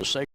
the sacred.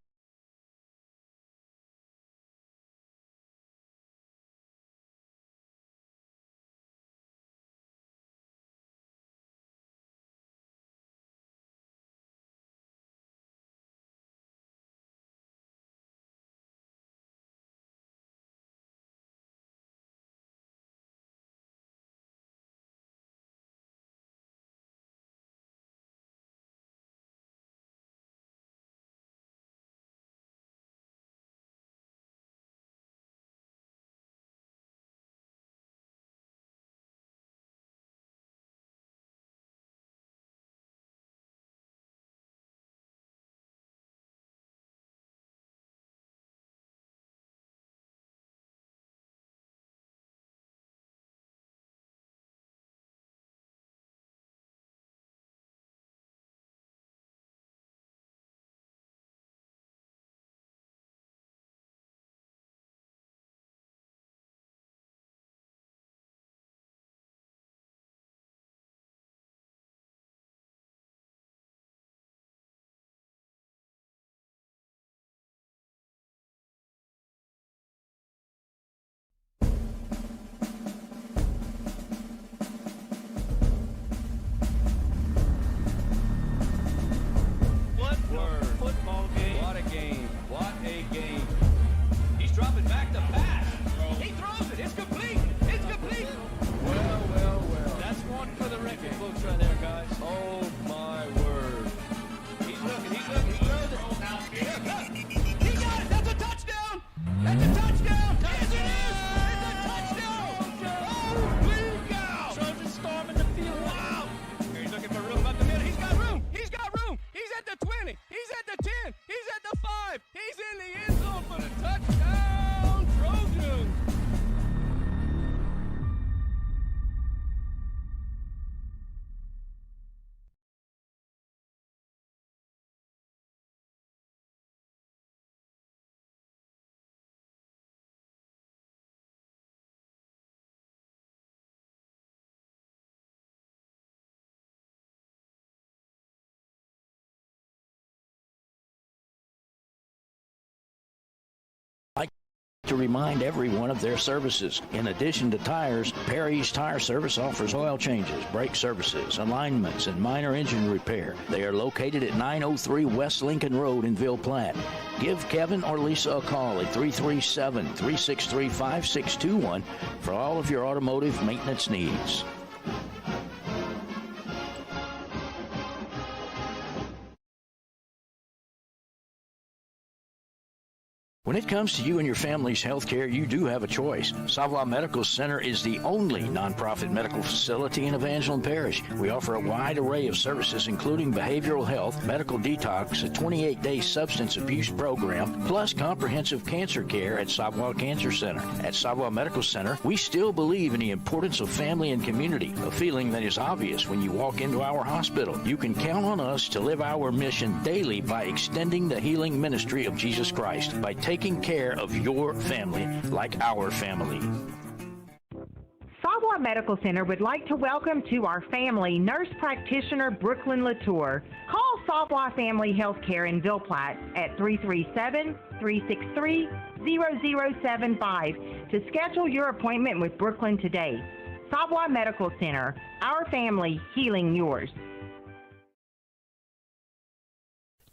Trojans storming the field. Wow. He's looking for room up the middle. He's got room. He's got room. He's at the 20. He's at the 10. He's at the 5. He's in the end zone for the touchdown. Trojans. To remind everyone of their services. In addition to tires, Perry's Tire Service offers oil changes, brake services, alignments, and minor engine repair. They are located at 903 West Lincoln Road in Ville Platte. Give Kevin or Lisa a call at 337-363-5621 for all of your automotive maintenance needs. When it comes to you and your family's health care, you do have a choice. Savoy Medical Center is the only nonprofit medical facility in Evangeline Parish. We offer a wide array of services, including behavioral health, medical detox, a 28-day substance abuse program, plus comprehensive cancer care at Savoy Cancer Center. At Savoy Medical Center, we still believe in the importance of family and community, a feeling that is obvious when you walk into our hospital. You can count on us to live our mission daily by extending the healing ministry of Jesus Christ, by taking care of your family like our family. Savoy Medical Center would like to welcome to our family nurse practitioner Brooklyn Latour. Call Savoy Family Healthcare in Ville Platte at 337-363-0075 to schedule your appointment with Brooklyn today. Savoy Medical Center, our family healing yours.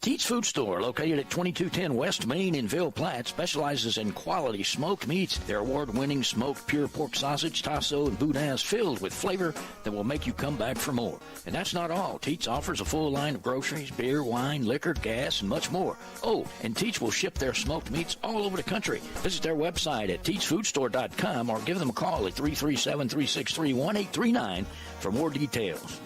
Teats Food Store, located at 2210 West Main in Ville Platte, specializes in quality smoked meats. Their award-winning smoked pure pork sausage, tasso, and boudin is filled with flavor that will make you come back for more. And that's not all. Teats offers a full line of groceries, beer, wine, liquor, gas, and much more. Oh, and Teats will ship their smoked meats all over the country. Visit their website at teatsfoodstore.com or give them a call at 337-363-1839 for more details.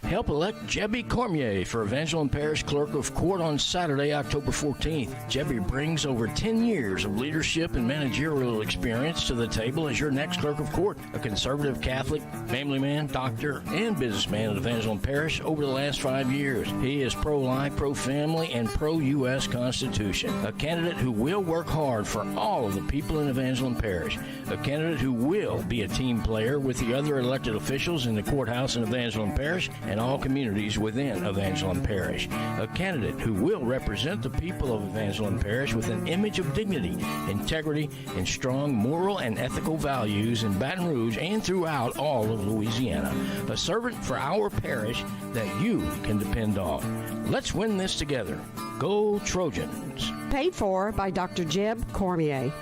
Help elect Jebby Cormier for Evangeline Parish Clerk of Court on Saturday, October 14th. Jebby brings over 10 years of leadership and managerial experience to the table as your next Clerk of Court. A conservative Catholic, family man, doctor, and businessman at Evangeline Parish over the last 5 years. He is pro-life, pro-family, and pro-U.S. Constitution. A candidate who will work hard for all of the people in Evangeline Parish. A candidate who will be a team player with the other elected officials in the courthouse in Evangeline Parish and all communities within Evangeline Parish. A candidate who will represent the people of Evangeline Parish with an image of dignity, integrity, and strong moral and ethical values in Baton Rouge and throughout all of Louisiana. A servant for our parish that you can depend on. Let's win this together. Go Trojans. Paid for by Dr. Jeb Cormier.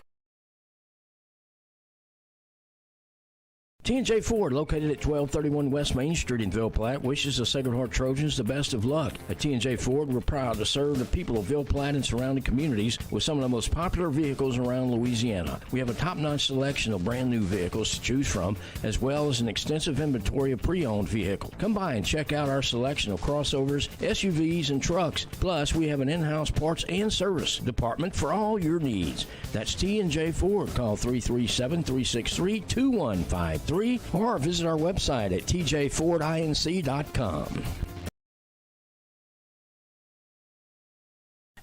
T&J Ford, located at 1231 West Main Street in Ville Platte, wishes the Sacred Heart Trojans the best of luck. At T&J Ford, we're proud to serve the people of Ville Platte and surrounding communities with some of the most popular vehicles around Louisiana. We have a top-notch selection of brand-new vehicles to choose from, as well as an extensive inventory of pre-owned vehicles. Come by and check out our selection of crossovers, SUVs, and trucks. Plus, we have an in-house parts and service department for all your needs. That's T&J Ford. Call 337-363-2153. Or visit our website at tjfordinc.com.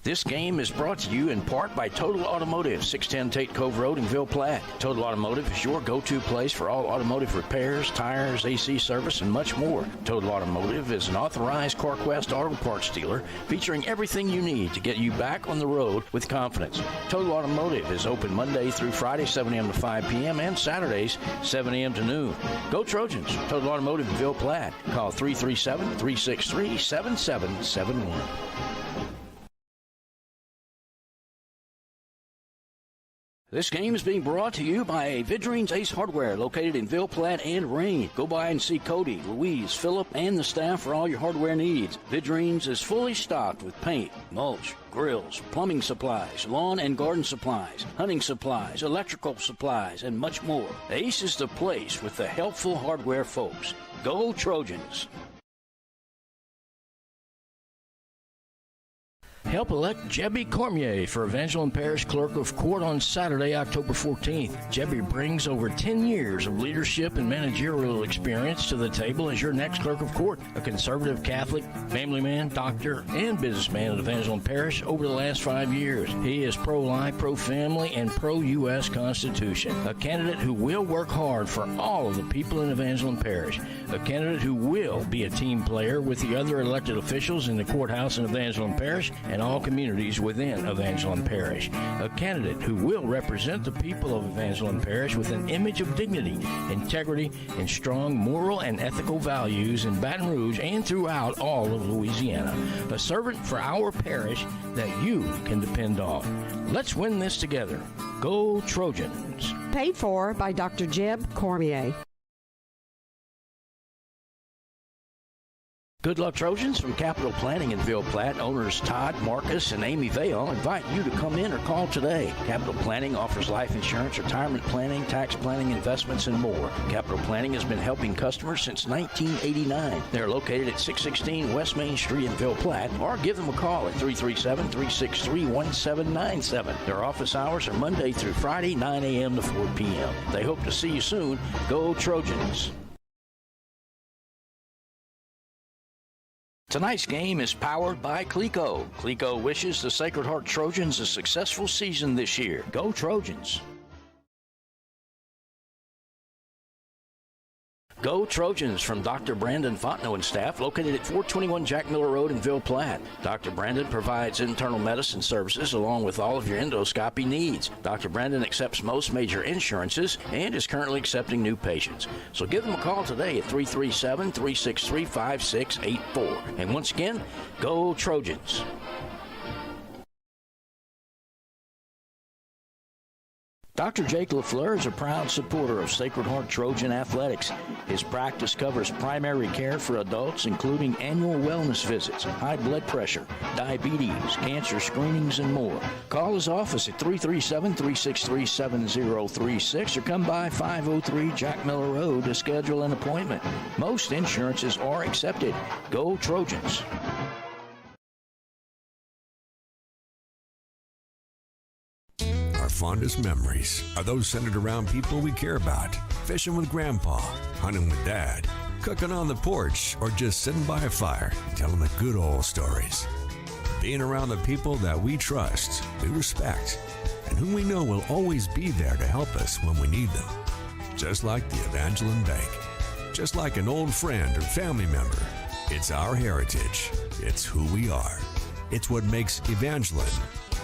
This game is brought to you in part by Total Automotive, 610 Tate Cove Road in Ville Platte. Total Automotive is your go-to place for all automotive repairs, tires, AC service, and much more. Total Automotive is an authorized CarQuest auto parts dealer featuring everything you need to get you back on the road with confidence. Total Automotive is open Monday through Friday, 7 a.m. to 5 p.m., and Saturdays, 7 a.m. to noon. Go Trojans! Total Automotive in Ville Platte. Call 337-363-7771. This game is being brought to you by Vidrine's Ace Hardware, located in Ville Platte and Rain. Go by and see Cody, Louise, Phillip, and the staff for all your hardware needs. Vidrine's is fully stocked with paint, mulch, grills, plumbing supplies, lawn and garden supplies, hunting supplies, electrical supplies, and much more. Ace is the place with the helpful hardware folks. Go Trojans! Help elect Jebby Cormier for Evangeline Parish Clerk of Court on Saturday, October 14th. Jebby brings over 10 years of leadership and managerial experience to the table as your next Clerk of Court. A conservative Catholic, family man, doctor, and businessman at Evangeline Parish over the last 5 years. He is pro-life, pro-family, and pro-U.S. Constitution. A candidate who will work hard for all of the people in Evangeline Parish. A candidate who will be a team player with the other elected officials in the courthouse in Evangeline Parish and all communities within Evangeline Parish. A candidate who will represent the people of Evangeline Parish with an image of dignity, integrity, and strong moral and ethical values in Baton Rouge and throughout all of Louisiana. A servant for our parish that you can depend on. Let's win this together. Go Trojans! Paid for by Dr. Jeb Cormier. Good luck, Trojans. From Capital Planning in Ville Platte, owners Todd, Marcus, and Amy Vale invite you to come in or call today. Capital Planning offers life insurance, retirement planning, tax planning, investments, and more. Capital Planning has been helping customers since 1989. They're located at 616 West Main Street in Ville Platte, or give them a call at 337-363-1797. Their office hours are Monday through Friday, 9 a.m. to 4 p.m. They hope to see you soon. Go Trojans! Tonight's game is powered by Clico. Clico wishes the Sacred Heart Trojans a successful season this year. Go Trojans! Go Trojans from Dr. Brandon Fontenot and staff, located at 421 Jack Miller Road in Ville Platte. Dr. Brandon provides internal medicine services along with all of your endoscopy needs. Dr. Brandon accepts most major insurances and is currently accepting new patients. So give them a call today at 337-363-5684. And once again, go Trojans! Dr. Jake LaFleur is a proud supporter of Sacred Heart Trojan Athletics. His practice covers primary care for adults, including annual wellness visits, high blood pressure, diabetes, cancer screenings, and more. Call his office at 337-363-7036 or come by 503 Jack Miller Road to schedule an appointment. Most insurances are accepted. Go Trojans! Our fondest memories are those centered around people we care about. Fishing with Grandpa, hunting with Dad, cooking on the porch, or just sitting by a fire telling the good old stories. Being around the people that we trust, we respect, and whom we know will always be there to help us when we need them. Just like the Evangeline Bank. Just like an old friend or family member. It's our heritage. It's who we are. It's what makes Evangeline,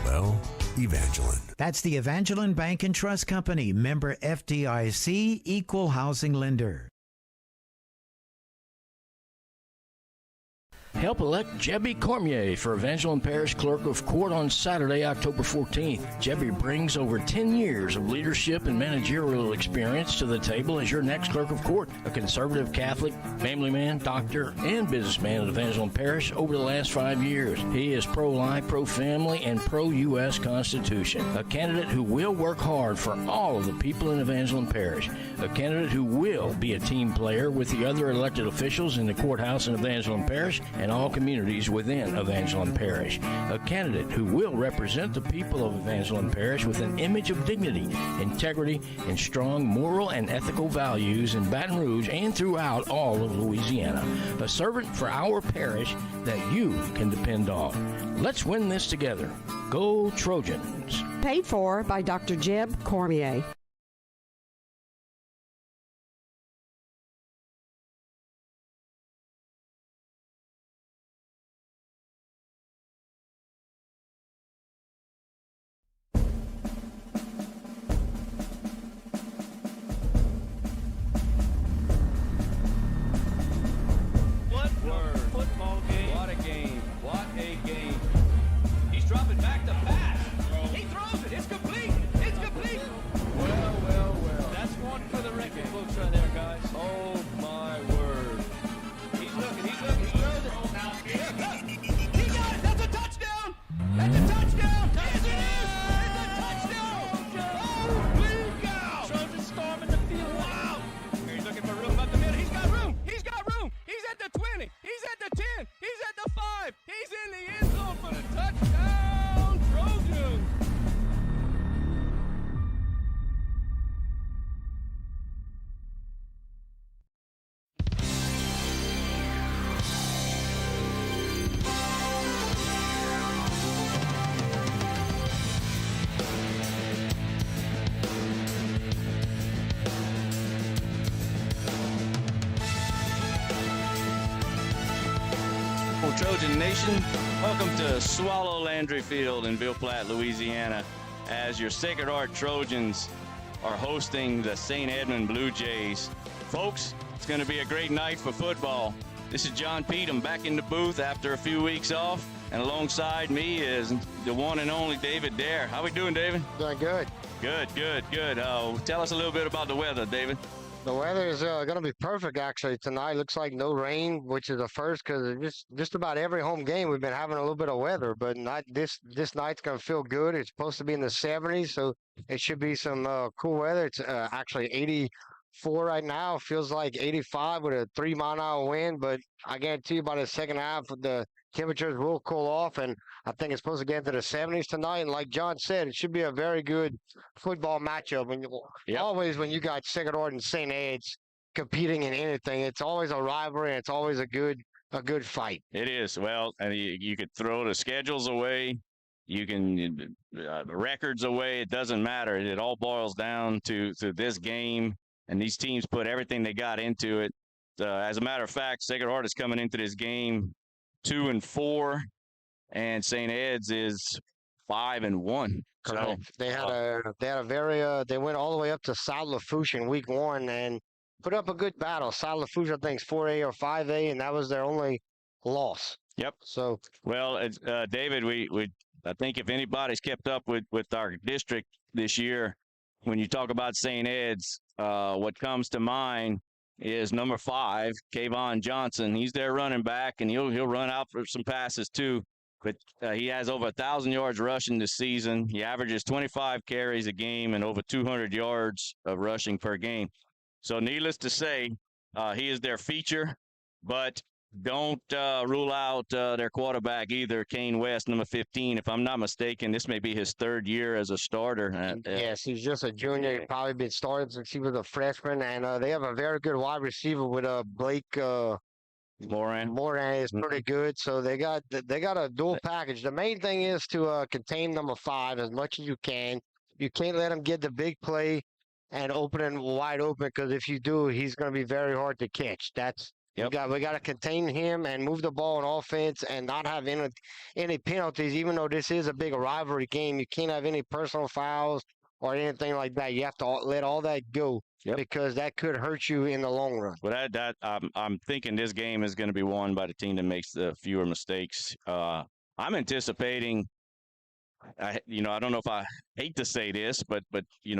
well, Evangeline. That's the Evangeline Bank and Trust Company, member FDIC, equal housing lender. Help elect Jebby Cormier for Evangeline Parish Clerk of Court on Saturday, October 14th. Jebby brings over 10 years of leadership and managerial experience to the table as your next Clerk of Court. A conservative Catholic, family man, doctor, and businessman at Evangeline Parish over the last 5 years. He is pro-life, pro-family, and pro-U.S. Constitution. A candidate who will work hard for all of the people in Evangeline Parish. A candidate who will be a team player with the other elected officials in the courthouse in Evangeline Parish and all communities within Evangeline Parish. A candidate who will represent the people of Evangeline Parish with an image of dignity, integrity, and strong moral and ethical values in Baton Rouge and throughout all of Louisiana. A servant for our parish that you can depend on. Let's win this together. Go Trojans! Paid for by Dr. Jeb Cormier. Trojan Nation, welcome to Swallow Landry Field in Ville Platte, Louisiana, as your Sacred Heart Trojans are hosting the St. Edmund Blue Jays. Folks, it's going to be a great night for football. This is John Pete. I'm back in the booth after a few weeks off, and alongside me is the one and only David Dare. How we doing, David? Doing good. Good. Tell us a little bit about the weather, David. The weather is going to be perfect, actually, tonight. Looks like no rain, which is a first because just about every home game we've been having a little bit of weather. But not this night's going to feel good. It's supposed to be in the 70s, so it should be some cool weather. It's actually 84 right now. Feels like 85 with a 3-mile-an-hour wind. But I guarantee you by the second half, the temperatures will cool off, and I think it's supposed to get into the 70s tonight. And like John said, it should be a very good football matchup. Always when you got Sacred Heart and St. Ed's competing in anything, it's always a rivalry, and it's always a good fight. It is. Well, and you could throw the schedules away. You can records away. It doesn't matter. It all boils down to this game, and these teams put everything they got into it. As a matter of fact, Sacred Heart is coming into this game 2-4, and St. Ed's is 5-1. So They had a very they went all the way up to South Lafourche in week 1 and put up a good battle. South Lafourche, I think, is 4A or 5A, and that was their only loss. Yep. So well, David, I think if anybody's kept up with our district this year, when you talk about St. Ed's, what comes to mind is number 5, Kayvon Johnson. He's their running back, and he'll run out for some passes too. But he has over 1,000 yards rushing this season. He averages 25 carries a game and over 200 yards of rushing per game. So needless to say, he is their feature, but don't rule out their quarterback either, Kane West, number 15. If I'm not mistaken, this may be his 3rd year as a starter. Yes, he's just a junior. He's probably been starting since he was a freshman, and they have a very good wide receiver with Blake Moran. Moran is pretty good, so they got a dual package. The main thing is to contain number 5 as much as you can. You can't let him get the big play and open him wide open, because if you do, he's going to be very hard to catch. We got to contain him and move the ball on offense and not have any penalties. Even though this is a big rivalry game, you can't have any personal fouls or anything like that. You have to let all that go, because that could hurt you in the long run. But I'm thinking this game is going to be won by the team that makes the fewer mistakes. I'm anticipating. I don't know if I hate to say this, but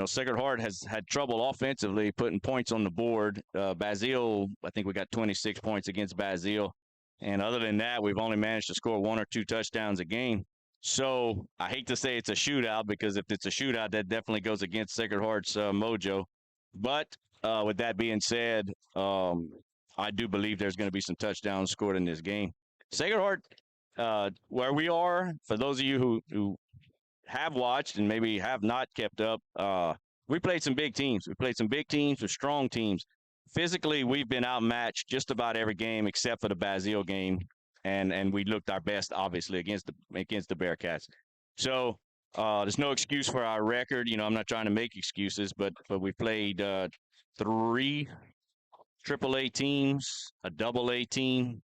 Sacred Heart has had trouble offensively putting points on the board. Basile, I think we got 26 points against Basile, and other than that, we've only managed to score 1 or 2 touchdowns a game. So I hate to say it's a shootout, because if it's a shootout, that definitely goes against Sacred Heart's mojo. But with that being said, I do believe there's going to be some touchdowns scored in this game. Sacred Heart, where we are, for those of you who have watched and maybe have not kept up, we played some big teams. We played some big teams with strong teams. Physically, we've been outmatched just about every game except for the Basile game, and we looked our best, obviously, against the Bearcats. So there's no excuse for our record. I'm not trying to make excuses, but we played 3 AAA teams, a AA team,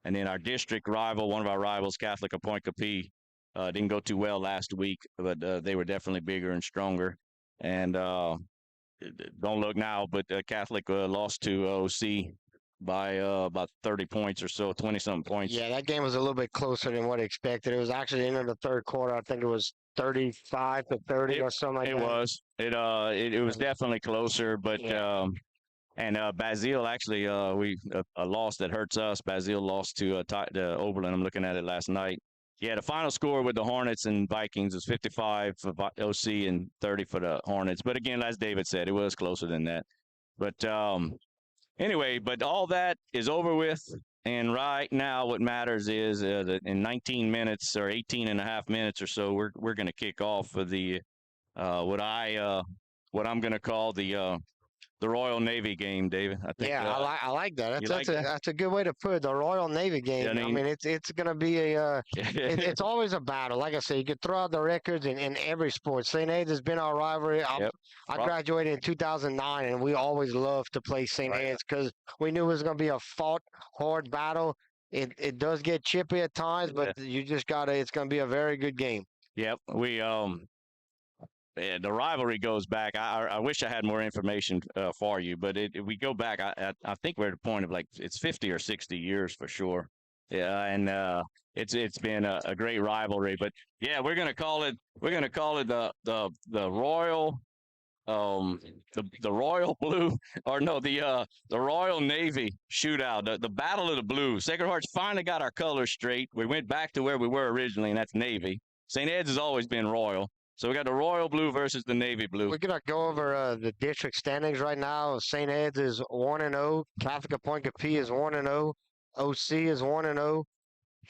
and then our district rival, one of our rivals, Catholic of Point Capee, didn't go too well last week, but they were definitely bigger and stronger. And don't look now, but Catholic lost to OC by about 30 points or so, 20-something points. Yeah, that game was a little bit closer than what I expected. It was actually into the 3rd quarter. I think it was 35-30 or something like that. It was. It was definitely closer, but and Basile actually a loss that hurts us. Basile lost to Oberlin. I'm looking at it last night. Yeah, the final score with the Hornets and Vikings was 55 for OC and 30 for the Hornets. But again, as David said, it was closer than that. But anyway, but all that is over with. And right now what matters is that in 19 minutes or 18 and a half minutes or so, we're going to kick off for the what I'm going to call the Royal Navy game, David. I think, I like that. That's a good way to put it. The Royal Navy game. I mean it's going to be it's always a battle. Like I say, you could throw out the records in every sport. St. Ed's has been our rivalry. I graduated in 2009, and we always loved to play St. Ed's because we knew it was going to be a fought, hard battle. It does get chippy at times, but you just it's going to be a very good game. Yep, the rivalry goes back. I wish I had more information for you, but we go back. I think we're at a point of like it's 50 or 60 years for sure. Yeah, and it's been a great rivalry. But yeah, we're gonna call it the Royal the Royal Blue the Royal Navy shootout, the Battle of the Blues. Sacred Heart's finally got our colors straight. We went back to where we were originally, and that's Navy. St. Ed's has always been Royal. So we got the Royal Blue versus the Navy Blue. We're going to go over the district standings right now. St. Ed's is 1-0. Catholic of Point Capee is 1-0. OC is 1-0.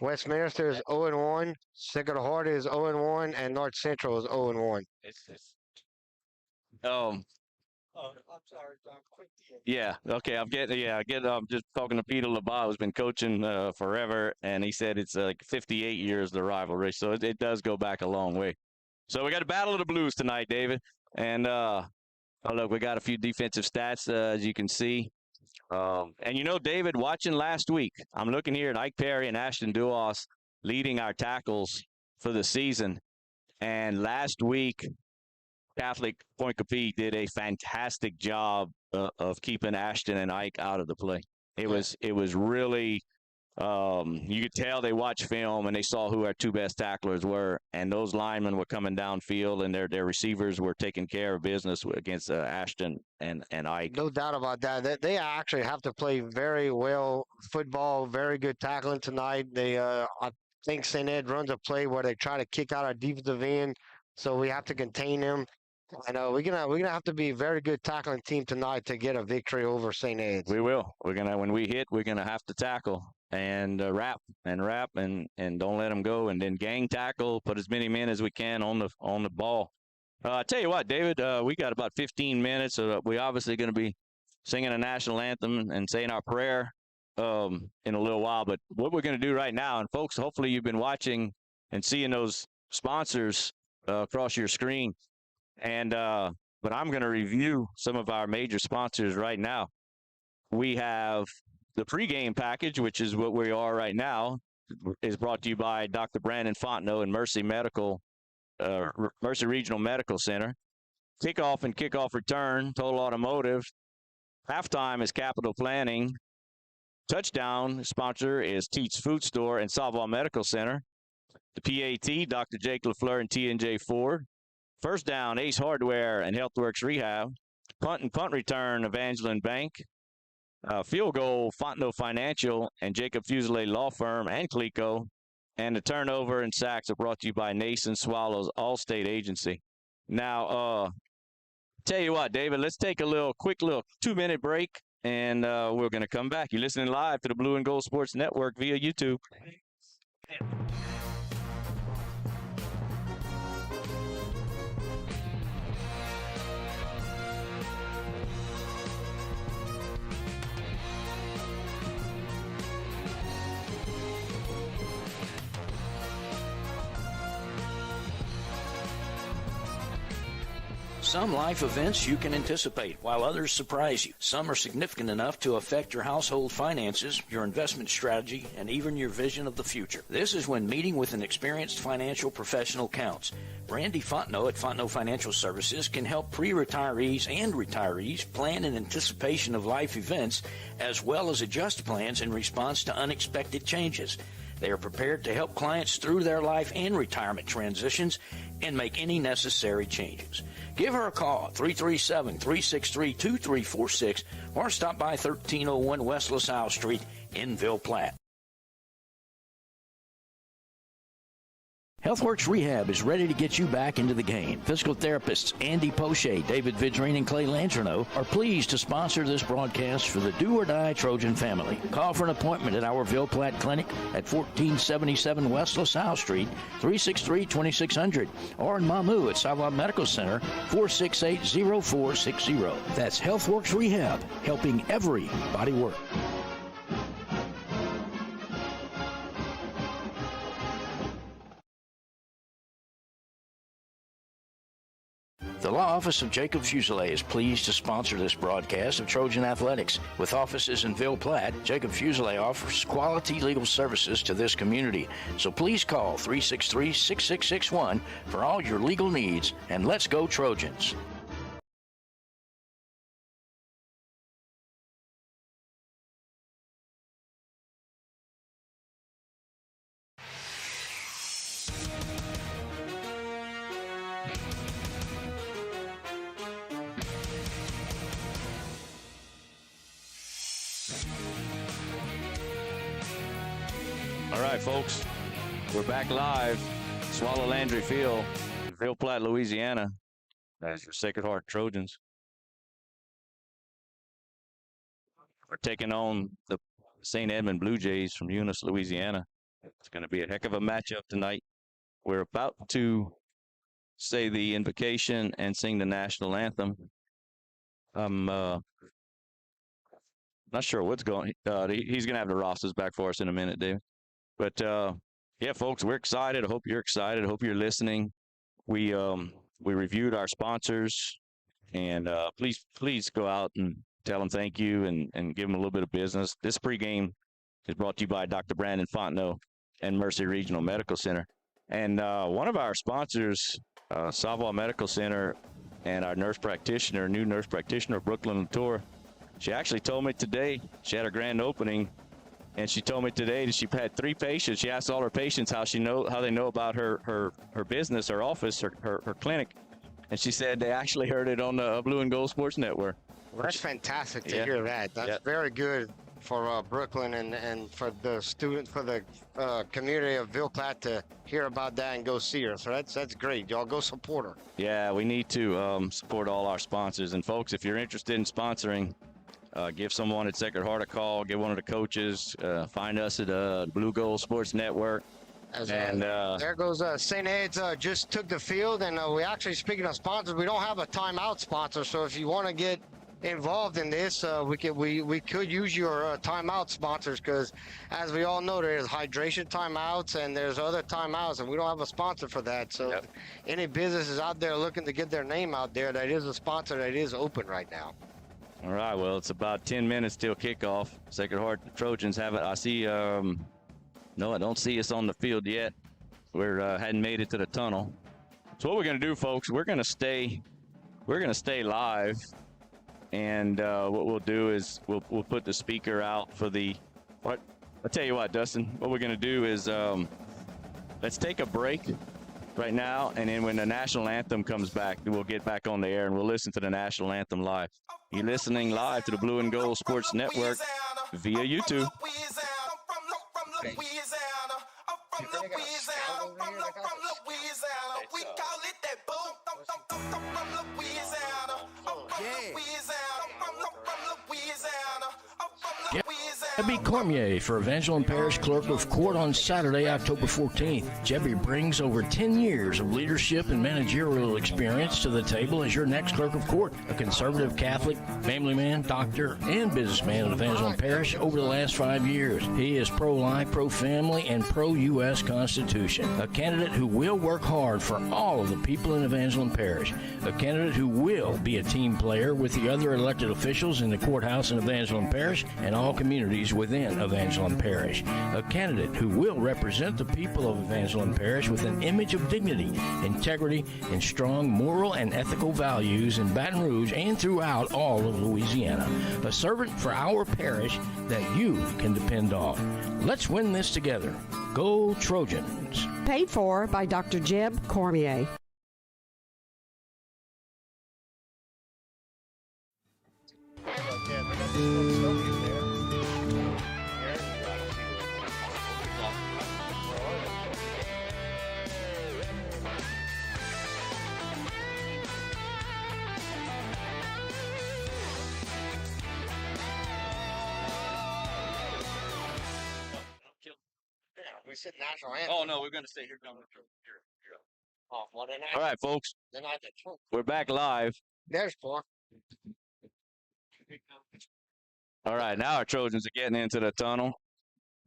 Westminster is 0-1. Sacred Heart is 0-1. And North Central is 0-1. I'm sorry, Don. Yeah. Okay. I'm just talking to Peter LeBas, who's been coaching forever, and he said it's like 58 years the rivalry. So it does go back a long way. So we got a Battle of the Blues tonight, David. And look, we got a few defensive stats, as you can see. And David, watching last week, I'm looking here at Ike Perry and Ashton Duos leading our tackles for the season. And last week, Catholic Point Capee did a fantastic job of keeping Ashton and Ike out of the play. It was really You could tell they watched film and they saw who our two best tacklers were, and those linemen were coming downfield, and their receivers were taking care of business against Ashton and Ike. No doubt about that. They actually have to play very well football, very good tackling tonight. I think St. Ed runs a play where they try to kick out our defensive end, so we have to contain them. And we're gonna have to be a very good tackling team tonight to get a victory over St. Ed's. We will. When we hit, we're gonna have to tackle and wrap and don't let them go, and then gang tackle, put as many men as we can on the ball. I tell you what, David, we got about 15 minutes. We're obviously going to be singing a national anthem and saying our prayer in a little while. But what we're going to do right now, and folks, hopefully you've been watching and seeing those sponsors across your screen. But I'm going to review some of our major sponsors right now. We have the pregame package, which is what we are right now, is brought to you by Dr. Brandon Fontenot and Mercy Regional Medical Center. Kickoff and kickoff return, Total Automotive. Halftime is Capital Planning. Touchdown sponsor is Teats Food Store and Savoy Medical Center. The PAT, Dr. Jake LaFleur and T&J Ford. First down, Ace Hardware and HealthWorks Rehab. Punt and punt return, Evangeline Bank. Field goal, Fontenot Financial and Jacob Fuselier Law Firm and Clico. And the turnover and sacks are brought to you by Nason Swallows All-State Agency. Now, tell you what, David, let's take a quick 2-minute break, and we're going to come back. You're listening live to the Blue and Gold Sports Network via YouTube. Some life events you can anticipate, while others surprise you. Some are significant enough to affect your household finances, your investment strategy, and even your vision of the future. This is when meeting with an experienced financial professional counts. Randy Fontenot at Fontenot Financial Services can help pre-retirees and retirees plan in anticipation of life events, as well as adjust plans in response to unexpected changes. They are prepared to help clients through their life and retirement transitions and make any necessary changes. Give her a call, 337-363-2346, or stop by 1301 West LaSalle Street in Ville Platte. HealthWorks Rehab is ready to get you back into the game. Physical therapists Andy Poche, David Vidrine, and Clay Lancerno are pleased to sponsor this broadcast for the do-or-die Trojan family. Call for an appointment at our Ville Platte Clinic at 1477 West LaSalle Street, 363-2600, or in Mamou at Savoy Medical Center, 468-0460. That's HealthWorks Rehab, helping everybody work. The law office of Jacob Fuselier is pleased to sponsor this broadcast of Trojan Athletics. With offices in Ville Platte, Jacob Fuselier offers quality legal services to this community. So please call 363-6661 for all your legal needs, and let's go Trojans. All right, folks, we're back live. Swallow Landry Field, Ville Platte, Louisiana. That's your Sacred Heart Trojans. We're taking on the St. Edmund Blue Jays from Eunice, Louisiana. It's going to be a heck of a matchup tonight. We're about to say the invocation and sing the national anthem. I'm not sure what's going. He's going to have the rosters back for us in a minute, David. But yeah, folks, we're excited. I hope you're excited. I hope you're listening. We reviewed our sponsors, and please go out and tell them thank you and give them a little bit of business. This pregame is brought to you by Dr. Brandon Fontenot and Mercy Regional Medical Center. And one of our sponsors, Savoy Medical Center, and our new nurse practitioner, Brooklyn Latour, she actually told me today she had her grand opening And she told me today that she had 3 patients. She asked all her patients how they know about her business, her office, her clinic. And she said they actually heard it on the Blue and Gold Sports Network. Well, that's fantastic to hear that. That's very good for Brooklyn and for the students, for the community of Ville Platte to hear about that and go see her. So that's great. Y'all go support her. Yeah, we need to support all our sponsors. And folks, if you're interested in sponsoring, give someone at Sacred Heart a call. Give one of the coaches. Find us at Blue Gold Sports Network. There goes St. Ed's just took the field, and we actually, speaking of sponsors, we don't have a timeout sponsor. So if you want to get involved in this, we could use your timeout sponsors, because as we all know, there's hydration timeouts and there's other timeouts, and we don't have a sponsor for that. So any businesses out there looking to get their name out there, that is a sponsor that is open right now. All right, well, it's about 10 minutes till kickoff. Sacred Heart Trojans have it. I see, no, I don't see us on the field yet. We're hadn't made it to the tunnel. So what we're going to do, folks, we're going to stay live. And what we'll do is we'll put the speaker out for the, what? I'll tell you what, Dustin, what we're going to do is let's take a break right now, and then when the national anthem comes back, we'll get back on the air and we'll listen to the national anthem live. You're listening live to the Blue and Gold Sports Network via YouTube. Jebby Cormier for Evangeline Parish Clerk of Court on Saturday, October 14th. Jebby brings over 10 years of leadership and managerial experience to the table as your next Clerk of Court. A conservative Catholic, family man, doctor, and businessman at Evangeline Parish over the last 5 years. He is pro-life, pro-family, and pro-U.S. Constitution. A candidate who will work hard for all of the people in Evangeline Parish. A candidate who will be a team player with the other elected officials in the courthouse in Evangeline Parish and all communities within Evangeline Parish. A candidate who will represent the people of Evangeline Parish with an image of dignity, integrity, and strong moral and ethical values in Baton Rouge and throughout all of Louisiana. A servant for our parish that you can depend on. Let's win this together. Go Trojans. Paid for by Dr. Jeb Cormier. We said national anthem. Oh, no, we're going to stay here. Oh, well, then All right, folks, then I did too. we're back live. There's 4. All right, now our Trojans are getting into the tunnel.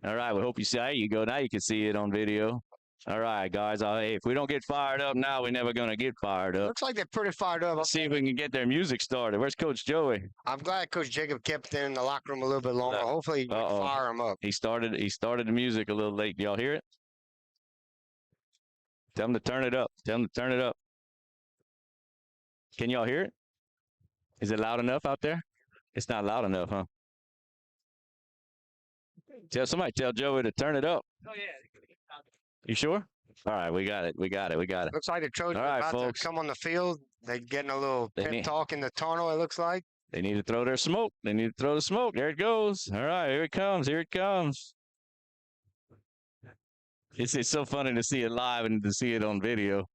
All right, we hope you see. There you go. Now you can see it on video. All right, guys. Hey, if we don't get fired up now, we're never going to get fired up. Looks like they're pretty fired up. Let's see if we can get their music started. Where's Coach Joey? I'm glad Coach Jacob kept it in the locker room a little bit longer. Hopefully, he can fire him up. He started the music a little late. Y'all hear it? Tell him to turn it up. Tell him to turn it up. Can y'all hear it? Is it loud enough out there? It's not loud enough, huh? Somebody tell Joey to turn it up. Oh, yeah. You sure? All right, we got it. Looks like the Trojans right, about folks. to come on the field. They're getting a little pep talk in the tunnel, it looks like. They need to throw their smoke. They need to throw the smoke. There it goes. All right, here it comes. Here it comes. It's so funny to see it live and to see it on video.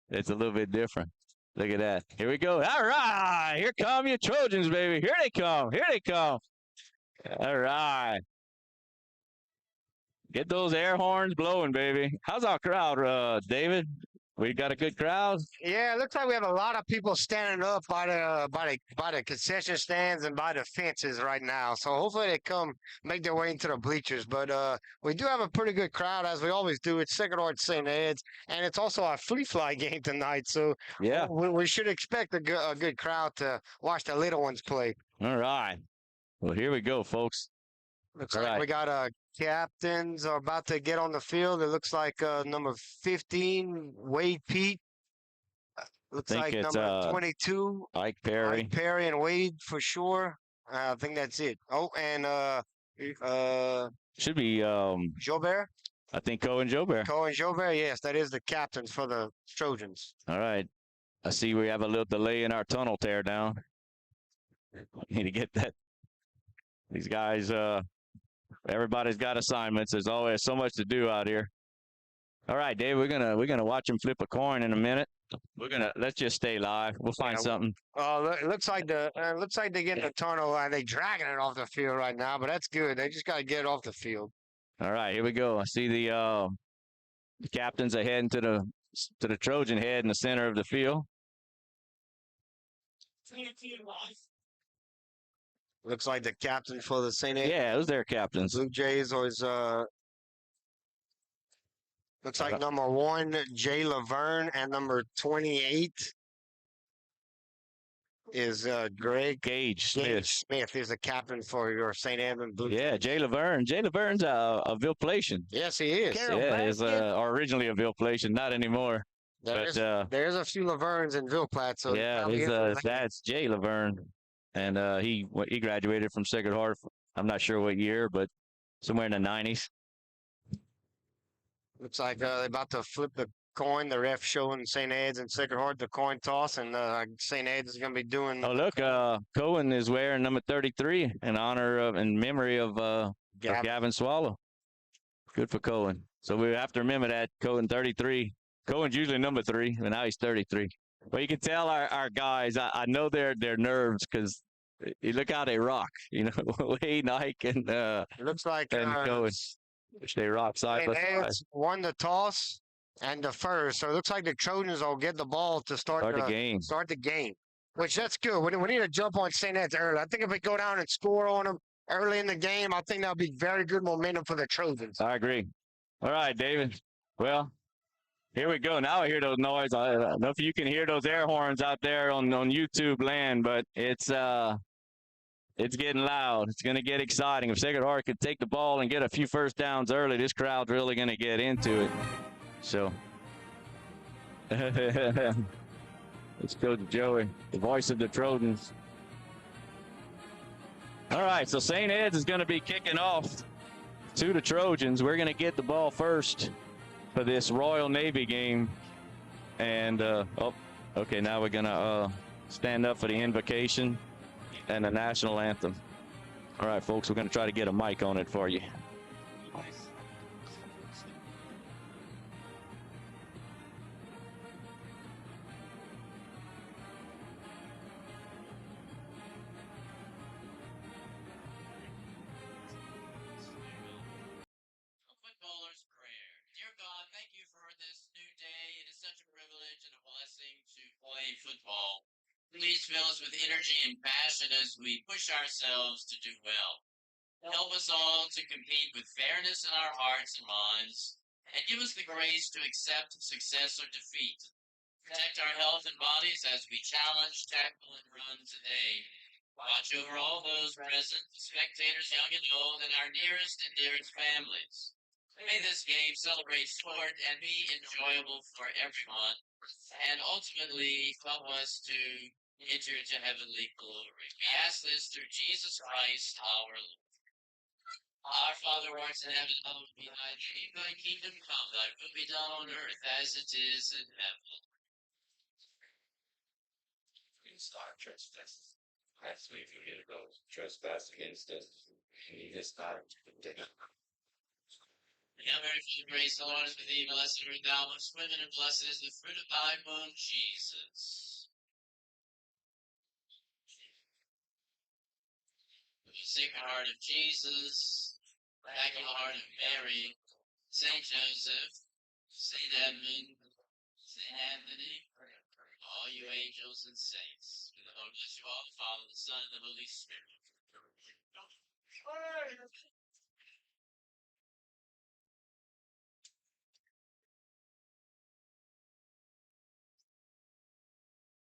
It's a little bit different. Look at that. Here we go. All right. Here come your Trojans, baby. Here they come. Here they come. All right. Get those air horns blowing, baby. How's our crowd, David? We got a good crowd? Yeah, it looks like we have a lot of people standing up by the concession stands and by the fences right now. So hopefully they come make their way into the bleachers. But we do have a pretty good crowd, as we always do. It's Sacred Heart St. Ed's, and it's also our flea fly game tonight. So yeah, we should expect a good crowd to watch the little ones play. All right. Well, here we go, folks. Looks like we got captains are about to get on the field. It looks like number 15, Wade Pete. Looks like number 22, Ike Perry. Ike Perry and Wade for sure. I think that's it. Oh, and Should be, Jobert? I think Cohen Jobert. Cohen Jobert, yes, that is the captain for the Trojans. All right. I see we have a little delay in our tunnel tear down. Need to get that. These guys, everybody's got assignments. There's always so much to do out here. All right, Dave, we're gonna watch him flip a coin in a minute. Let's just stay live. We'll find something. Oh, it looks like they get in the tunnel and they dragging it off the field right now, but that's good. They just got to get it off the field. All right, here we go. I see the captains are heading to the Trojan head in the center of the field. Looks like the captain for the St. Yeah, it was their captains. Blue Jays was looks like number 1, Jay Laverne, and number 28 is Greg Gage Smith. Smith is the captain for your St. Edmund Blue. Yeah, Jay Laverne. Jay Laverne's a Vilplation. Yes, he is. Yeah, he's originally a Vilplation, not anymore. There's a few Lavernes in Villeplat, so yeah, his dad's Jay Laverne, and he graduated from Sacred Heart. I'm not sure what year, but somewhere in the 90s. Looks like they're about to flip the coin. The ref showing St. Ed's and Sacred Heart the coin toss, and St. Ed's is going to be doing. Oh, look, Cohen is wearing number 33 in memory of Gavin Swallow. Good for Cohen. So we have to remember that Cohen 33. Cohen's usually number 3, and now he's 33. But you can tell our guys. I know their nerves because you look how they rock. You know, Wade, Ike, and looks like Cohen. Which they rock side by side. Won the toss and the first, so it looks like the Trojans will get the ball to start the game. Start the game, which that's good. We need to jump on St. Ed's early. I think if we go down and score on them early in the game, I think that'll be very good momentum for the Trojans. I agree. All right, David. Well, here we go. Now I hear those noises. I don't know if you can hear those air horns out there on YouTube land, but it's getting loud. It's going to get exciting. If Sacred Heart could take the ball and get a few first downs early, this crowd's really going to get into it. So, let's go to Joey, the voice of the Trojans. All right, so St. Ed's is going to be kicking off to the Trojans. We're going to get the ball first for this Royal Navy game. And, okay, now we're going to stand up for the invocation and the national anthem. All right, folks, we're going to try to get a mic on it for you. Footballer's prayer. Dear God, thank you for this new day. It is such a privilege and a blessing to play football. Please fill us with energy and passion as we push ourselves to do well. Help us all to compete with fairness in our hearts and minds, and give us the grace to accept success or defeat. Protect our health and bodies as we challenge, tackle, and run today. Watch over all those present, spectators young and old, and our nearest and dearest families. May this game celebrate sport and be enjoyable for everyone, and ultimately help us to enter into heavenly glory. We ask this through Jesus Christ, our Lord. Our Father who art in heaven, hallowed be thy name. Thy kingdom come, thy will be done on earth as it is in heaven. Against our trespasses, as we forgive those who trespass against us. And lead us not into temptation. Hail Mary, full of grace, the Lord is with thee. Blessed art thou amongst women, and blessed is the fruit of thy womb, Jesus. Sacred Heart of Jesus, Immaculate Heart of Mary, Saint Joseph, Saint Edmund, Saint Anthony, all you angels and saints. May the Lord bless you all, the Father, the Son, and the Holy Spirit.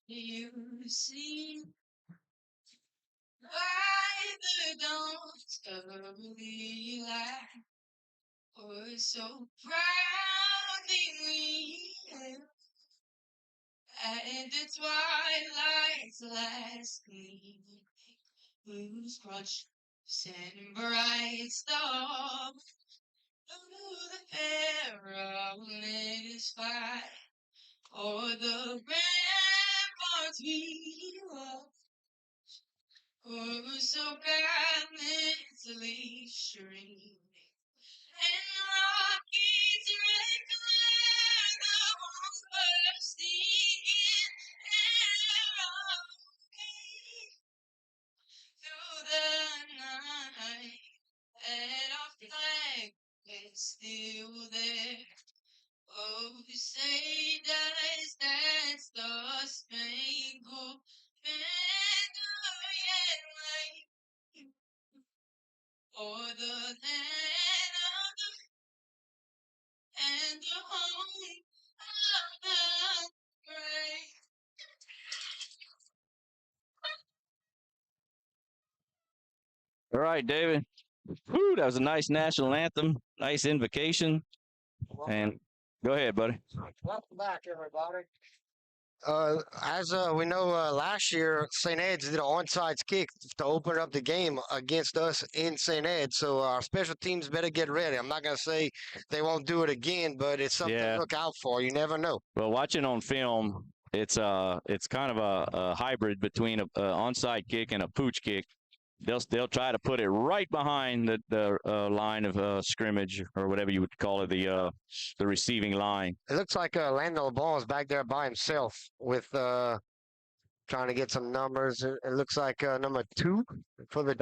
You see by the dawn's early light, we're so proudly we hailed at the twilight's last gleam, whose crutch sending bright stars through the perilous fight. O'er the ramparts we walk, who so gallantly stream. And the Rockies red glare, the walls bursting in arrow through the night. And our flag is still there. Oh, say does that star-spangled banner yet wave o'er the land of the and the home of the brave? All right, David. Whew, that was a nice national anthem. Nice invocation. And go ahead, buddy. Welcome back, everybody. As we know, last year St. Ed's did an onside kick to open up the game against us in St. Ed. So our special teams better get ready. I'm not gonna say they won't do it again, but it's something to look out for. You never know. Well, watching on film, it's kind of a hybrid between a onside kick and a pooch kick. They'll try to put it right behind the line of scrimmage, or whatever you would call it, the receiving line. It looks like Landon LeBon is back there by himself with trying to get some numbers. It looks like number 2 for the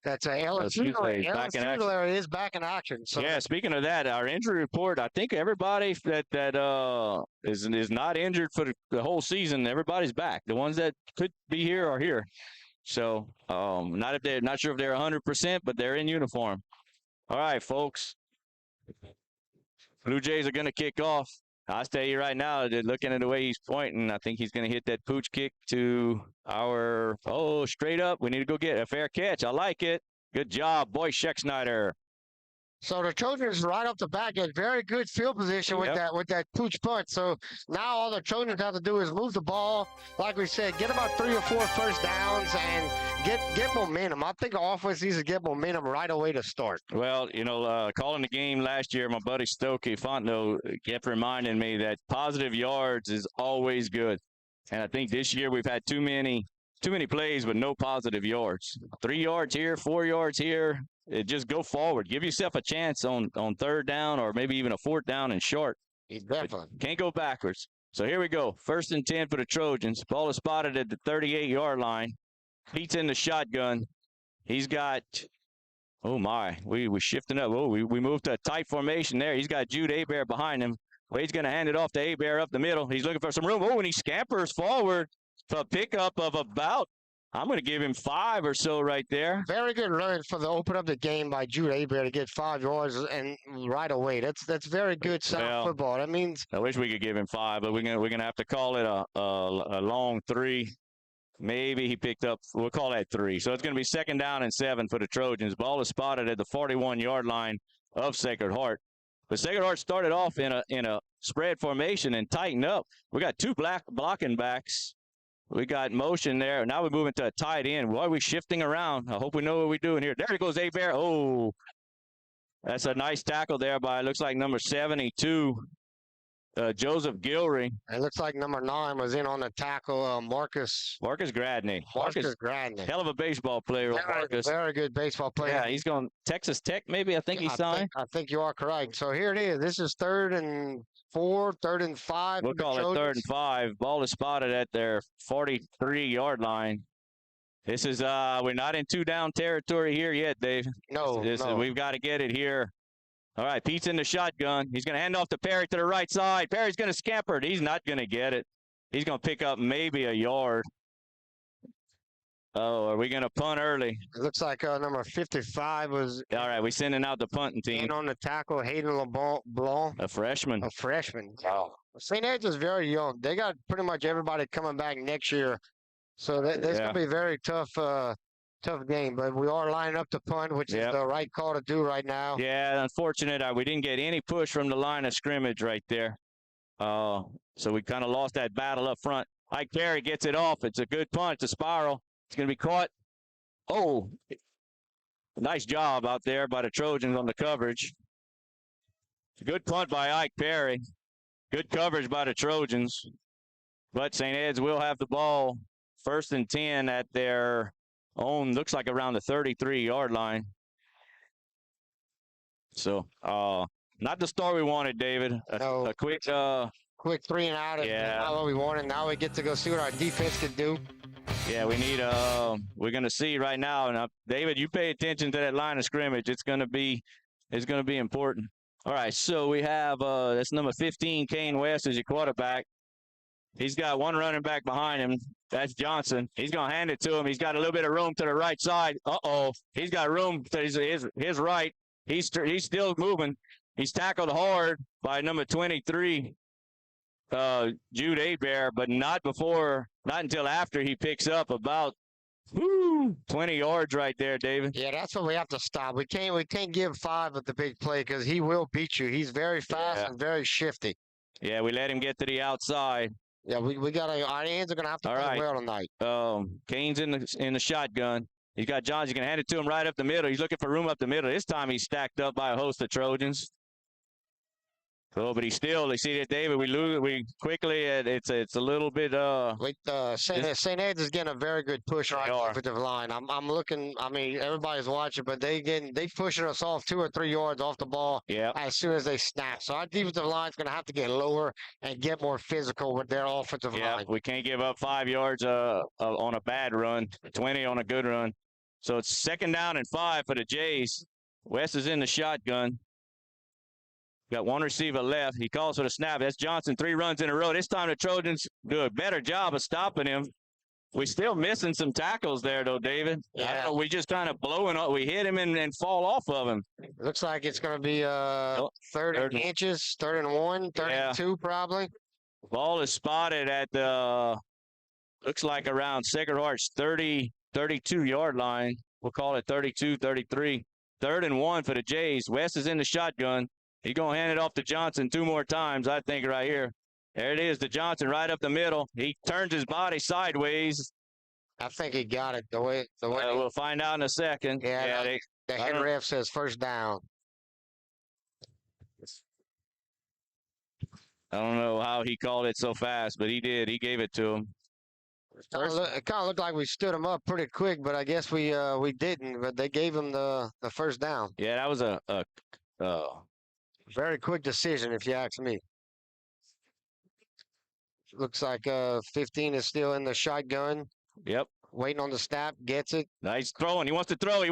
that's LSU. LSU is back in action. So yeah, speaking of that, our injury report, I think everybody that is not injured for the whole season, everybody's back. The ones that could be here are here. So not sure if they're 100%, but they're in uniform. All right, folks. Blue Jays are going to kick off. I'll tell you right now, looking at the way he's pointing, I think he's going to hit that pooch kick to our, straight up. We need to go get a fair catch. I like it. Good job, boy, Scheck-Snyder. So the Trojans right off the bat get very good field position with that pooch punt. So now all the Trojans have to do is move the ball, like we said, get about 3 or 4 first downs and get momentum. I think our offense needs to get momentum right away to start. Well, calling the game last year, my buddy Stokey Fontenot kept reminding me that positive yards is always good. And I think this year we've had too many plays with no positive yards. 3 yards here, 4 yards here. Just go forward. Give yourself a chance on 3rd down, or maybe even a 4th down and short. Definitely. Can't go backwards. So here we go. 1st and 10 for the Trojans. Ball is spotted at the 38-yard line. Pete's in the shotgun. He's got, we're shifting up. We moved to a tight formation there. He's got Jude Hebert behind him. Wade's going to hand it off to Hebert up the middle. He's looking for some room. And he scampers forward for a pickup of about, I'm going to give him 5 or so right there. Very good run for the open up the game by Jude Hebert to get 5 yards and right away. That's very good sound football. That means I wish we could give him 5, but we're gonna have to call it a long 3. Maybe he picked up. We'll call that 3. So it's going to be 2nd down and 7 for the Trojans. Ball is spotted at the 41-yard line of Sacred Heart. But Sacred Heart started off in a spread formation and tightened up. We got 2 blocking backs. We got motion there. Now we're moving to a tight end. Why are we shifting around? I hope we know what we're doing here. There goes Hebert. Oh, that's a nice tackle there by, looks like number 72, Joseph Gilry. It looks like number 9 was in on the tackle, Marcus Gradney. Marcus Gradney. Hell of a baseball player, Marcus. Very good baseball player. Yeah, he's going Texas Tech, maybe. I think he signed. I think you are correct. So here it is. This is 3rd and 4, 3rd and 5. We'll call it 3rd and 5. Ball is spotted at their 43-yard line. This is we're not in 2-down territory here yet, Dave. No. We've got to get it here. All right, Pete's in the shotgun. He's going to hand off to Perry to the right side. Perry's going to scamper it. He's not going to get it. He's going to pick up maybe a yard. Oh, are we going to punt early? It looks like number 55 was. All right, we're sending out the punting team. In on the tackle, Hayden LeBlanc. A freshman. Wow. St. Ed's is very young. They got pretty much everybody coming back next year. So that's going to be a very tough game. But we are lining up to punt, which is the right call to do right now. Yeah, unfortunate. We didn't get any push from the line of scrimmage right there. So we kind of lost that battle up front. Ike Perry gets it off. It's a good punt. It's a spiral. It's going to be caught. Oh, Nice job out there by the Trojans on the coverage. Good punt by Ike Perry. Good coverage by the Trojans. But St. Ed's will have the ball 1st and 10 at their own, looks like around the 33-yard line. So, not the start we wanted, David. A quick 3 and out. Yeah. Not what we wanted. Now we get to go see what our defense can do. Yeah, we need. We're gonna see right now. And David, you pay attention to that line of scrimmage. It's gonna be important. All right, so we have that's number 15, Kane West, as your quarterback. He's got one running back behind him. That's Johnson. He's gonna hand it to him. He's got a little bit of room to the right side. He's got room to his right. He's still moving. He's tackled hard by number 23, Jude Abear, but not until after he picks up about 20 yards right there, David. Yeah, that's what we have to stop. We can't give 5 at the big play because he will beat you. He's very fast and very shifty. Yeah, we let him get to the outside. Yeah, we gotta. Our hands are gonna have to play well tonight. Kane's in the shotgun. He's got Johns. He's gonna hand it to him right up the middle. He's looking for room up the middle. This time he's stacked up by a host of Trojans. But he's still. You see that, David? We lose. We quickly. It's a little bit. St. Ed's is getting a very good push on our offensive line. I'm looking. I mean, everybody's watching, but they pushing us off 2 or 3 yards off the ball. Yeah. As soon as they snap, so our defensive line's gonna have to get lower and get more physical with their offensive line. We can't give up 5 yards on a bad run, 20 on a good run. So it's 2nd down and 5 for the Jays. West is in the shotgun. Got one receiver left. He calls for the snap. That's Johnson, 3 runs in a row. This time the Trojans do a better job of stopping him. We're still missing some tackles there, though, David. Yeah. We just kind of blowing up. We hit him and fall off of him. Looks like it's going to be 30 inches, 3rd and 1, 3rd and 2 probably. Ball is spotted at the, looks like around Sacred Heart's 32-yard line. We'll call it 32, 33. 3rd and 1 for the Jays. West is in the shotgun. He's going to hand it off to Johnson 2 more times, I think, right here. There it is, to Johnson right up the middle. He turns his body sideways. I think he got it the way we'll find out in a second. Yeah, the head ref says 1st down. I don't know how he called it so fast, but he did. He gave it to him. It kind of looked like we stood him up pretty quick, but I guess we didn't. But they gave him the 1st down. Yeah, that was a very quick decision, if you ask me. Looks like 15 is still in the shotgun. Yep. Waiting on the snap, gets it. Nice throwing. He wants to throw.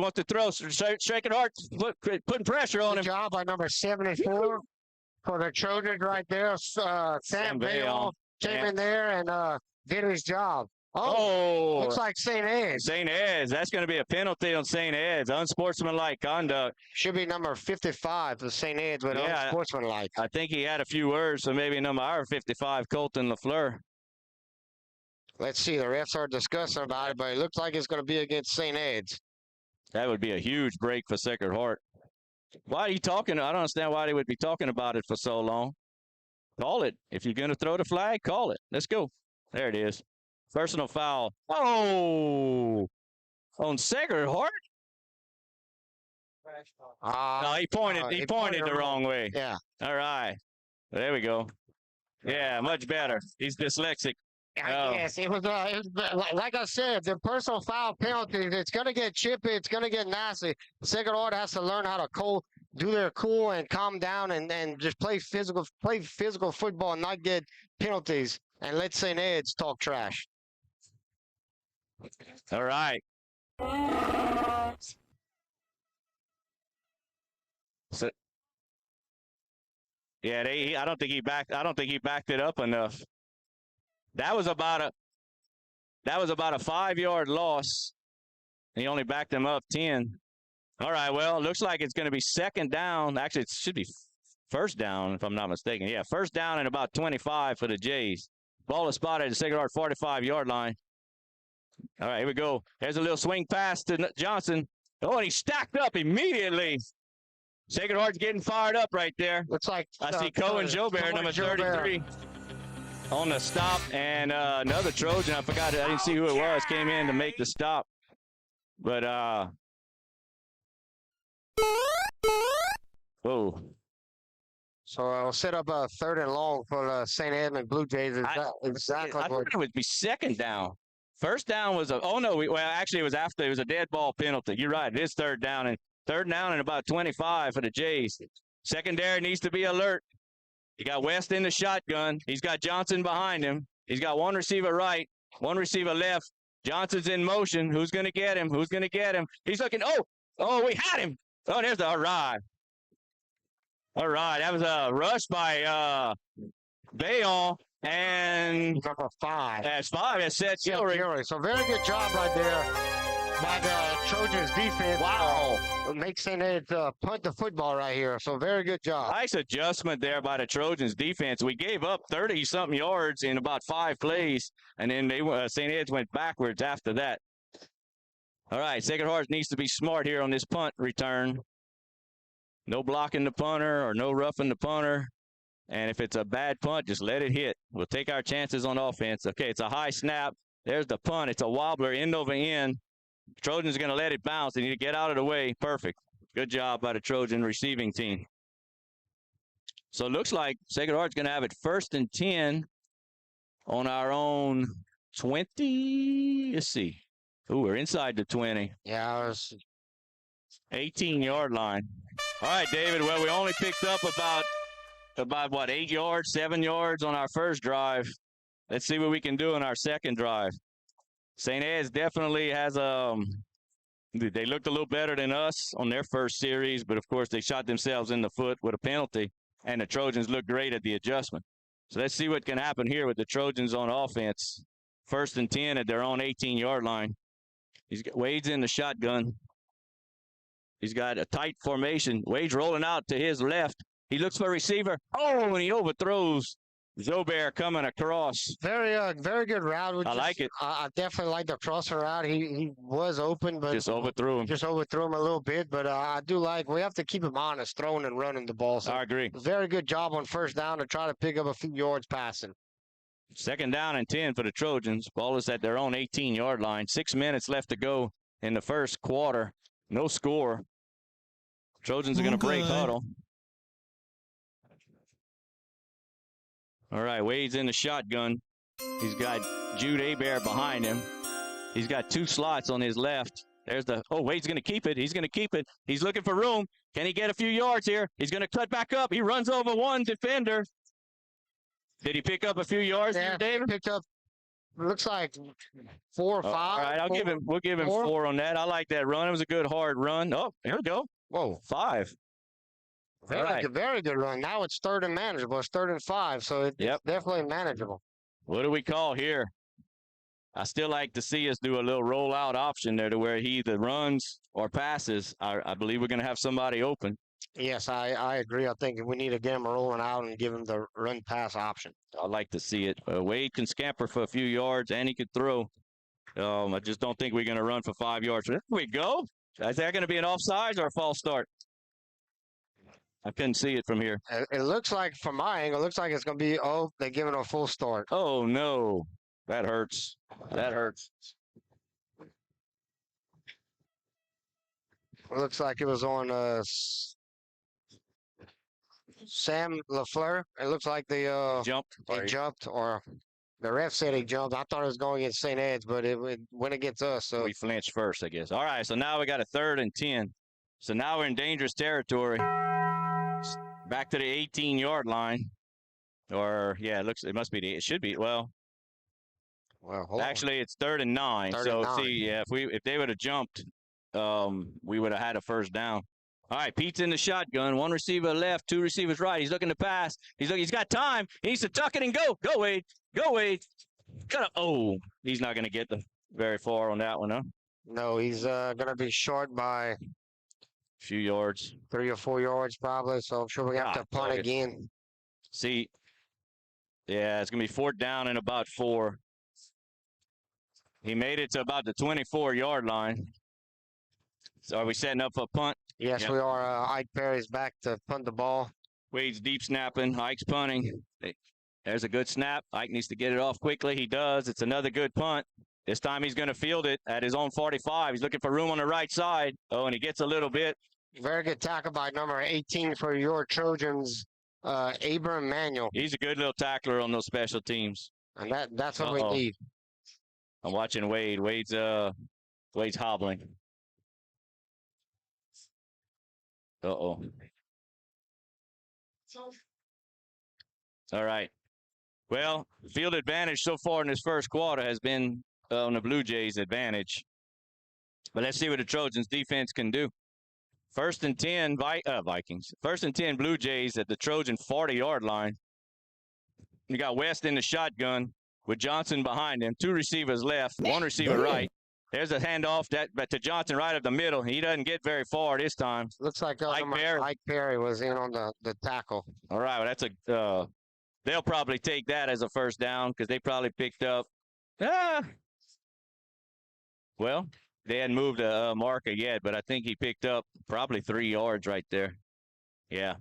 Shaking Hart, putting pressure on him. Good job by number 74 for the Trojans right there. Sam Bayon came in there and did his job. Looks like St. Ed's. St. Ed's. That's going to be a penalty on St. Ed's. Unsportsmanlike conduct. Should be number 55 for St. Ed's with unsportsmanlike. I think he had a few words, so maybe number 55, Colton LaFleur. Let's see. The refs are discussing about it, but it looks like it's going to be against St. Ed's. That would be a huge break for Sacred Heart. Why are you talking? I don't understand why they would be talking about it for so long. Call it. If you're going to throw the flag, call it. Let's go. There it is. Personal foul. On Sacred Heart? No, he pointed. He pointed the wrong way. Yeah. All right. There we go. Yeah, much better. He's dyslexic. Yes, it was like I said, the personal foul penalty, it's going to get chippy, it's going to get nasty. Sacred Heart has to learn how to do their cool and calm down and just play physical football and not get penalties and let St. Ed's talk trash. All right. So, yeah, I don't think he backed it up enough. That was about a 5-yard loss. He only backed him up 10. All right, well, it looks like it's going to be 2nd down. Actually, it should be 1st down, if I'm not mistaken. Yeah, 1st down and about 25 for the Jays. Ball is spotted at the Sacred Heart 45-yard line. All right, here we go. There's a little swing pass to Johnson. Oh, and he stacked up immediately. Sacred Heart's getting fired up right there. Looks like I see Cohen Jobert, number 33. On the stop, and another Trojan. I didn't see who it was, came in to make the stop. But Whoa. So I'll set up a 3rd and long for the St. Edmund Blue Jays. Exactly I what. thought it would be 2nd down. 1st down was actually it was after. It was a dead ball penalty. You're right. It is 3rd down and about 25 for the Jays. Secondary needs to be alert. You got West in the shotgun. He's got Johnson behind him. He's got one receiver right, one receiver left. Johnson's in motion. Who's going to get him? Who's going to get him? He's looking. Oh, we had him. Oh, there's the all right. All right, that was a rush by Bayon and number 5. That's 5. That's Seth Gilroy. So very good job right there by the Trojans defense. Wow. Makes St. Ed punt the football right here. So very good job. Nice adjustment there by the Trojans defense. We gave up 30-something yards in about 5 plays, and then St. Ed's went backwards after that. All right, Sacred Heart needs to be smart here on this punt return. No blocking the punter or no roughing the punter. And if it's a bad punt, just let it hit. We'll take our chances on offense. Okay, it's a high snap. There's the punt. It's a wobbler end over end. Trojans are going to let it bounce. They need to get out of the way. Perfect. Good job by the Trojan receiving team. So it looks like Sacred Heart's going to have it 1st and 10 on our own 20. Let's see. Ooh, we're inside the 20. Yeah, it was 18-yard line. All right, David. Well, we only picked up about what, 8 yards, 7 yards on our first drive. Let's see what we can do in our second drive. St. Ed's definitely has they looked a little better than us on their first series, but of course they shot themselves in the foot with a penalty, and the Trojans looked great at the adjustment. So let's see what can happen here with the Trojans on offense. 1st and 10 at their own 18-yard line. Wade's in the shotgun. He's got a tight formation. Wade's rolling out to his left. He looks for a receiver. Oh, and he overthrows Zobair coming across. very good route. I like it. I definitely like the crossing route. He was open, but Just overthrew him. Just overthrew him a little bit, but I do like. We have to keep him honest, throwing and running the ball. So I agree. Very good job on 1st down to try to pick up a few yards passing. 2nd down and 10 for the Trojans. Ball is at their own 18-yard line. 6 minutes left to go in the first quarter. No score. Trojans are going to break huddle. All right, Wade's in the shotgun. He's got Jude Hebert behind him. He's got 2 slots on his left. There's Wade's going to keep it. He's going to keep it. He's looking for room. Can he get a few yards here? He's going to cut back up. He runs over one defender. Did he pick up a few yards there, David? Picked up, looks like 4 or 5. All right, we'll give him 4 on that. I like that run. It was a good hard run. Oh, here we go. Whoa. 5. Very good run. Now it's 3rd and manageable. It's 3rd and 5, so it's definitely manageable. What do we call here? I still like to see us do a little rollout option there to where he either runs or passes. I believe we're going to have somebody open. Yes, I agree. I think we need to get him rolling out and give him the run-pass option. I like to see it. Wade can scamper for a few yards, and he could throw. I just don't think we're going to run for 5 yards. There we go. Is that going to be an offsides or a false start? I couldn't see it from here. It looks like, from my angle, it looks like it's going to be, they're giving a full start. Oh, no. That hurts. That hurts. It looks like it was on Sam LaFleur. It looks like they jumped. They jumped, or the ref said he jumped. I thought it was going against St. Ed's, but it went against us. So we flinched first, I guess. All right, so now we got a 3rd and 10. So now we're in dangerous territory. Back to the 18-yard line. Or, yeah, it must be it should be, actually, it's 3rd and 9. See, yeah, if they would have jumped, we would have had a 1st down. All right, Pete's in the shotgun. 1 receiver left, 2 receivers right. He's looking to pass. He's got time. He needs to tuck it and go. Go, Wade. Go, Wade. He's not going to get very far on that one, huh? No, he's going to be short by a few yards. 3 or 4 yards probably, so I'm sure we have to punt again. See, yeah, it's going to be 4th down and about 4. He made it to about the 24-yard line. So are we setting up for a punt? Yes, we are. Ike Perry's back to punt the ball. Wade's deep snapping. Ike's punting. There's a good snap. Ike needs to get it off quickly. He does. It's another good punt. This time he's going to field it at his own 45. He's looking for room on the right side. Oh, and he gets a little bit. Very good tackle by number 18 for your Trojans, Abram Manuel. He's a good little tackler on those special teams. And that's what we need. I'm watching Wade. Wade's hobbling. Uh-oh. All right. Well, field advantage so far in this first quarter has been on the Blue Jays' advantage. But let's see what the Trojans defense can do. First and 10, Vikings. First and 10, Blue Jays at the Trojan 40-yard line. You got West in the shotgun with Johnson behind him. 2 receivers left, 1 receiver right. There's a handoff but to Johnson right up the middle. He doesn't get very far this time. Looks like Mike Perry was in on the tackle. All right, well, that's they'll probably take that as a first down because they probably picked up. Well, they hadn't moved a marker yet, but I think he picked up probably 3 yards right there. Yeah.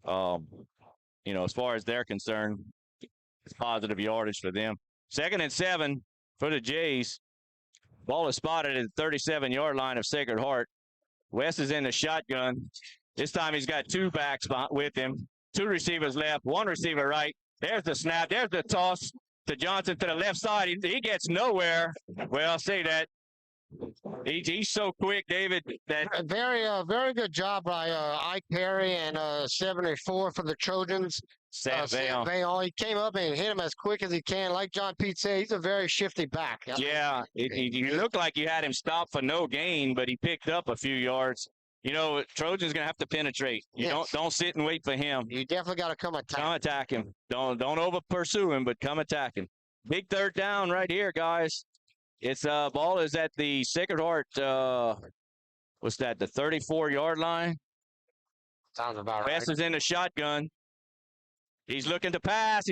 As far as they're concerned, it's positive yardage for them. 2nd and 7 for the Jays. Ball is spotted at the 37-yard line of Sacred Heart. West is in the shotgun. This time he's got 2 backs with him. 2 receivers left, 1 receiver right. There's the snap. There's the toss to Johnson to the left side. He gets nowhere. Well, I'll say that. He's so quick, David. That very good job by Ike Perry and 74 for the Trojans. Sam Vail. He came up and hit him as quick as he can. Like John Pete said, he's a very shifty back. Yeah, it looked like you had him stop for no gain, but he picked up a few yards. Trojan's gonna have to penetrate. Don't sit and wait for him. You definitely got to come attack. Come attack him. Don't over pursue him, but come attack him. Big 3rd down right here, guys. It's ball is at the Sacred Heart. What's that? The 34-yard line. Sounds about right. West is in the shotgun. He's looking to pass.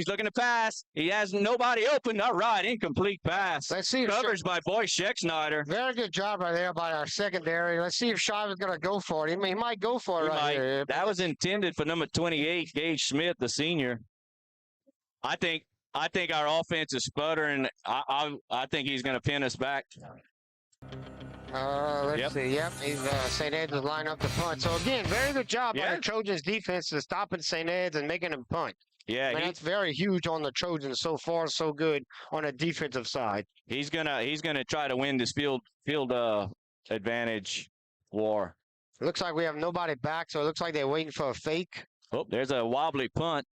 He has nobody open. All right, incomplete pass. Let's see. Coverage by Boyce Schexnayder. Very good job right there by our secondary. Let's see if Shive is going to go for it. He might go for it here. That was intended for number 28, Gage Smith, the senior. I think our offense is sputtering. I think he's going to pin us back. Let's see. Yep, St. Ed's is lining up the punt. So again, very good job by the Trojans defense to stopping St. Ed's and making him punt. Yeah, that's very huge on the Trojans so far. So good on the defensive side. He's gonna try to win this field advantage war. It looks like we have nobody back, so it looks like they're waiting for a fake. Oh, there's a wobbly punt,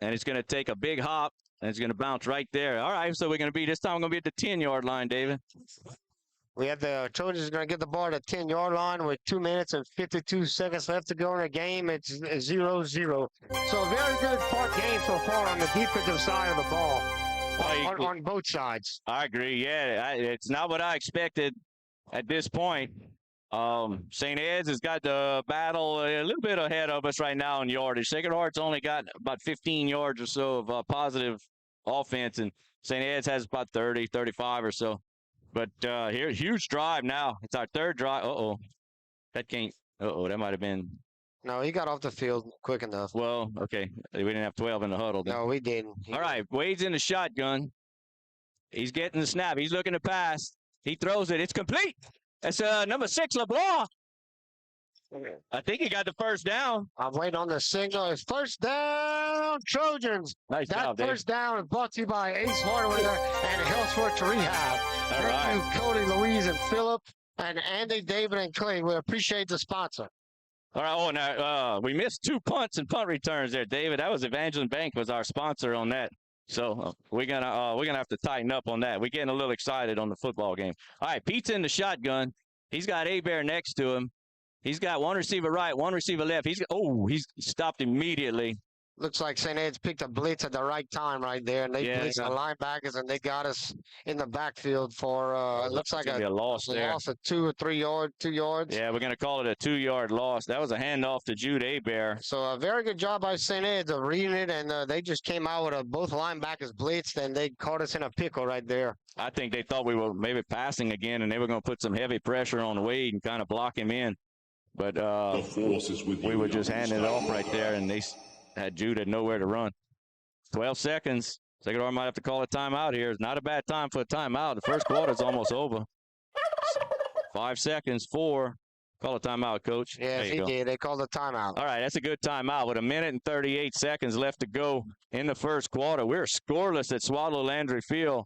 and it's gonna take a big hop, and it's gonna bounce right there. All right, so we're gonna be at the 10-yard line, David. We have the Trojans going to get the ball at the 10-yard line with 2 minutes and 52 seconds left to go in the game. It's 0-0. So a very good game so far on the defensive side of the ball on both sides. I agree. Yeah, it's not what I expected at this point. St. Ed's has got the battle a little bit ahead of us right now in yardage. Sacred Heart's only got about 15 yards or so of positive offense, and St. Ed's has about 30, 35 or so. But here, huge drive now. It's our 3rd drive. That might have been. No, he got off the field quick enough. Well, okay. We didn't have 12 in the huddle. Then. No, we didn't. All right, Wade's in the shotgun. He's getting the snap. He's looking to pass. He throws it. It's complete. That's number 6, LeBlanc. I think he got the first down. I'm waiting on the signal. It's first down, Trojans. Nice job, Dave. First down is brought to you by Ace Hardware and Healthworks Rehab. Thank you, Cody, Louise, and Philip, and Andy, David, and Clay. We appreciate the sponsor. All right. Now we missed 2 punts and punt returns there, David. That was Evangeline Bank was our sponsor on that. So we're gonna have to tighten up on that. We're getting a little excited on the football game. All right, Pete's in the shotgun. He's got A-Bear next to him. He's got 1 receiver right, 1 receiver left. He's stopped immediately. Looks like St. Ed's picked a blitz at the right time right there, and they blitzed the linebackers, and they got us in the backfield for looks like a loss there. Loss of 2 or 3 yards, 2 yards. Yeah, we're gonna call it a 2-yard loss. That was a handoff to Jude Abear. So a very good job by St. Ed's of reading it, and they just came out with both linebackers blitzed, and they caught us in a pickle right there. I think they thought we were maybe passing again, and they were gonna put some heavy pressure on Wade and kind of block him in. But we were just handing it off right there, and they had Jude had nowhere to run. 12 seconds. Sacred Heart might have to call a timeout here. It's not a bad time for a timeout. The first quarter's almost over. 5 seconds. 4, Call a timeout, Coach. Yes, he did. They called a timeout. All right, that's a good timeout. With 1:38 left to go in the first quarter. We're scoreless at Swallow Landry Field.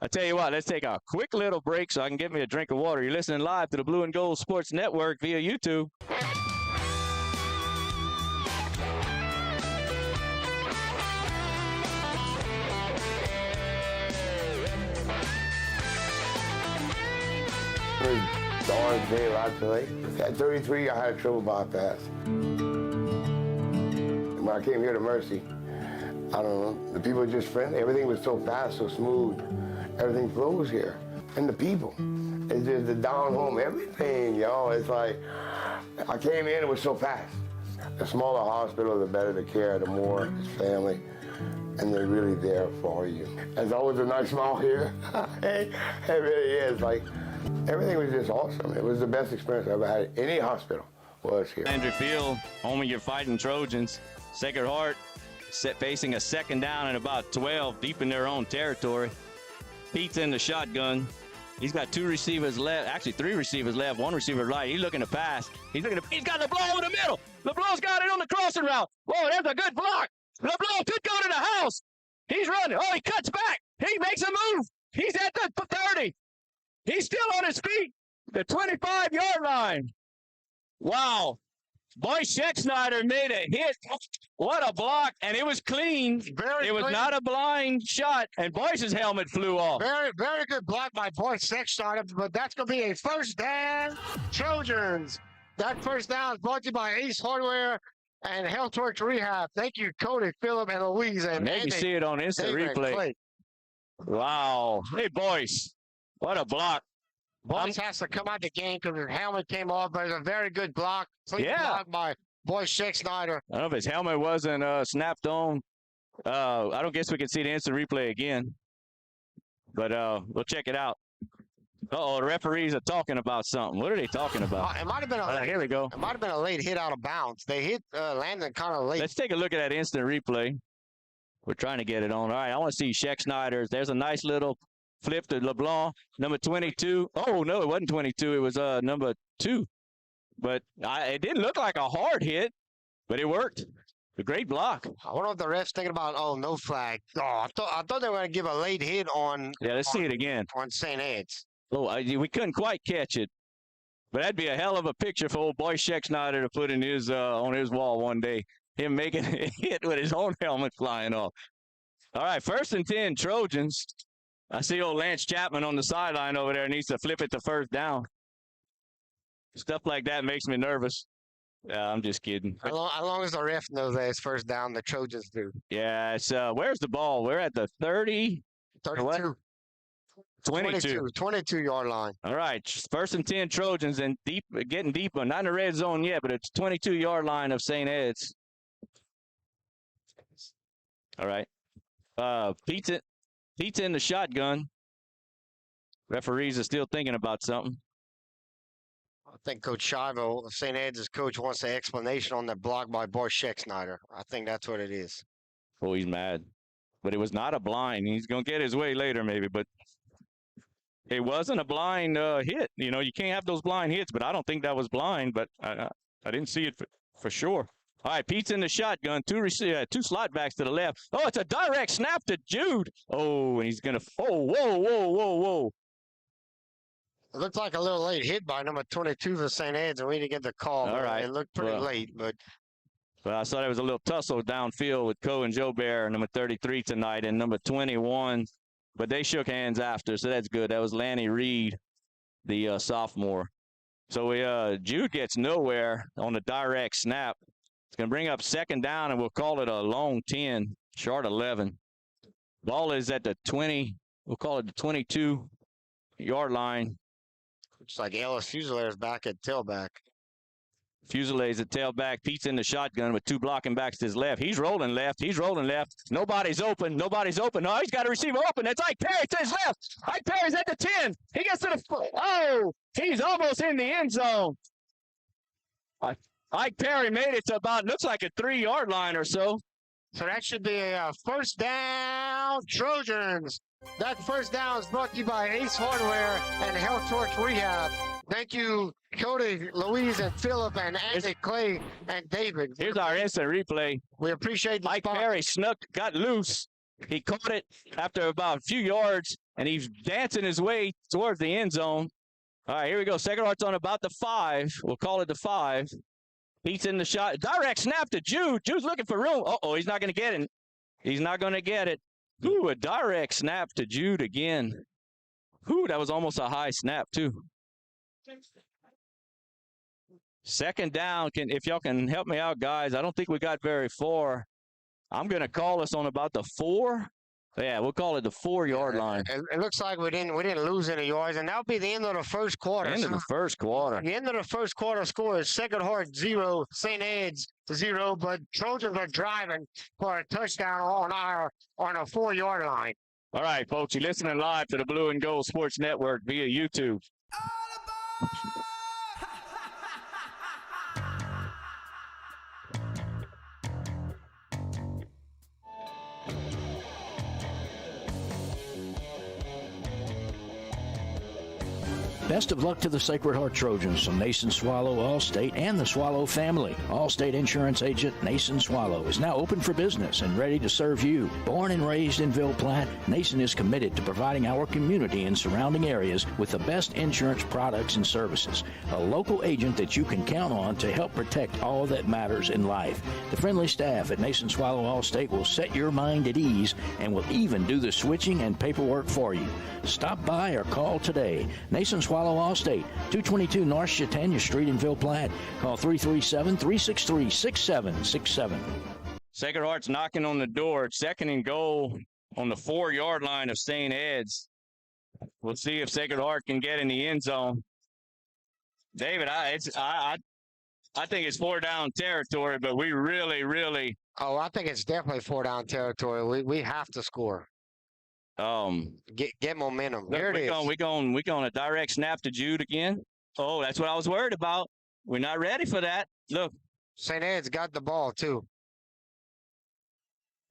I tell you what, let's take a quick little break so I can get me a drink of water. You're listening live to the Blue and Gold Sports Network via YouTube. The hardest day I play. At 33, I had trouble bypass. When I came here to Mercy, I don't know, the people were just friendly. Everything was so fast, so smooth. Everything flows here. And the people, it's just the down home, everything, yo. It's like, I came in, it was so fast. The smaller hospital, the better the care, the more it's family. And they're really there for you. There's always a nice smile here. It really is. Like, everything was just awesome. It was the best experience I ever had at any hospital was here. Landry Field, home of your Fighting Trojans. Sacred Heart facing a second down and about 12 deep in their own territory. Pete's in the shotgun. He's got 2 receivers left, actually 3 receivers left, 1 receiver right. He's looking to pass. He's got LeBlanc over the middle. LeBlanc's got it on the crossing route. Whoa, there's a good block. LeBlanc could go to the house. He's running. Oh, he cuts back. He makes a move. He's at the 30. He's still on his feet. The 25-yard line. Wow. Boy, Schexnayder made a hit. What a block. And it was clean. It was not a blind shot. And Boyce's helmet flew off. Very, very good block by Boy Schexnayder, but that's going to be a first down, Trojans. That first down is brought to you by Ace Hardware and Health Works Rehab. Thank you, Cody, Phillip, and Louise. And maybe see it on instant replay. Wow. Hey, Boyce. What a block. Boyce has to come out the game because his helmet came off, but it's a very good block. Block by Boy Schexnayder. I don't know if his helmet wasn't snapped on. I don't guess we can see the instant replay again. But we'll check it out. Uh-oh, the referees are talking about something. What are they talking about? It might have been here we go. It might have been a late hit out of bounds. They hit Landon kind of late. Let's take a look at that instant replay. We're trying to get it on. All right, I want to see Schexnayder. There's a nice little flip to LeBlanc, number 22. Oh, no, it wasn't 22. It was number 2. But it didn't look like a hard hit, but it worked. A great block. I wonder if the ref's thinking about, no flag. Oh, I thought they were going to give a late hit on. Yeah, let's see it again. On St. Ed's. Oh, we couldn't quite catch it. But that'd be a hell of a picture for old Boy Schexnayder to put in his on his wall one day. Him making a hit with his own helmet flying off. All right, 1st and 10, Trojans. I see old Lance Chapman on the sideline over there needs to flip it to first down. Stuff like that makes me nervous. I'm just kidding. As long as the ref knows that it's first down, the Trojans do. Yeah, it's where's the ball? We're at the 30. 32. 22. 22-yard line. All right, 1st and 10 Trojans and getting deeper. Not in the red zone yet, but it's 22-yard line of St. Ed's. All right. Pete's in the shotgun. Referees are still thinking about something. I think Coach Shivo, St. Ed's coach, wants an explanation on that block by Boy Schexnayder. I think that's what it is. Oh, he's mad. But it was not a blind. He's going to get his way later maybe, but it wasn't a blind hit. You know, you can't have those blind hits, but I don't think that was blind, but I didn't see it for sure. All right, Pete's in the shotgun. 2 slot backs to the left. Oh, it's a direct snap to Jude. Oh, and he's going to – whoa. It looked like a little late hit by number 22 for St. Ed's, and we didn't get the call. All right. It looked pretty late, but – Well, I saw there was a little tussle downfield with Coe and Jobert, number 33 tonight, and number 21. But they shook hands after, so that's good. That was Lanny Reed, the sophomore. So Jude gets nowhere on the direct snap. It's going to bring up second down, and we'll call it a long 10, short 11. Ball is at the 20. We'll call it the 22-yard line. Looks like Ellis Fusilier is back at tailback. Fusilier's at tailback. Pete's in the shotgun with 2 blocking backs to his left. He's rolling left. Nobody's open. No, he's got a receiver open. That's Ike Perry to his left. Ike Perry's at the 10. He gets to the – oh, he's almost in the end zone. Ike Perry made it to about, looks like a 3-yard line or so. So that should be a first down, Trojans. That first down is brought to you by Ace Hardware and Health Works Rehab. Thank you, Cody, Louise, and Philip, and Andy, Clay, and David. Here's our instant replay. We appreciate the Mike spot. Perry got loose. He caught it after about a few yards, and he's dancing his way towards the end zone. All right, here we go. Sacred Heart's on about the 5. We'll call it the 5. Pete's in the shot. Direct snap to Jude. Jude's looking for room. Uh-oh, he's not going to get it. He's not going to get it. Ooh, a direct snap to Jude again. Ooh, that was almost a high snap, too. Second down. If y'all can help me out, guys. I don't think we got very far. I'm going to call us on about the 4. Yeah, we'll call it the 4-yard line. It looks like we didn't lose any yards, and that'll be the end of the first quarter. End of the first quarter. The end of the first quarter score is Sacred Heart 0, St. Ed's 0, but Trojans are driving for a touchdown on a 4-yard line. All right, folks, you're listening live to the Blue and Gold Sports Network via YouTube. Best of luck to the Sacred Heart Trojans from Nason Swallow Allstate and the Swallow family. Allstate Insurance Agent Nason Swallow is now open for business and ready to serve you. Born and raised in Ville Platte, Nason is committed to providing our community and surrounding areas with the best insurance products and services. A local agent that you can count on to help protect all that matters in life. The friendly staff at Nason Swallow Allstate will set your mind at ease and will even do the switching and paperwork for you. Stop by or call today. Nason Swallow Allstate, 222 North Chautauqua Street in Ville Platte. Call 337-363-6767. Sacred Heart's knocking on the door. It's 2nd and goal on the 4-yard line of St. Ed's. We'll see if Sacred Heart can get in the end zone. David, I think it's 4-down territory, but we really. Oh, I think it's definitely 4-down territory. We have to score. Get momentum. Look, Here it is. We're going a direct snap to Jude again. Oh, that's what I was worried about. We're not ready for that. Look. St. Ed's got the ball, too.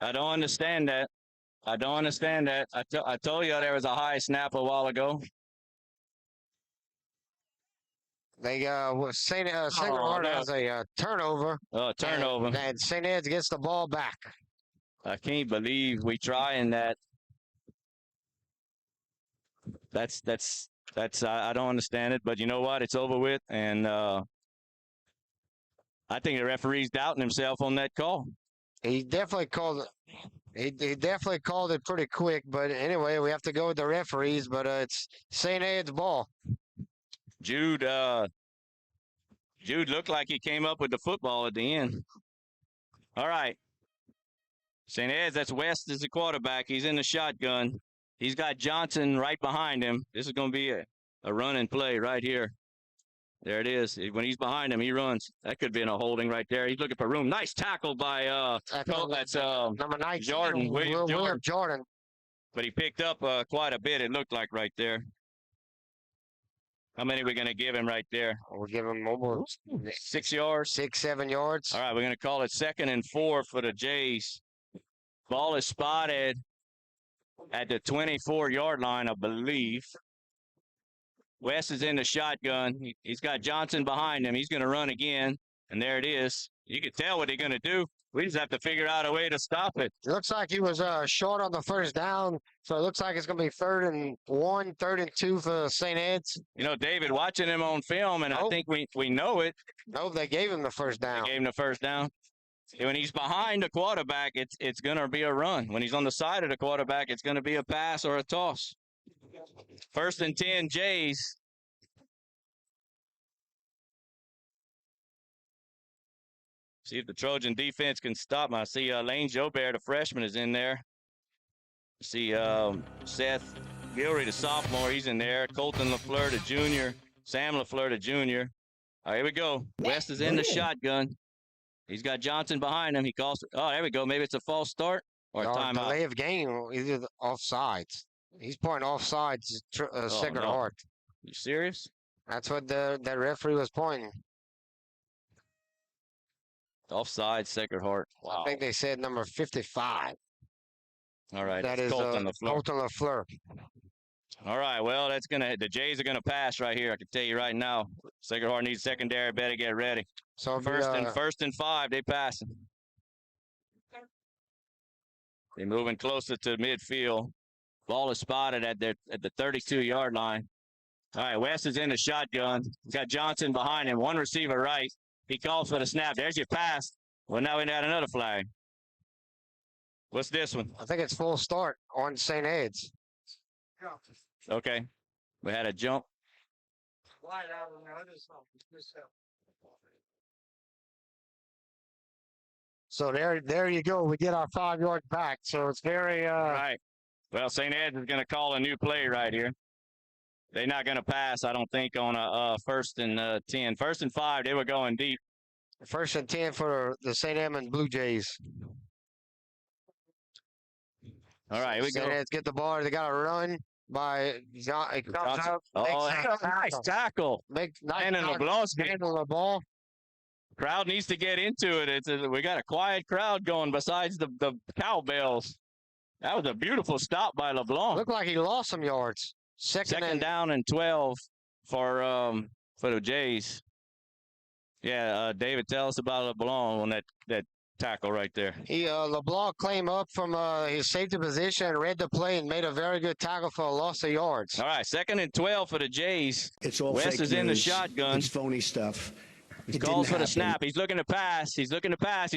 I don't understand that. I told you there was a high snap a while ago. They St. Heart has a turnover. Oh, turnover. And St. Ed's gets the ball back. I can't believe we trying that. That's I don't understand it, but you know what? It's over with, and I think the referee's doubting himself on that call. He definitely called it. He definitely called it pretty quick, but anyway, we have to go with the referees. But it's St. Ed's ball. Jude looked like he came up with the football at the end. All right, St. Ed's. That's West is the quarterback. He's in the shotgun. He's got Johnson right behind him. This is going to be a run and play right here. There it is. When he's behind him, he runs. That could be in a holding right there. He's looking for room. Nice tackle by that's number 9, William Jordan. But he picked up quite a bit, it looked like, right there. How many are we going to give him right there? We'll give him almost 6 yards? 6-7 yards. All right, we're going to call it 2nd and 4 for the Jays. Ball is spotted at the 24-yard line, I believe. West is in the shotgun. He's got Johnson behind him. He's going to run again, and there it is. You can tell what they're going to do. We just have to figure out a way to stop it. It looks like he was short on the first down, so it looks like it's going to be 3rd and 1, 3rd and 2 for St. Ed's. You know, David, watching him on film, and I think we know it. No, they gave him the first down. They gave him the first down. When he's behind the quarterback, it's going to be a run. When he's on the side of the quarterback, it's going to be a pass or a toss. 1st and 10, Jays. See if the Trojan defense can stop him. I see Lane Jobert, the freshman, is in there. See Seth Gilry, the sophomore, he's in there. Colton LaFleur, the junior. Sam LaFleur, the junior. All right, here we go. West is in the shotgun. He's got Johnson behind him. He calls it. Oh, there we go. Maybe it's a false start or a timeout. Delay of game, either offsides. He's pointing offsides, Sacred Heart. You serious? That's what that referee was pointing. Offside, Sacred Heart. Wow. I think they said number 55. All right. That is Colton LaFleur. Colton LaFleur. All right, well, the Jays are gonna pass right here. I can tell you right now. Sacred Heart needs secondary. Better get ready. So First and 5, they passing. They're moving closer to midfield. Ball is spotted at the 32-yard line. All right, West is in the shotgun. He's got Johnson behind him. One receiver right. He calls for the snap. There's your pass. Well, now we got another flag. What's this one? I think it's full start on St. Ed's. Okay. We had a jump. So there you go. We get our 5-yard back. So it's very All right. Well, St. Ed's is going to call a new play right here. They're not going to pass, I don't think, on a 1st and 10. 1st and 5, they were going deep. 1st and 10 for the St. Edmund Blue Jays. All right, here we go. St. Ed's get the ball. They got a run by John. It comes out. Oh, nice tackle. And LeBlanc's getting the ball. Crowd needs to get into it. We got a quiet crowd going besides the cowbells. That was a beautiful stop by LeBlanc. Looked like he lost some yards. Second down and 12 for the Jays. Yeah, David, tell us about LeBlanc on that tackle right there. LeBlanc came up from his safety position and read the play and made a very good tackle for a loss of yards. All right, 2nd and 12 for the Jays. It's all West fake is in the news. shotgun. It's phony stuff. He calls for the snap. He's looking to pass. He's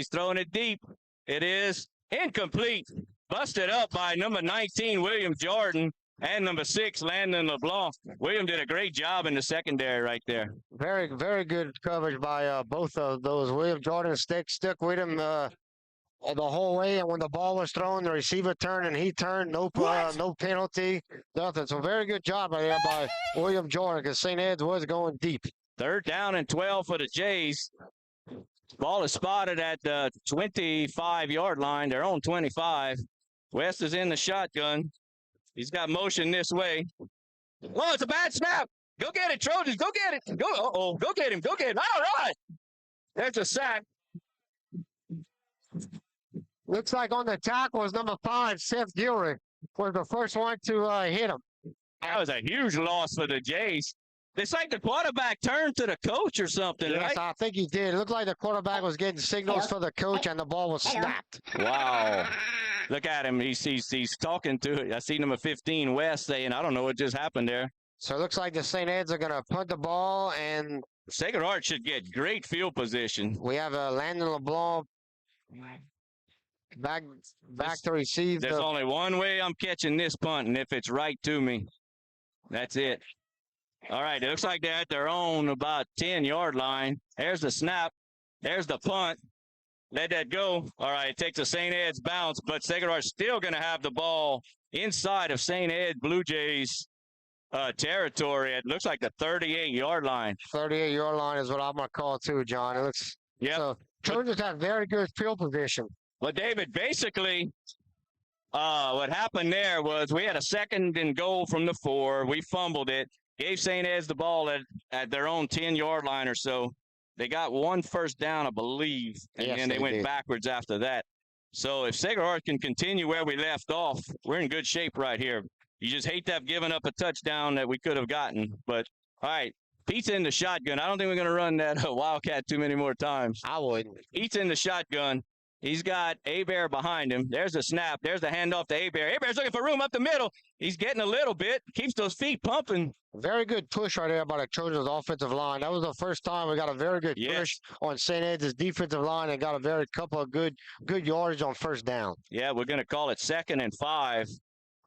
throwing it deep. It is incomplete. Busted up by number 19, William Jordan, and number 6, Landon LeBlanc. William did a great job in the secondary right there. Very, very good coverage by both of those. William Jordan stuck with him the whole way, and when the ball was thrown, the receiver turned and he turned. No penalty, nothing. So very good job right there by William Jordan because St. Ed's was going deep. 3rd down and 12 for the Jays. Ball is spotted at the 25-yard line. Their own 25. West is in the shotgun. He's got motion this way. Oh, it's a bad snap. Go get it, Trojans. Go get it. Go get him. Go get him. All right. There's a sack. Looks like on the tackle was number 5, Seth Gilroy, was the first one to hit him. That was a huge loss for the Jays. It's like the quarterback turned to the coach or something, Yes, right? I think he did. It looked like the quarterback was getting signals for the coach, and the ball was snapped. Wow. Look at him. He's talking to, I see number 15, West, saying, I don't know what just happened there. So it looks like the St. Ed's are going to punt the ball, and Sacred Heart should get great field position. we have Landon LeBlanc back to receive. There's only one way I'm catching this punt, and if it's right to me, that's it. All right, it looks like they're at their own about 10-yard line. There's the snap. There's the punt. Let that go. All right, it takes a St. Ed's bounce, but Sacred Heart's still going to have the ball inside of St. Ed Blue Jays territory. It looks like the 38-yard line. 38-yard line is what I'm going to call it too, John. It looks. Yeah. So Trojans have very good field position. Well, David, basically, what happened there was we had a 2nd and goal from the 4. We fumbled it. Gave St. Ed's the ball at their own 10-yard line or so. They got 1 first down, I believe, and then they went backwards after that. So if Sacred Heart can continue where we left off, we're in good shape right here. You just hate to have given up a touchdown that we could have gotten. But, all right, Pete's in the shotgun. I don't think we're going to run that Wildcat too many more times. I wouldn't. Pete's in the shotgun. He's got Abear behind him. There's a snap. There's the handoff to Abear. Abear's looking for room up the middle. He's getting a little bit. Keeps those feet pumping. Very good push right there by the Trojans offensive line. That was the first time we got a very good push on St. Ed's defensive line and got a very couple of good yardage on first down. Yeah, we're going to call it 2nd and 5.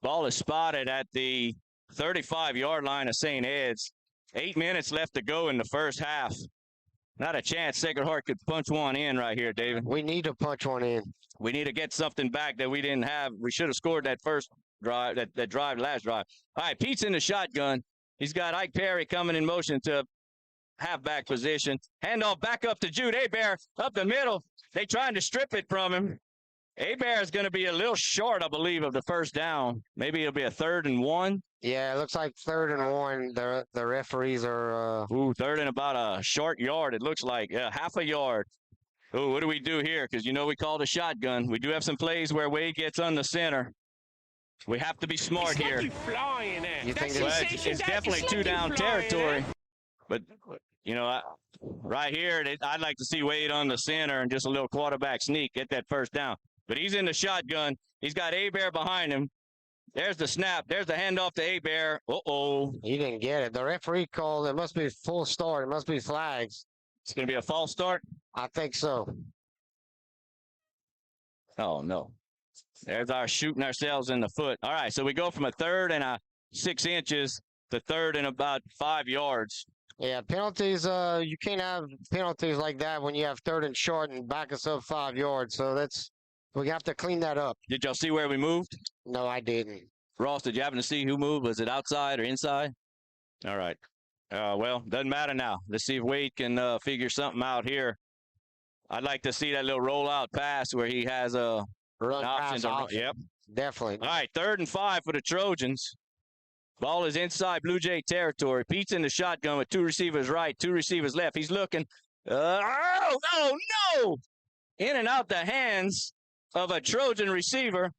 Ball is spotted at the 35-yard line of St. Ed's. 8 minutes left to go in the first half. Not a chance Sacred Heart could punch one in right here, David. We need to punch one in. We need to get something back that we didn't have. We should have scored that first drive, that last drive. All right, Pete's in the shotgun. He's got Ike Perry coming in motion to halfback position. Handoff back up to Jude Abear up the middle. They trying to strip it from him. Abear is going to be a little short, I believe, of the first down. Maybe it'll be a 3rd and 1. Yeah, it looks like 3rd and 1. The referees are. 3rd and about a short yard. It looks like half a yard. Ooh, what do we do here? Because we called a shotgun. We do have some plays where Wade gets on the center. We have to be smart here. You think Well, it's definitely 2-down territory. But, you know, right here, I'd like to see Wade on the center and just a little quarterback sneak, get that first down. But he's in the shotgun. He's got A-Bear behind him. There's the snap. There's the handoff to A-Bear. Uh-oh. He didn't get it. The referee called. It must be full start. It must be flags. It's going to be a false start? I think so. Oh, no. There's our shooting ourselves in the foot. All right, so we go from a 3rd and 6 inches to 3rd and about 5 yards. Yeah, penalties, you can't have penalties like that when you have 3rd and short and back us up 5 yards. So we have to clean that up. Did y'all see where we moved? No, I didn't. Ross, did you happen to see who moved? Was it outside or inside? All right. Well, doesn't matter now. Let's see if Wade can figure something out here. I'd like to see that little rollout pass where he has an option. Yep. Definitely. All right, 3rd and 5 for the Trojans. Ball is inside Blue Jay territory. Pete's in the shotgun with 2 receivers right, 2 receivers left. He's looking. Oh, no! In and out the hands of a Trojan receiver.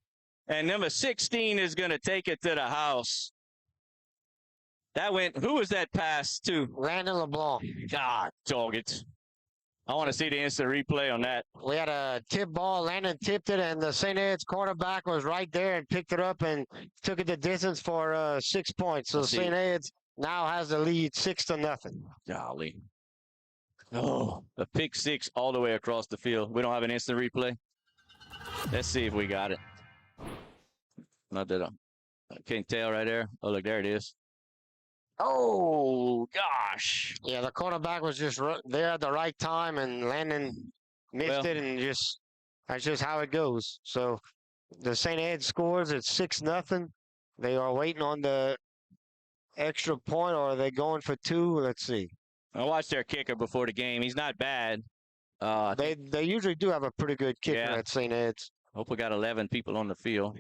And number 16 is going to take it to the house. Who was that pass to? Landon LeBlanc. God, dog it. I want to see the instant replay on that. We had a tip ball. Landon tipped it, and the St. Ed's quarterback was right there and picked it up and took it the distance for 6 points. So St. Ed's now has the lead 6-0. Golly. Oh, a pick 6 all the way across the field. We don't have an instant replay. Let's see if we got it. Not that I can't tell right there. Oh, look, there it is. Oh, gosh. Yeah, the quarterback was just there at the right time, and Landon missed it, and that's just how it goes. So the St. Ed scores. It's 6-0. They are waiting on the extra point, or are they going for 2? Let's see. I watched their kicker before the game. He's not bad. They usually do have a pretty good kicker at St. Ed's. Hope we got 11 people on the field.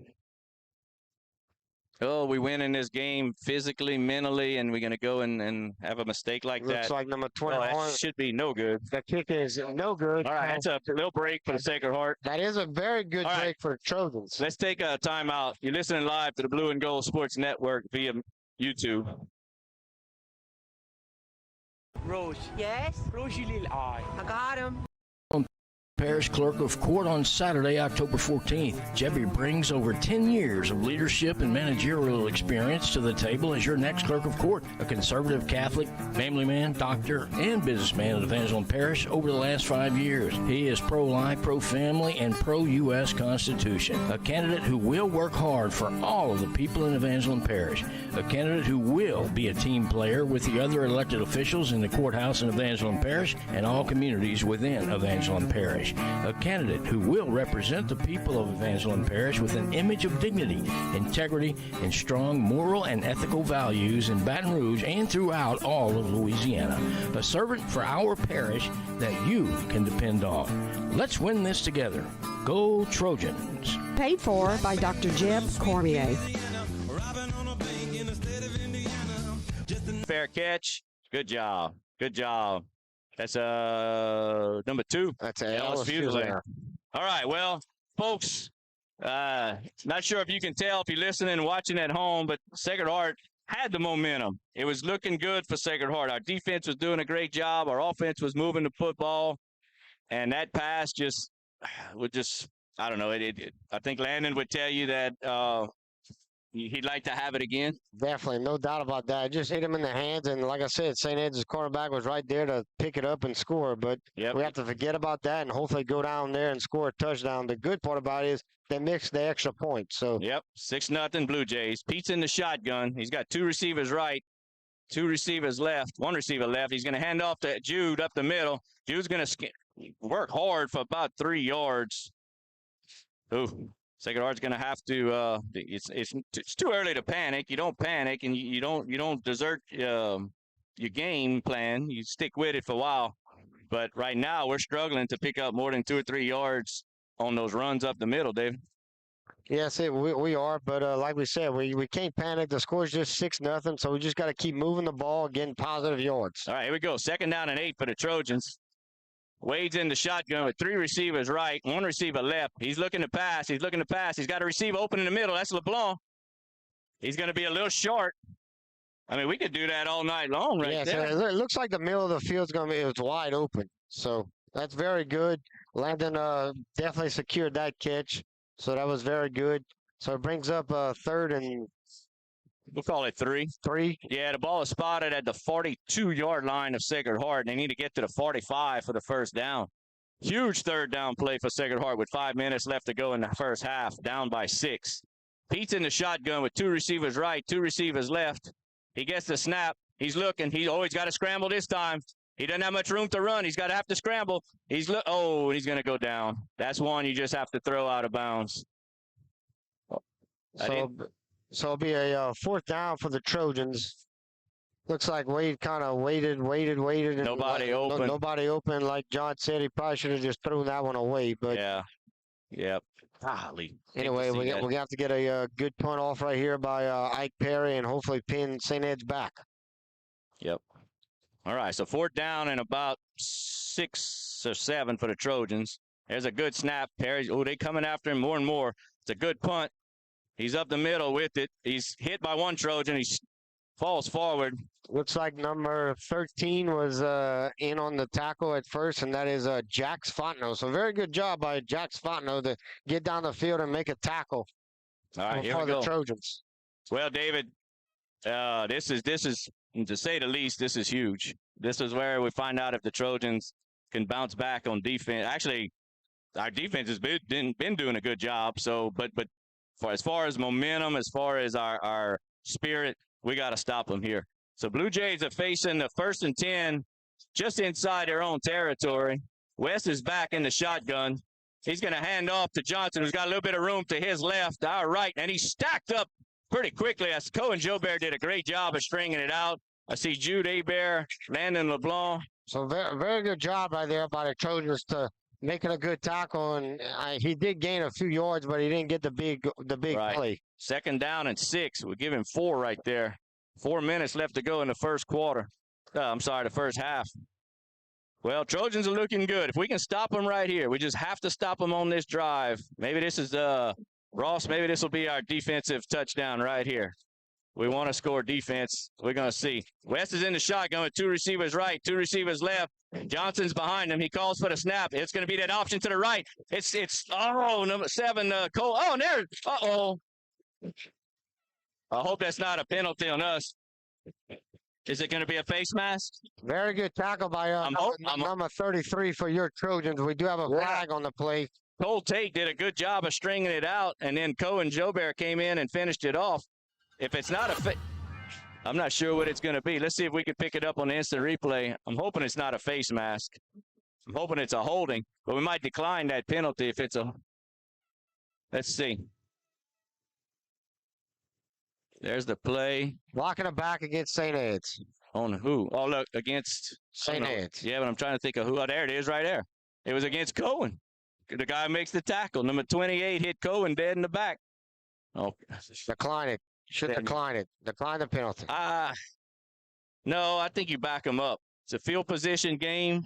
Oh, we win in this game physically, mentally, and we're going to go and have a mistake like that. Looks like number 21. Oh, that should be no good. The kick is no good. All right, that's a little break for the Sacred Heart. That is a very good break for Trojans. Let's take a timeout. You're listening live to the Blue and Gold Sports Network via YouTube. Rose. Yes? Rosie little eye. I got him. Parish Clerk of Court on Saturday, October 14th. Jebby brings over 10 years of leadership and managerial experience to the table as your next Clerk of Court. A conservative Catholic, family man, doctor, and businessman at Evangeline Parish over the last 5 years. He is pro-life, pro-family, and pro-U.S. Constitution. A candidate who will work hard for all of the people in Evangeline Parish. A candidate who will be a team player with the other elected officials in the courthouse in Evangeline Parish and all communities within Evangeline Parish. A candidate who will represent the people of Evangeline Parish with an image of dignity, integrity, and strong moral and ethical values in Baton Rouge and throughout all of Louisiana. A servant for our parish that you can depend on. Let's win this together. Go Trojans. Paid for by Dr. Jeb Cormier. Fair catch. Good job. Good job. That's number 2. That's Ellis Fusilier. All right, well, folks, not sure if you can tell if you're listening and watching at home, but Sacred Heart had the momentum. It was looking good for Sacred Heart. Our defense was doing a great job. Our offense was moving the football, and that pass I don't know. I think Landon would tell you that he'd like to have it again. Definitely, no doubt about that. Just hit him in the hands, and like I said, St. Ed's quarterback was right there to pick it up and score, but we have to forget about that and hopefully go down there and score a touchdown. The good part about it is they mixed the extra point. So 6-0 Blue Jays. Pete's in the shotgun. He's got 2 receivers right, 2 receivers left, 1 receiver left. He's going to hand off to Jude up the middle. Jude's going to work hard for about 3 yards. Ooh. Sacred Heart's going to have to. It's too early to panic. You don't panic, and you don't desert your game plan. You stick with it for a while. But right now, we're struggling to pick up more than 2 or 3 yards on those runs up the middle, David. Yes, we are. But like we said, we can't panic. The score's just 6-0, so we just got to keep moving the ball, getting positive yards. All right, here we go. 2nd down and 8 for the Trojans. Wade's in the shotgun with 3 receivers right, 1 receiver left. He's looking to pass. He's got a receiver open in the middle. That's LeBlanc. He's going to be a little short. I mean, we could do that all night long right there. So it looks like the middle of the field's going to be it's wide open. So that's very good. Landon definitely secured that catch. So that was very good. So it brings up third and we'll call it 3. 3. Yeah, the ball is spotted at the 42-yard line of Sacred Heart. They need to get to the 45 for the first down. Huge third down play for Sacred Heart with 5 minutes left to go in the first half, down by 6. Pete's in the shotgun with 2 receivers right, 2 receivers left. He gets the snap. He's looking. He's always got to scramble this time. He doesn't have much room to run. He's got to have to scramble. He's going to go down. That's one you just have to throw out of bounds. So it'll be a fourth down for the Trojans. Looks like Wade kind of waited. And Nobody open. Nobody open. Like John said, he probably should have just thrown that one away. But yeah. Yep. Golly. Anyway, we have to get a good punt off right here by Ike Perry and hopefully pin St. Ed's back. Yep. All right, so fourth down and about 6 or 7 for the Trojans. There's a good snap. Perry, they coming after him more and more. It's a good punt. He's up the middle with it. He's hit by one Trojan. He falls forward. Looks like number 13 was in on the tackle at first, and that is Jax Fontenot. So very good job by Jax Fontenot to get down the field and make a tackle. All right, here we for go. the Trojans. Well, David, this is to say the least, this is huge. This is where we find out if the Trojans can bounce back on defense. Actually, our defense has been doing a good job. So, but as far as momentum, as far as our spirit, we got to stop them here. So Blue Jays are facing the 1st and 10 just inside their own territory. West is back in the shotgun. He's going to hand off to Johnson, who's got a little bit of room to his left, our right, and he's stacked up pretty quickly. As Cohen Jobert did a great job of stringing it out. I see Jude Hebert, Landon LeBlanc. So very, very good job right there by the Trojans to making a good tackle, and he did gain a few yards, but he didn't get the big play. Second down and 6. We'll give him 4 right there. 4 minutes left to go in the first quarter. The first half. Well, Trojans are looking good. If we can stop them right here, we just have to stop them on this drive. Maybe this is Ross. Maybe this will be our defensive touchdown right here. We want to score defense. We're going to see. West is in the shotgun with 2 receivers right, 2 receivers left. Johnson's behind him. He calls for the snap. It's going to be that option to the right. It's number 7, Cole. Oh, and there. Uh-oh. I hope that's not a penalty on us. Is it going to be a face mask? Very good tackle by number 33 for your Trojans. We do have a flag on the play. Cole Tate did a good job of stringing it out, and then Cohen Jobert came in and finished it off. If it's not I'm not sure what it's going to be. Let's see if we can pick it up on the instant replay. I'm hoping it's not a face mask. I'm hoping it's a holding, but we might decline that penalty if it's a. Let's see. There's the play. Blocking it back against St. Ed's. On who? Oh, look, against St. Ed's. Yeah, but I'm trying to think of who. Oh, there it is right there. It was against Cohen. The guy makes the tackle. Number 28 hit Cohen dead in the back. Oh, decline it. Should decline it. Decline the penalty. No, I think you back him up. It's a field position game.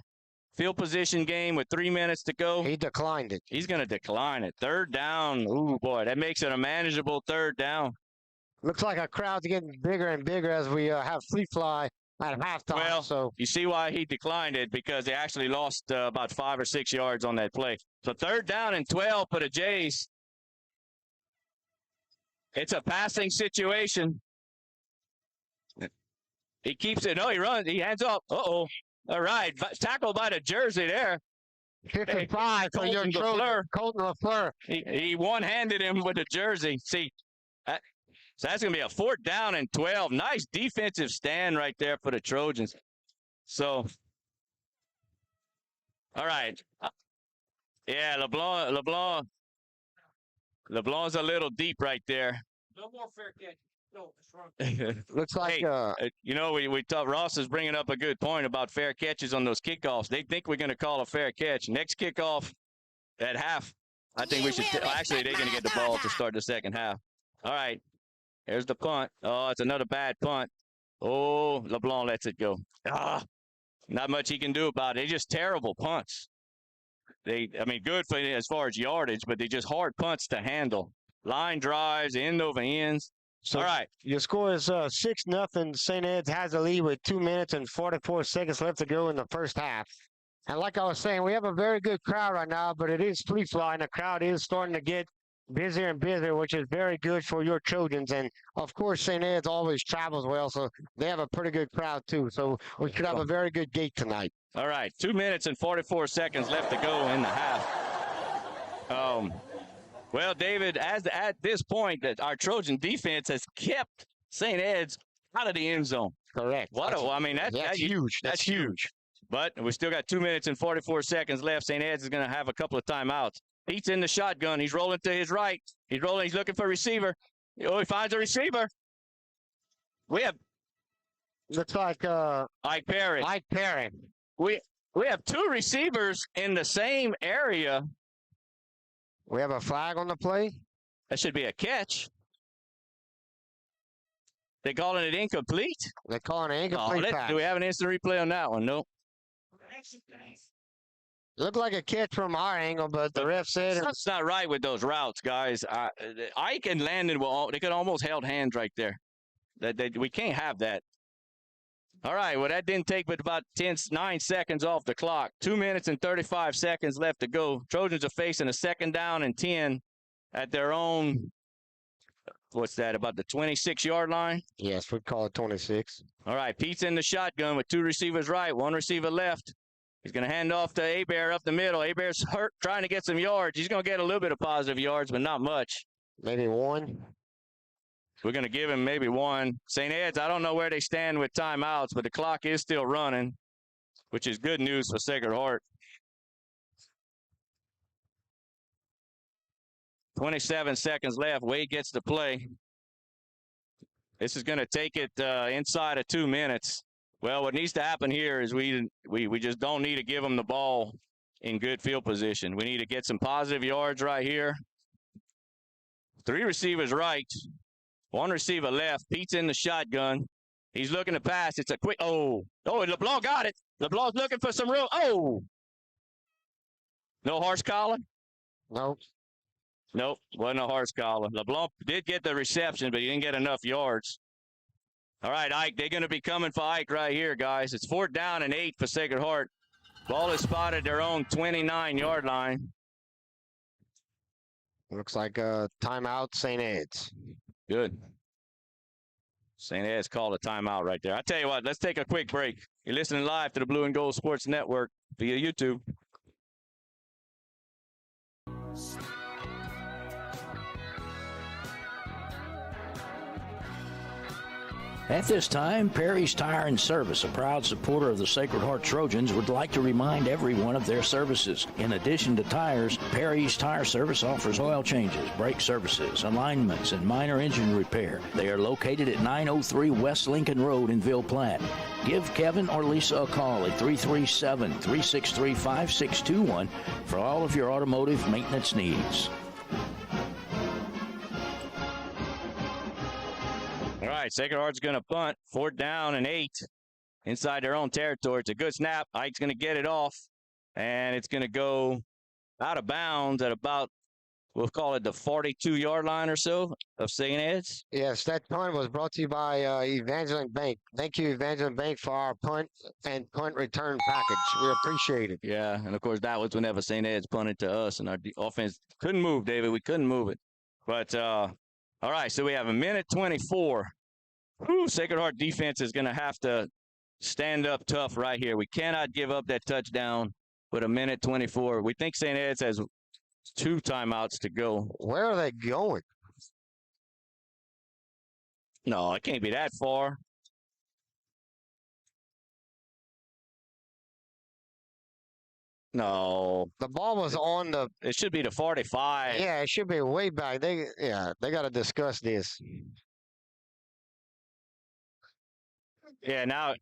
Field position game with 3 minutes to go. He declined it. He's going to decline it. Third down. Ooh, boy, that makes it a manageable third down. Looks like our crowd's getting bigger and bigger as we have Fleet Fly at halftime. Well, so you see why he declined it, because they actually lost about 5 or 6 yards on that play. So third down and 12 for the Jays. It's a passing situation. He keeps it. No, he runs. He hands off. Uh-oh. All right. Tackled by the jersey there. 55 for your Trojan. Colton LaFleur. He one-handed him with the jersey. See, so that's going to be a fourth down and 12. Nice defensive stand right there for the Trojans. So, all right. Yeah, LeBlanc's a little deep right there. No more fair catch. No, it's wrong. Looks like we thought Ross is bringing up a good point about fair catches on those kickoffs. They think we're going to call a fair catch. Next kickoff at half, I think we should. Actually, they're going to get the ball to start the second half. All right. Here's the punt. Oh, it's another bad punt. Oh, LeBlanc lets it go. Not much he can do about it. They're just terrible punts. Good for as far as yardage, but they're just hard punts to handle. Line drives, end over ends. So All right. Your score is 6-0. St. Ed's has the lead with 2 minutes and 44 seconds left to go in the first half. And like I was saying, we have a very good crowd right now, but it is free flying. The crowd is starting to get busier and busier, which is very good for your Trojans. And of course, St. Ed's always travels well, so they have a pretty good crowd too. So we should have a very good gate tonight. All right. 2 minutes and 44 seconds left to go in the half. Well, David, at this point, that our Trojan defense has kept St. Ed's out of the end zone. Correct. That's huge. That's huge. But we still got 2 minutes and 44 seconds left. St. Ed's is going to have a couple of timeouts. Pete's in the shotgun. He's rolling to his right. He's rolling. He's looking for a receiver. Oh, he finds a receiver. We have looks like Ike Perry. Ike Perry. We have two receivers in the same area. We have a flag on the play. That should be a catch. They calling it incomplete? They're calling it incomplete pass. Do we have an instant replay on that one? Nope. Looked like a catch from our angle, but the ref said it's not right with those routes, guys. Ike and Landon they could almost held hands right there. We can't have that. All right, well, that didn't take but about 9 seconds off the clock. 2 minutes and 35 seconds left to go. Trojans are facing a 2nd down and 10 at their own, what's that, about the 26-yard line? Yes, we'd call it 26. All right, Pete's in the shotgun with 2 receivers right, 1 receiver left. He's going to hand off to Hebert up the middle. Hebert's hurt, trying to get some yards. He's going to get a little bit of positive yards, but not much. Maybe 1. We're going to give him maybe 1. St. Ed's, I don't know where they stand with timeouts, but the clock is still running, which is good news for Sacred Heart. 27 seconds left. Wade gets to play. This is going to take it inside of 2 minutes. Well, what needs to happen here is we just don't need to give them the ball in good field position. We need to get some positive yards right here. 3 receivers right. 1 receiver left. Pete's in the shotgun. He's looking to pass. It's a quick. LeBlanc got it. LeBlanc's looking for some room. Oh. No horse collar? Nope. Nope. Wasn't a horse collar. LeBlanc did get the reception, but he didn't get enough yards. All right, Ike. They're going to be coming for Ike right here, guys. It's 4th down and 8 for Sacred Heart. Ball is spotted their own 29-yard line. Looks like a timeout, St. Ed's. Good. St. Ed's called a timeout right there. I tell you what, let's take a quick break. You're listening live to the Blue and Gold Sports Network via YouTube. At this time, Perry's Tire and Service, a proud supporter of the Sacred Heart Trojans, would like to remind everyone of their services. In addition to tires, Perry's Tire Service offers oil changes, brake services, alignments, and minor engine repair. They are located at 903 West Lincoln Road in Ville Platte. Give Kevin or Lisa a call at 337-363-5621 for all of your automotive maintenance needs. All right, Sacred Heart's going to punt. 4th down and 8 inside their own territory. It's a good snap. Ike's going to get it off, and it's going to go out of bounds at about, we'll call it the 42-yard line or so of St. Ed's. Yes, that punt was brought to you by Evangeline Bank. Thank you, Evangeline Bank, for our punt and punt return package. We appreciate it. Yeah, and of course that was whenever St. Ed's punted to us, and our offense couldn't move, David. We couldn't move it. But, all right, so we have 1:24. Sacred Heart defense is going to have to stand up tough right here. We cannot give up that touchdown with 1:24. We think St. Ed's has 2 timeouts to go. Where are they going? No, it can't be that far. No. The ball was on the... It should be the 45. Yeah, it should be way back. They got to discuss this. Yeah, now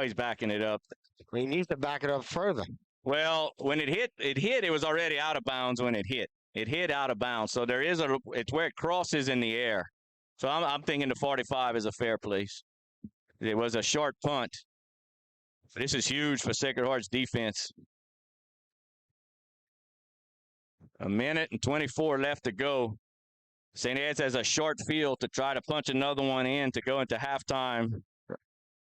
he's backing it up. He needs to back it up further. Well, when it hit, it was already out of bounds when it hit. It hit out of bounds. So it's where it crosses in the air. So I'm thinking the 45 is a fair place. It was a short punt. This is huge for Sacred Heart's defense. 1:24 left to go. St. Ed's has a short field to try to punch another one in to go into halftime.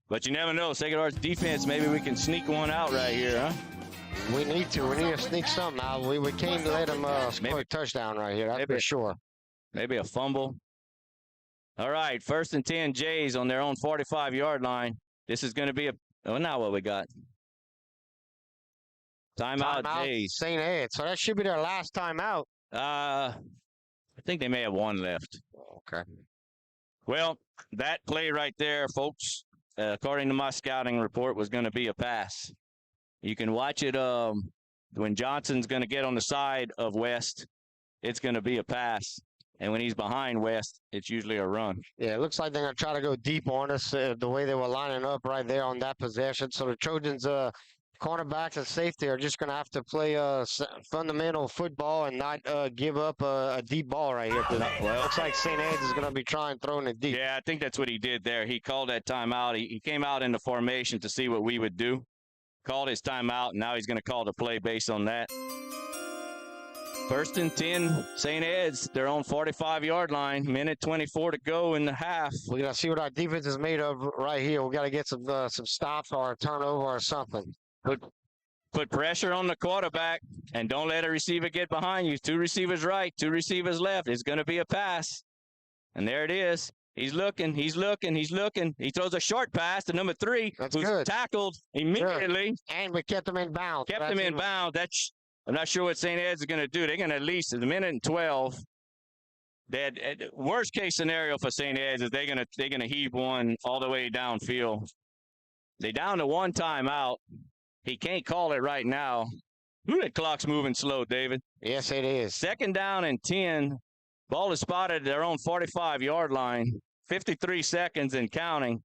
But you never know. Sacred Heart's defense, maybe we can sneak one out right here, huh? We need to. We need to sneak something out. We can't let them score a touchdown right here. That's for sure. Maybe a fumble. All right, 1st and 10 Jays on their own 45-yard line. This is going to be now what we got. Timeout Jays. St. Ed. So that should be their last timeout. I think they may have one left. Okay. Well, that play right there, folks, according to my scouting report, was going to be a pass. You can watch it when Johnson's going to get on the side of West, it's going to be a pass. And when he's behind West, it's usually a run. Yeah, it looks like they're going to try to go deep on us the way they were lining up right there on that possession. So the Trojans cornerbacks and safety are just going to have to play fundamental football and not give up a deep ball right here. Well, looks like St. Ed's is going to be throwing it deep. Yeah, I think that's what he did there. He called that timeout. He came out in the formation to see what we would do. Called his timeout, and now he's going to call the play based on that. 1st and 10, St. Ed's, their own 45-yard line. Minute 24 to go in the half. We got to see what our defense is made of right here. We got to get some stops or a turnover or something. Put pressure on the quarterback, and don't let a receiver get behind you. 2 receivers right, 2 receivers left. It's going to be a pass. And there it is. He's looking. He throws a short pass to number 3, That's who's good. tackled immediately. Good. And we kept him in bounds. I'm not sure what St. Ed's is going to do. They're going to at least a minute and 12. That worst case scenario for St. Ed's is they're going to heave one all the way downfield. They down to 1 timeout. He can't call it right now. Ooh, that clock's moving slow, David. Yes, it is. 2nd down and 10. Ball is spotted at their own 45-yard line. 53 seconds and counting.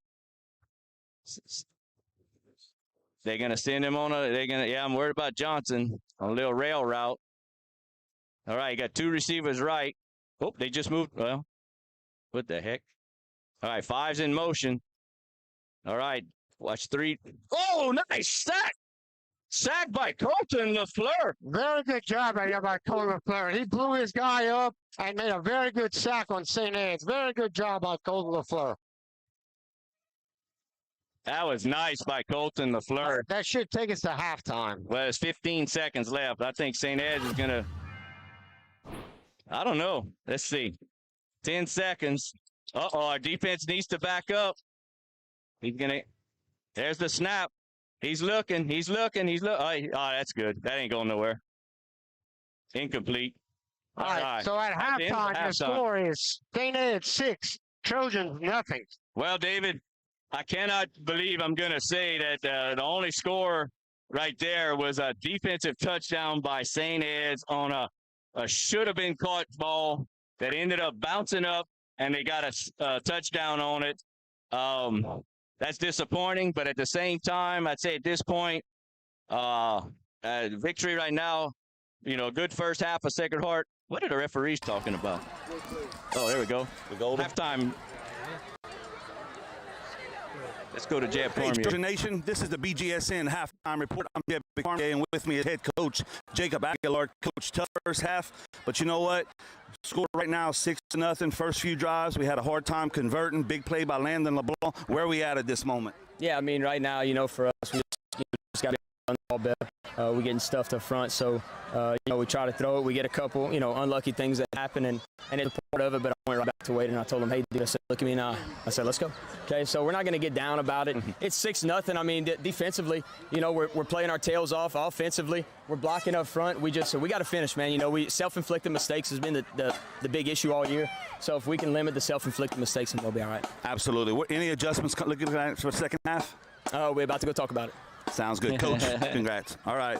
They're going to send him on I'm worried about Johnson on a little rail route. All right, you got 2 receivers right. Oh, they just moved. Well, what the heck? All right, 5's in motion. All right, watch 3. Oh, nice sack. Sacked by Colton LaFleur. Very good job right here by Colton LaFleur. He blew his guy up and made a very good sack on St. Ed's. Very good job by Colton LaFleur. That was nice by Colton LaFleur. That should take us to halftime. Well, there's 15 seconds left. I think St. Ed's is going to, I don't know. Let's see. 10 seconds. Uh-oh, our defense needs to back up. There's the snap. He's looking. Oh, that's good. That ain't going nowhere. Incomplete. All right. So at halftime, the score is St. Ed's 6, Trojans nothing. Well, David, I cannot believe I'm going to say that the only score right there was a defensive touchdown by St. Ed's on a should-have-been caught ball that ended up bouncing up, and they got a touchdown on it. That's disappointing, but at the same time, I'd say at this point, victory right now, a good first half of Sacred Heart. What are the referees talking about? Oh, there we go. Halftime. Let's go to Jeb Cormier. Hey, Trojan Nation, this is the BGSN halftime report. I'm Jeb Cormier, and with me is head coach Jacob Aguilar. Coach, tough first half, but you know what? Score right now 6-0. First few drives, we had a hard time converting. Big play by Landon LeBlanc. Where are we at this moment? Yeah, I mean, right now, for us, we just got to run the ball better. We're getting stuffed up front, so we try to throw it. We get a couple, unlucky things that happen, and it's part of it. But I went right back to Wade, and I told him, hey, dude, I said, look at me now. I said, let's go. Okay, so we're not going to get down about it. It's 6-0. I mean, defensively, we're playing our tails off. Offensively, we're blocking up front. We got to finish, man. We self-inflicted mistakes has been the big issue all year. So if we can limit the self-inflicted mistakes, then we'll be all right. Absolutely. Any adjustments looking at for the second half? We're about to go talk about it. Sounds good, Coach. Congrats. All right,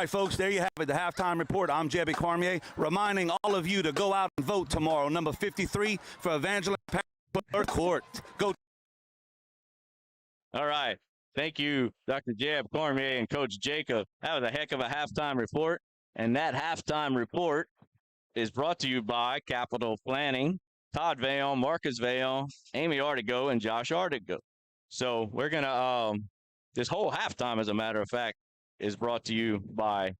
folks, there you have it, the halftime report. I'm Jebby Cormier, reminding all of you to go out and vote tomorrow, number 53 for Evangeline Court. Go. All right. Thank you, Dr. Jeb Cormier and Coach Jacob. That was a heck of a halftime report. And that halftime report is brought to you by Capital Planning, Todd Vayon, Marcus Vayon, Amy Artigo, and Josh Artigo. So we're going to this whole halftime, as a matter of fact, is brought to you by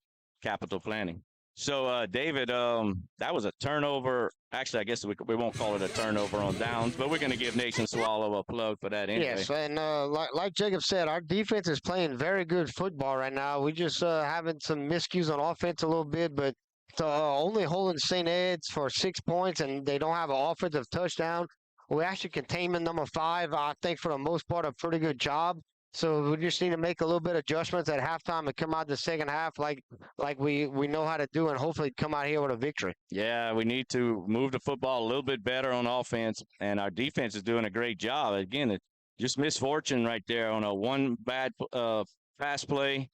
Capital Planning. So, David, that was a turnover Actually, I guess we won't call it a turnover on downs, but we're going to give Nation Swallow a plug for that anyway. Yes, and like Jacob said, our defense is playing very good football right now. We just having some miscues on offense a little bit, but only holding St. Ed's for 6 points, and they don't have an offensive touchdown. We actually containment number 5, I think, for the most part, a pretty good job. So we just need to make a little bit of adjustments at halftime and come out the second half like we know how to do, and hopefully come out here with a victory. Yeah, we need to move the football a little bit better on offense, and our defense is doing a great job. Again, it's just misfortune right there on one bad pass play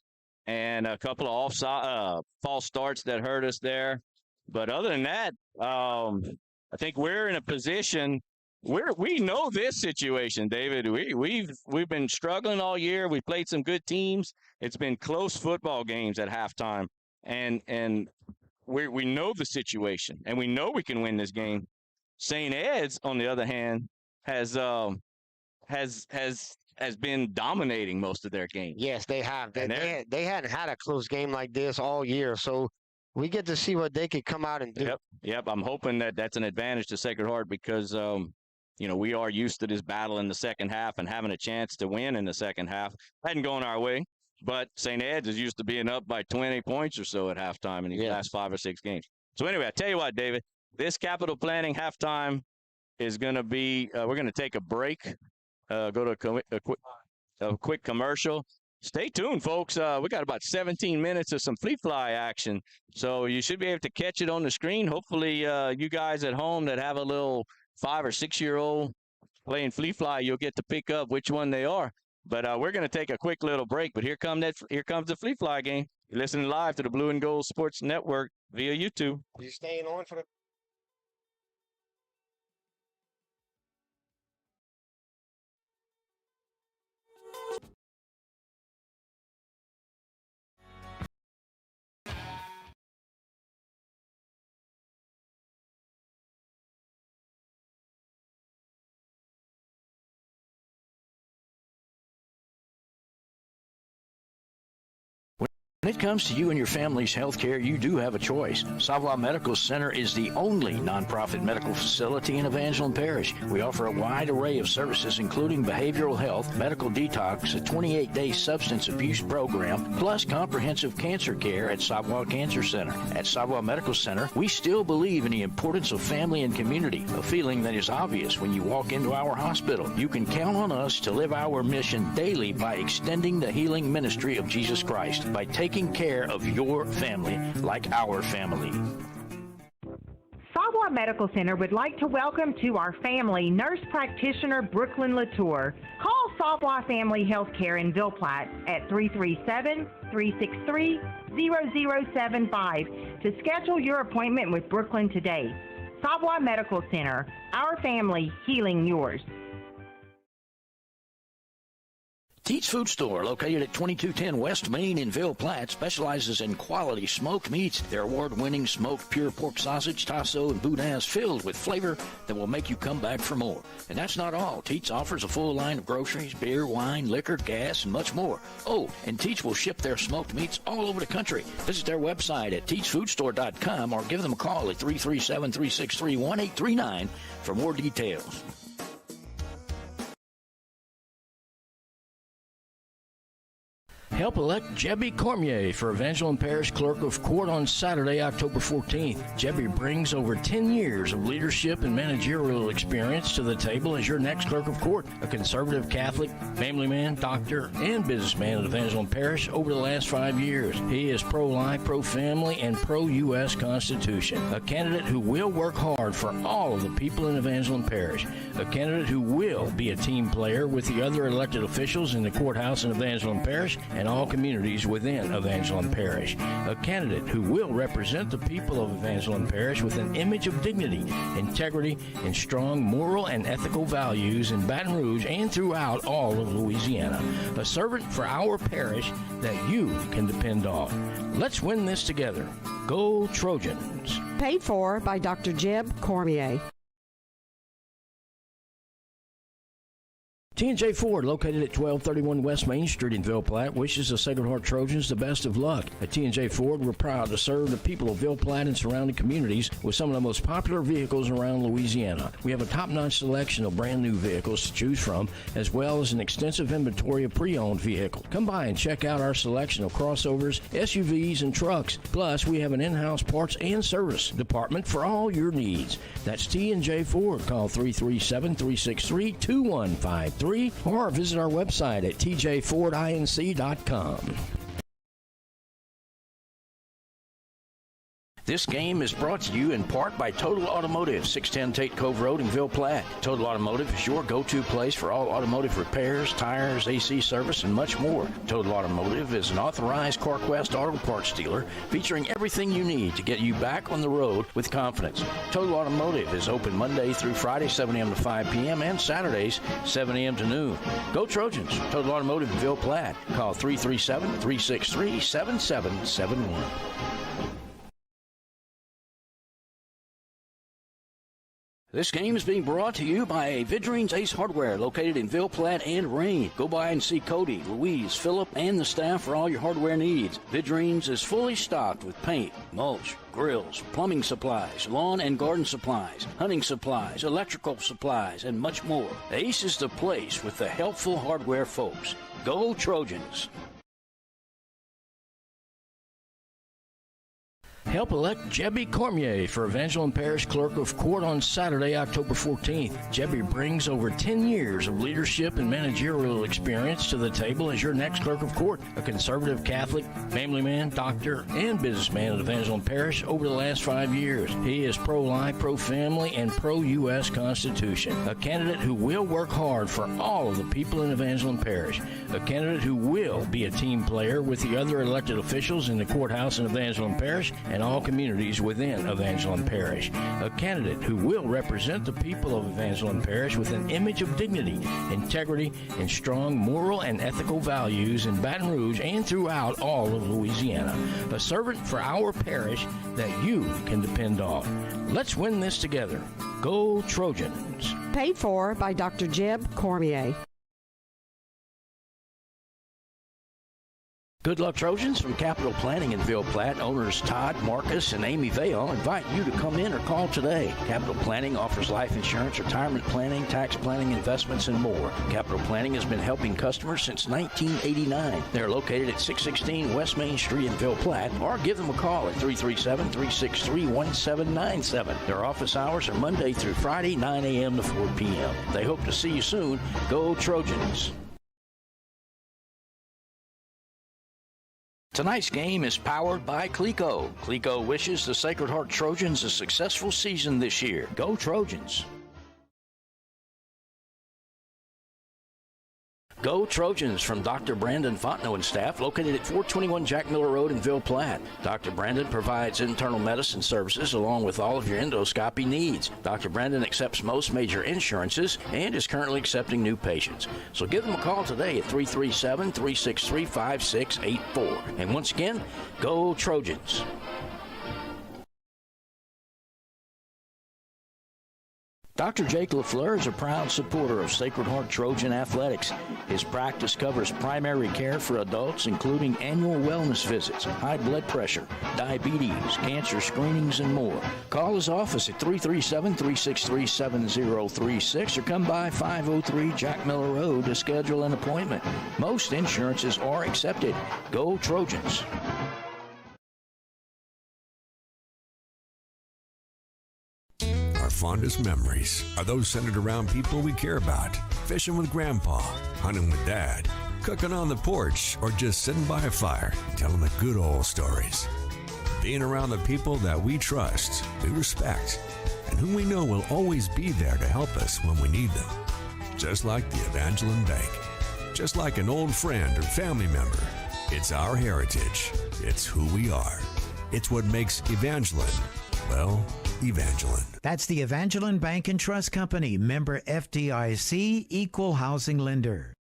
and a couple of offside false starts that hurt us there. But other than that, I think we're in a position. We know this situation, David. We've been struggling all year. We played some good teams. It's been close football games at halftime, and we know the situation, and we know we can win this game. St. Ed's, on the other hand, has been dominating most of their games. Yes, they have. They hadn't had a close game like this all year, so we get to see what they could come out and do. Yep. I'm hoping that's an advantage to Sacred Heart because we are used to this battle in the second half and having a chance to win in the second half. Hadn't gone our way, but St. Ed's is used to being up by 20 points or so at halftime in these last 5 or 6 games. So anyway, I tell you what, David, this capital planning halftime is going to be we're going to take a break, go to a quick commercial. Stay tuned, folks. We got about 17 minutes of some flea fly action, so you should be able to catch it on the screen. Hopefully, you guys at home that have a little 5 or 6 year old playing flea fly, you'll get to pick up which one they are. But we're going to take a quick little break. But here comes the flea fly game. You're listening live to the Blue and Gold Sports Network via YouTube. You staying on for the? When it comes to you and your family's health care, you do have a choice. Savoir Medical Center is the only nonprofit medical facility in Evangeline Parish. We offer a wide array of services, including behavioral health, medical detox, a 28-day substance abuse program, plus comprehensive cancer care at Savoir Cancer Center. At Savoir Medical Center, we still believe in the importance of family and community, a feeling that is obvious when you walk into our hospital. You can count on us to live our mission daily by extending the healing ministry of Jesus Christ, by taking care of your family like our family. Savoir Medical Center would like to welcome to our family nurse practitioner Brooklyn Latour. Call Savoir Family Healthcare in Ville Platte at 337-363-0075 to schedule your appointment with Brooklyn today. Savoir Medical Center, our family healing yours. Teats Food Store, located at 2210 West Main in Ville Platte, specializes in quality smoked meats. Their award-winning smoked pure pork sausage, tasso, and boudin is filled with flavor that will make you come back for more. And that's not all. Teats offers a full line of groceries, beer, wine, liquor, gas, and much more. Oh, and Teats will ship their smoked meats all over the country. Visit their website at teatsfoodstore.com or give them a call at 337-363-1839 for more details. Help elect Jebby Cormier for Evangeline Parish Clerk of Court on Saturday, October 14th. Jebby brings over 10 years of leadership and managerial experience to the table as your next Clerk of Court. A conservative Catholic, family man, doctor, and businessman at Evangeline Parish over the last 5 years. He is pro-life, pro-family, and pro-U.S. Constitution. A candidate who will work hard for all of the people in Evangeline Parish. A candidate who will be a team player with the other elected officials in the courthouse in Evangeline Parish and all communities within Evangeline Parish. A candidate who will represent the people of Evangeline Parish with an image of dignity, integrity, and strong moral and ethical values in Baton Rouge and throughout all of Louisiana. A servant for our parish that you can depend on. Let's win this together. Go Trojans. Paid for by Dr. Jeb Cormier. T&J Ford, located at 1231 West Main Street in Ville Platte, wishes the Sacred Heart Trojans the best of luck. At T&J Ford, we're proud to serve the people of Ville Platte and surrounding communities with some of the most popular vehicles around Louisiana. We have a top-notch selection of brand-new vehicles to choose from, as well as an extensive inventory of pre-owned vehicles. Come by and check out our selection of crossovers, SUVs, and trucks. Plus, we have an in-house parts and service department for all your needs. That's T&J Ford. Call 337-363-2153. Or visit our website at tjfordinc.com. This game is brought to you in part by Total Automotive, 610 Tate Cove Road in Ville Platte. Total Automotive is your go-to place for all automotive repairs, tires, AC service, and much more. Total Automotive is an authorized CarQuest auto parts dealer featuring everything you need to get you back on the road with confidence. Total Automotive is open Monday through Friday, 7 a.m. to 5 p.m., and Saturdays, 7 a.m. to noon. Go Trojans! Total Automotive in Ville Platte. Call 337-363-7771. This game is being brought to you by Vidrine's Ace Hardware, located in Ville Platte and Rain. Go by and see Cody, Louise, Phillip, and the staff for all your hardware needs. Vidrine's is fully stocked with paint, mulch, grills, plumbing supplies, lawn and garden supplies, hunting supplies, electrical supplies, and much more. Ace is the place with the helpful hardware folks. Go Trojans! Help elect Jebby Cormier for Evangeline Parish Clerk of Court on Saturday, October 14th. Jebby brings over 10 years of leadership and managerial experience to the table as your next Clerk of Court. A conservative Catholic, family man, doctor, and businessman at Evangeline Parish over the last 5 years. He is pro-life, pro-family, and pro-U.S. Constitution. A candidate who will work hard for all of the people in Evangeline Parish. A candidate who will be a team player with the other elected officials in the courthouse in Evangeline Parish and all communities within Evangeline Parish. A candidate who will represent the people of Evangeline Parish with an image of dignity, integrity, and strong moral and ethical values in Baton Rouge and throughout all of Louisiana. A servant for our parish that you can depend on. Let's win this together. Go Trojans! Paid for by Dr. Jeb Cormier. Good luck, Trojans. From Capital Planning in Ville Platte, owners Todd, Marcus, and Amy Vale invite you to come in or call today. Capital Planning offers life insurance, retirement planning, tax planning, investments, and more. Capital Planning has been helping customers since 1989. They're located at 616 West Main Street in Ville Platte, or give them a call at 337-363-1797. Their office hours are Monday through Friday, 9 a.m. to 4 p.m. They hope to see you soon. Go Trojans! Tonight's game is powered by Clico. Clico wishes the Sacred Heart Trojans a successful season this year. Go Trojans! Go Trojans from Dr. Brandon Fontenot and staff, located at 421 Jack Miller Road in Ville Platte. Dr. Brandon provides internal medicine services along with all of your endoscopy needs. Dr. Brandon accepts most major insurances and is currently accepting new patients. So give them a call today at 337-363-5684. And once again, go Trojans! Dr. Jake LaFleur is a proud supporter of Sacred Heart Trojan Athletics. His practice covers primary care for adults, including annual wellness visits, high blood pressure, diabetes, cancer screenings, and more. Call his office at 337-363-7036 or come by 503 Jack Miller Road to schedule an appointment. Most insurances are accepted. Go Trojans! Our fondest memories are those centered around people we care about. Fishing with Grandpa, hunting with Dad, cooking on the porch, or just sitting by a fire, telling the good old stories. Being around the people that we trust, we respect, and whom we know will always be there to help us when we need them. Just like the Evangeline Bank. Just like an old friend or family member. It's our heritage. It's who we are. It's what makes Evangeline, well, Evangeline. That's the Evangeline Bank and Trust Company, member FDIC, equal housing lender.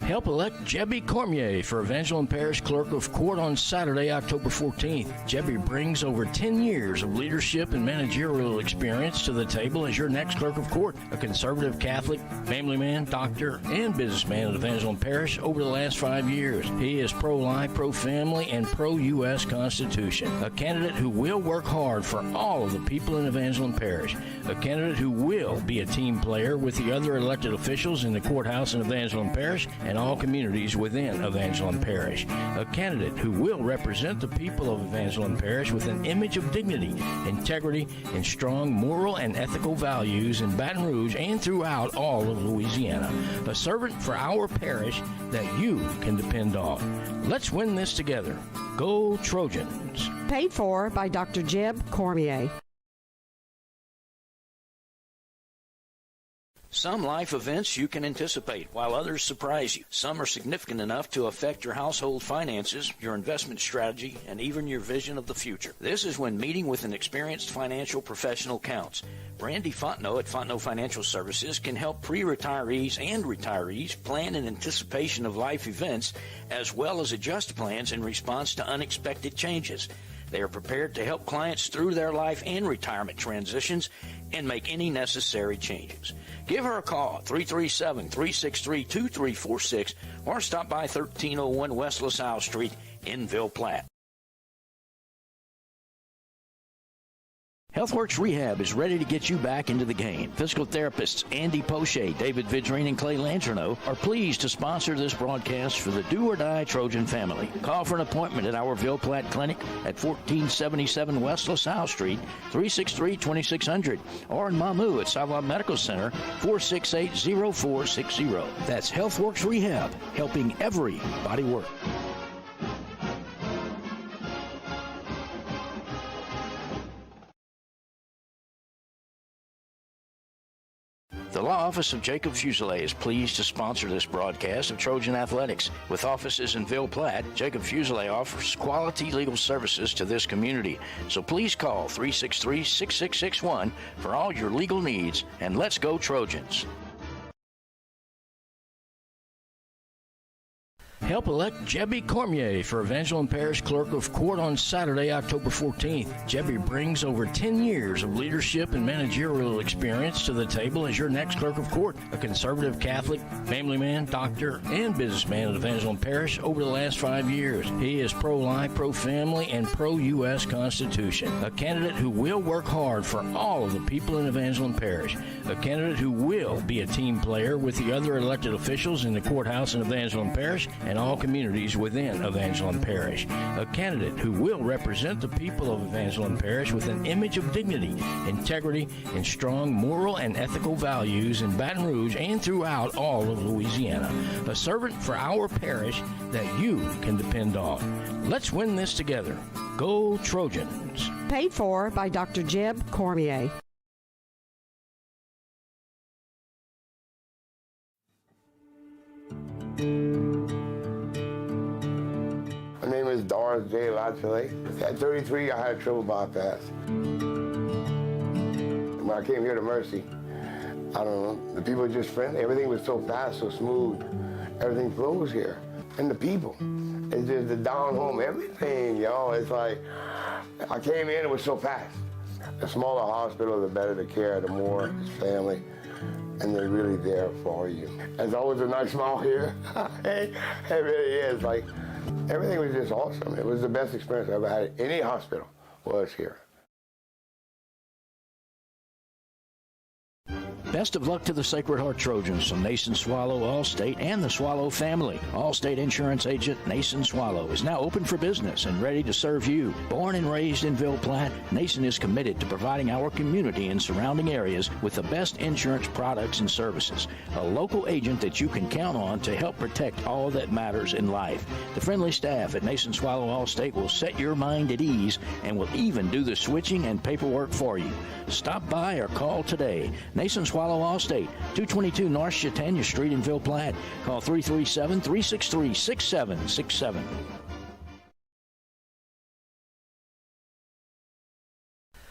Help elect Jebby Cormier for Evangeline Parish Clerk of Court on Saturday, October 14th. Jebby brings over 10 years of leadership and managerial experience to the table as your next Clerk of Court. A conservative Catholic, family man, doctor, and businessman at Evangeline Parish over the last 5 years. He is pro-life, pro-family, and pro-U.S. Constitution. A candidate who will work hard for all of the people in Evangeline Parish. A candidate who will be a team player with the other elected officials in the courthouse in Evangeline Parish and all communities within Evangeline Parish. A candidate who will represent the people of Evangeline Parish with an image of dignity, integrity, and strong moral and ethical values in Baton Rouge and throughout all of Louisiana. A servant for our parish that you can depend on. Let's win this together. Go Trojans. Paid for by Dr. Jeb Cormier. Some life events you can anticipate, while others surprise you. Some are significant enough to affect your household finances, your investment strategy, and even your vision of the future. This is when meeting with an experienced financial professional counts. Brandy Fontenot at Fontenot Financial Services can help pre-retirees and retirees plan in anticipation of life events, as well as adjust plans in response to unexpected changes. They are prepared to help clients through their life and retirement transitions and make any necessary changes. Give her a call, 337-363-2346, or stop by 1301 West LaSalle Street in Ville Platte. HealthWorks Rehab is ready to get you back into the game. Physical therapists Andy Poche, David Vidrine, and Clay Langerneau are pleased to sponsor this broadcast for the Do or Die Trojan family. Call for an appointment at our Ville Platte Clinic at 1477 West LaSalle Street, 363-2600, or in Mamou at Savoy Medical Center, 468-0460. That's HealthWorks Rehab, helping everybody work. The Law Office of Jacob Fuselier is pleased to sponsor this broadcast of Trojan Athletics. With offices in Ville Platte, Jacob Fuselier offers quality legal services to this community. So please call 363-6661 for all your legal needs, and let's go Trojans. Help elect Jebby Cormier for Evangeline Parish Clerk of Court on Saturday, October 14th. Jebby brings over 10 years of leadership and managerial experience to the table as your next Clerk of Court. A conservative Catholic, family man, doctor, and businessman at Evangeline Parish over the last 5 years. He is pro-life, pro-family, and pro-U.S. Constitution. A candidate who will work hard for all of the people in Evangeline Parish. A candidate who will be a team player with the other elected officials in the courthouse in Evangeline Parish and all communities within Evangeline Parish. A candidate who will represent the people of Evangeline Parish with an image of dignity, integrity, and strong moral and ethical values in Baton Rouge and throughout all of Louisiana. A servant for our parish that you can depend on. Let's win this together. Go Trojans. Paid for by Dr. Jeb Cormier. My name is Doris J. Latchley. At 33, I had a triple bypass. When I came here to Mercy, I don't know, the people were just friendly. Everything was so fast, so smooth. Everything flows here. And the people, it's just the down home, everything, y'all. It's like, I came in, it was so fast. The smaller hospital, the better the care, the more it's family. And they're really there for you. There's always a nice smile here. It really is. Like, everything was just awesome. It was the best experience I ever had at any hospital was here. Best of luck to the Sacred Heart Trojans from Nason Swallow Allstate and the Swallow family. Allstate Insurance Agent Nason Swallow is now open for business and ready to serve you. Born and raised in Ville Platte, Nason is committed to providing our community and surrounding areas with the best insurance products and services. A local agent that you can count on to help protect all that matters in life. The friendly staff at Nason Swallow Allstate will set your mind at ease and will even do the switching and paperwork for you. Stop by or call today. Nason Swallow Allstate, 222 North Chautauqua Street in Ville Platte. Call 337-363-6767.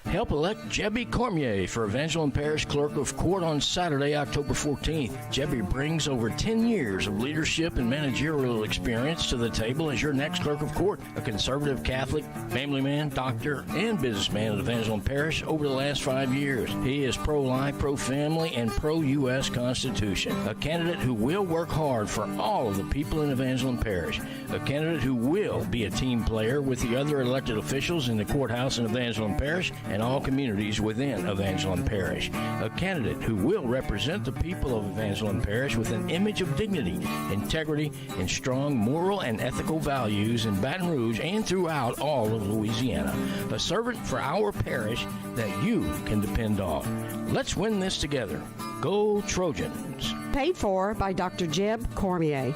Help elect Jebby Cormier for Evangeline Parish Clerk of Court on Saturday, October 14th. Jebby brings over 10 years of leadership and managerial experience to the table as your next Clerk of Court, a conservative Catholic, family man, doctor, and businessman at Evangeline Parish over the last 5 years. He is pro-life, pro-family, and pro-U.S. Constitution. A candidate who will work hard for all of the people in Evangeline Parish. A candidate who will be a team player with the other elected officials in the courthouse in Evangeline Parish and all communities within Evangeline Parish. A candidate who will represent the people of Evangeline Parish with an image of dignity, integrity, and strong moral and ethical values in Baton Rouge and throughout all of Louisiana. A servant for our parish that you can depend on. Let's win this together. Go Trojans. Paid for by Dr. Jeb Cormier.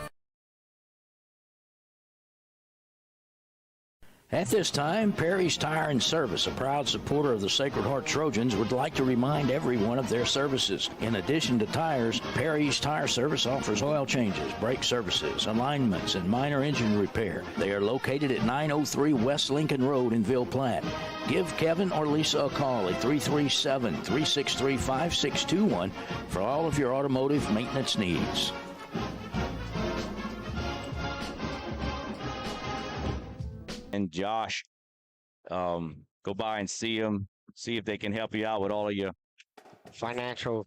At this time, Perry's Tire and Service, a proud supporter of the Sacred Heart Trojans, would like to remind everyone of their services. In addition to tires, Perry's Tire Service offers oil changes, brake services, alignments, and minor engine repair. They are located at 903 West Lincoln Road in Ville Platte. Give Kevin or Lisa a call at 337-363-5621 for all of your automotive maintenance needs. And Josh, go by and see them, see if they can help you out with all of your financial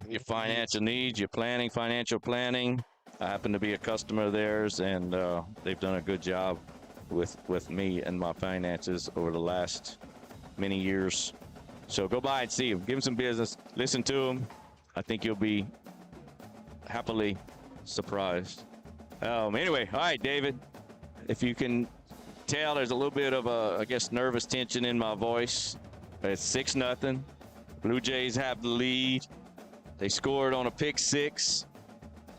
needs, your planning, financial planning. I happen to be a customer of theirs, and they've done a good job with me and my finances over the last many years. So go by and see them, give them some business, listen to them. I think you'll be happily surprised. Anyway, all right, David, if you can tell, there's a little bit of nervous tension in my voice. It's 6-0. Blue Jays have the lead. They scored on a pick six.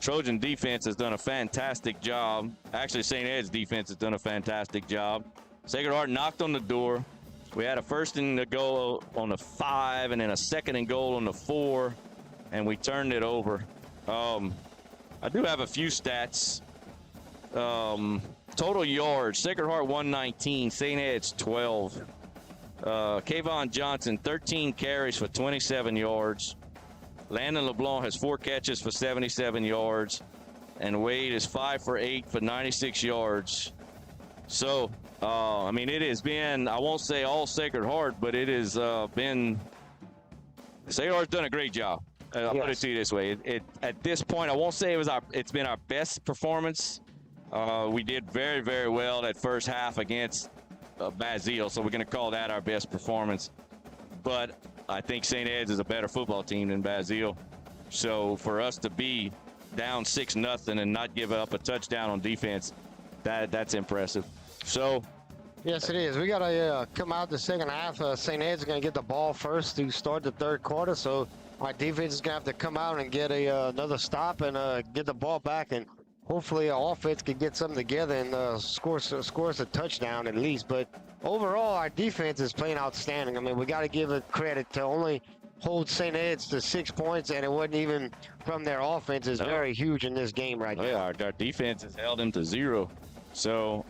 Trojan defense has done a fantastic job. Actually, St. Ed's defense has done a fantastic job. Sacred Heart knocked on the door. We had a first and goal on the 5 and then a second and goal on the 4, and we turned it over. I do have a few stats. Total yards, Sacred Heart 119, St. Ed's 12. Kayvon Johnson, 13 carries for 27 yards. Landon LeBlanc has 4 catches for 77 yards. And Wade is 5 for 8 for 96 yards. So, it has been, I won't say all Sacred Heart, but it has been, Sacred Heart's done a great job. I'll put it to you this way. At this point, I won't say it's been our best performance. We did very, very well that first half against Basile, so we're going to call that our best performance. But I think St. Ed's is a better football team than Basile. So for us to be down 6-0 and not give up a touchdown on defense, that's impressive. So, yes, it is. We got to come out the second half. St. Ed's going to get the ball first to start the third quarter, so our defense is going to have to come out and get another stop and get the ball back, and hopefully our offense can get something together and scores a touchdown at least. But overall, our defense is playing outstanding. I mean, we got to give it credit to only hold St. Ed's to 6 points, and it wasn't even from their offense is very huge in this game right now. Yeah, our defense has held them to 0. So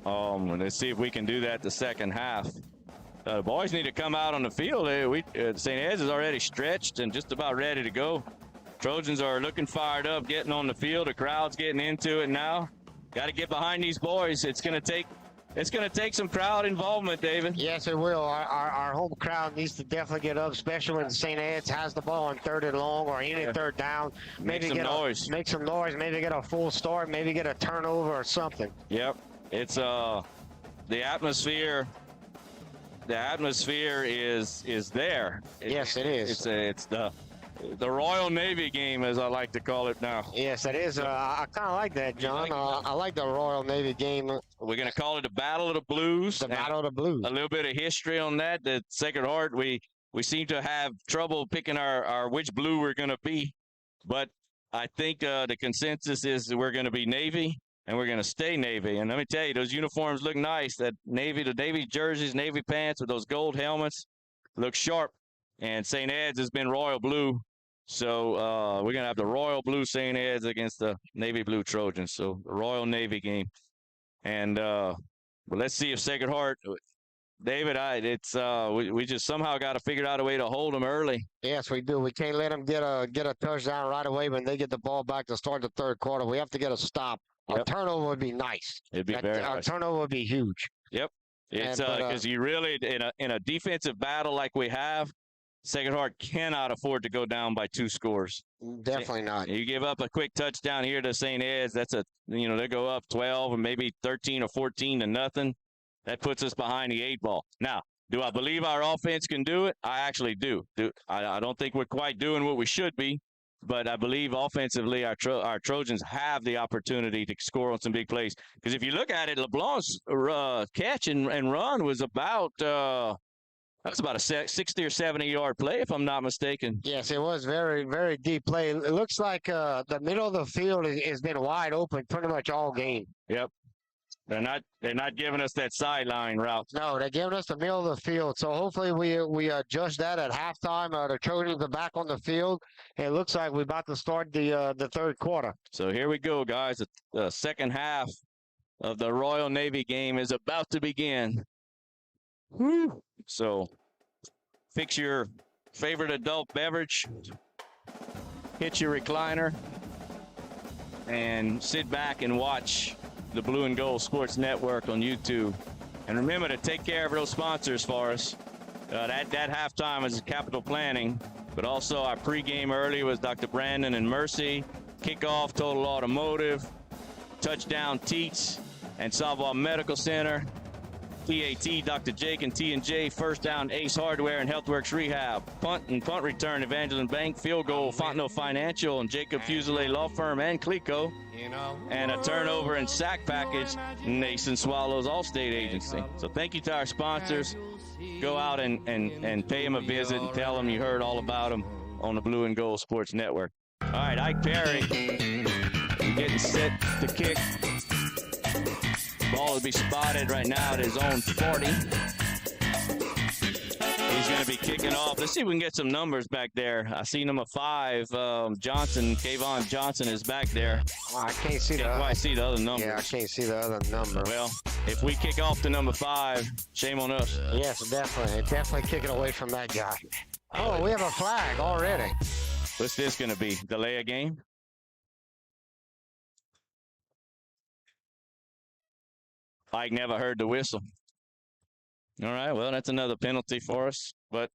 let's see if we can do that the second half. Boys need to come out on the field. St. Ed's is already stretched and just about ready to go. Trojans are looking fired up, getting on the field. The crowd's getting into it now. Got to get behind these boys. It's going to take some crowd involvement, David. Yes, it will. Our home crowd needs to definitely get up, especially when St. Ed's has the ball on 3rd and long or any third down. Make some noise. Make some noise. Maybe get a full start. Maybe get a turnover or something. Yep. It's the atmosphere. The atmosphere is there. Yes, it is. It's the Royal Navy game, as I like to call it now. Yes, it is. I kind of like that, John. I like the Royal Navy game. We're going to call it the Battle of the Blues. The Battle of the Blues. A little bit of history on that. The Sacred Heart, we seem to have trouble picking our which blue we're going to be. But I think the consensus is that we're going to be Navy, and we're going to stay Navy. And let me tell you, those uniforms look nice. The Navy jerseys, Navy pants with those gold helmets look sharp. And St. Ed's has been Royal Blue. So we're going to have the Royal Blue St. Ed's against the Navy Blue Trojans. So the Royal Navy game. And let's see if Sacred Heart, David, we just somehow got to figure out a way to hold them early. Yes, we do. We can't let them get a touchdown right away when they get the ball back to start the third quarter. We have to get a stop. Yep. A turnover would be nice. It'd be very nice. A turnover would be huge. Yep. It's because you really in a defensive battle like we have, Sacred Heart cannot afford to go down by 2 scores. Definitely not. You give up a quick touchdown here to St. Ed's, they go up 12 or maybe 13 or 14 to nothing. That puts us behind the 8 ball. Now, do I believe our offense can do it? I actually do. I don't think we're quite doing what we should be, but I believe offensively our Trojans have the opportunity to score on some big plays. Because if you look at it, LeBlanc's catch and run was about a 60 or 70-yard play, if I'm not mistaken. Yes, it was very, very deep play. It looks like the middle of the field has been wide open pretty much all game. Yep. They're not giving us that sideline route. No, they're giving us the middle of the field. So hopefully we adjust that at halftime. The Trojans are back on the field. It looks like we're about to start the third quarter. So here we go, guys. The second half of the Royal Navy game is about to begin. Woo. So fix your favorite adult beverage, hit your recliner, and sit back and watch the Blue and Gold Sports Network on YouTube. And remember to take care of those sponsors for us. That halftime is Capital Planning, but also our pregame early was Dr. Brandon and Mercy, kickoff Total Automotive, touchdown Teats and Savoy Medical Center, PAT Dr. Jake and T&J, first down Ace Hardware and Healthworks Rehab, punt return Evangeline Bank, field goal Fontenot Financial and Jacob Fuselier Law Firm and Clico, and a turnover and sack package Nason Swallows Allstate Agency. So thank you to our sponsors. Go out and pay them a visit and tell them you heard all about them on the Blue and Gold Sports Network. All right, Ike Perry getting set to kick. Ball will be spotted right now at his own 40. He's going to be kicking off. Let's see if we can get some numbers back there. I see number 5, Kayvon Johnson is back there. Oh, I can't see quite see the other number. Yeah, I can't see the other number. Well, if we kick off to number 5, shame on us. Yes, definitely. Definitely kicking away from that guy. Oh, we have a flag already. What's this going to be? Delay a game? Ike never heard the whistle. All right, well, that's another penalty for us. But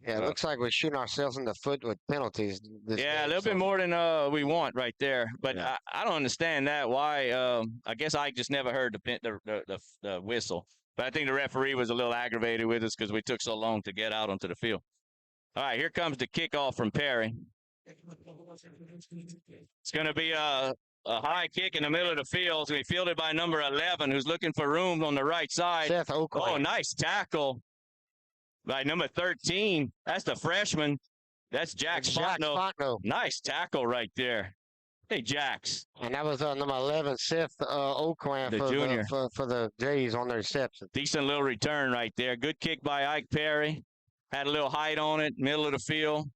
yeah, it looks like we're shooting ourselves in the foot with penalties. Yeah, a little bit more than we want right there. But yeah. I don't understand that. Why? I guess Ike just never heard the whistle. But I think the referee was a little aggravated with us because we took so long to get out onto the field. All right, here comes the kickoff from Perry. It's going to be a high kick in the middle of the field. It's going to be fielded by number 11, who's looking for room on the right side. Seth Oakley. Oh, nice tackle by number 13. That's the freshman. That's Jax Fontenot. Nice tackle right there. Hey, Jax. And that was number 11, Seth Oakley the junior. For the Jays on their reception. Decent little return right there. Good kick by Ike Perry. Had a little height on it, middle of the field.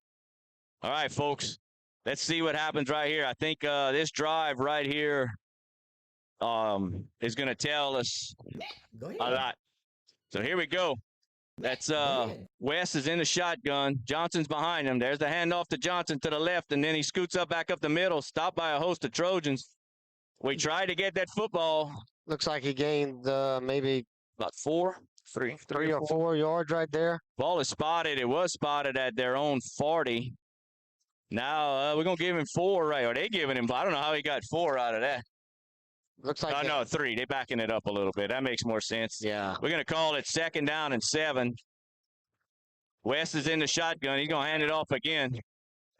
All right, folks. Let's see what happens right here. I think this drive right here is going to tell us a lot. So here we go. That's West is in the shotgun. Johnson's behind him. There's the handoff to Johnson to the left, and then he scoots up back up the middle, stopped by a host of Trojans. We tried to get that football. Looks like he gained maybe about three or 4 yards right there. Ball is spotted. It was spotted at their own 40. Now we're going to give him 4, right? Or they giving him, I don't know how he got 4 out of that. Looks like no, 3. They're backing it up a little bit. That makes more sense. Yeah. We're going to call it 2nd down and 7. West is in the shotgun. He's going to hand it off again.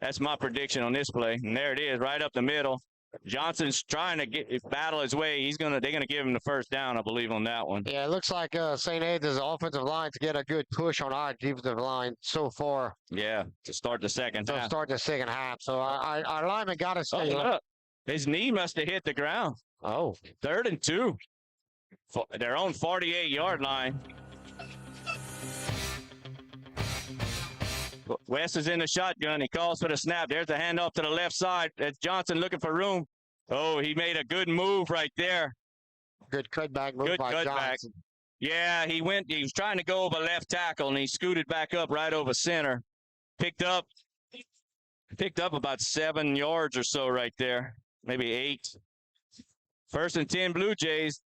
That's my prediction on this play. And there it is, right up the middle. Johnson's trying to battle his way. They're going to give him the first down, I believe, on that one. Yeah, it looks like St. Ed's offensive line to get a good push on our defensive line so far. Yeah, to start the second half. So our lineman got to stay up. His knee must have hit the ground. Oh. 3rd and 2. Their own 48-yard line. West is in the shotgun. He calls for the snap. There's the handoff to the left side. That's Johnson looking for room. Oh, he made a good move right there. Good cutback move by Johnson. Yeah, he was trying to go over left tackle, and he scooted back up right over center. Picked up about 7 yards or so right there, maybe 8. 1st and 10 Blue Jays.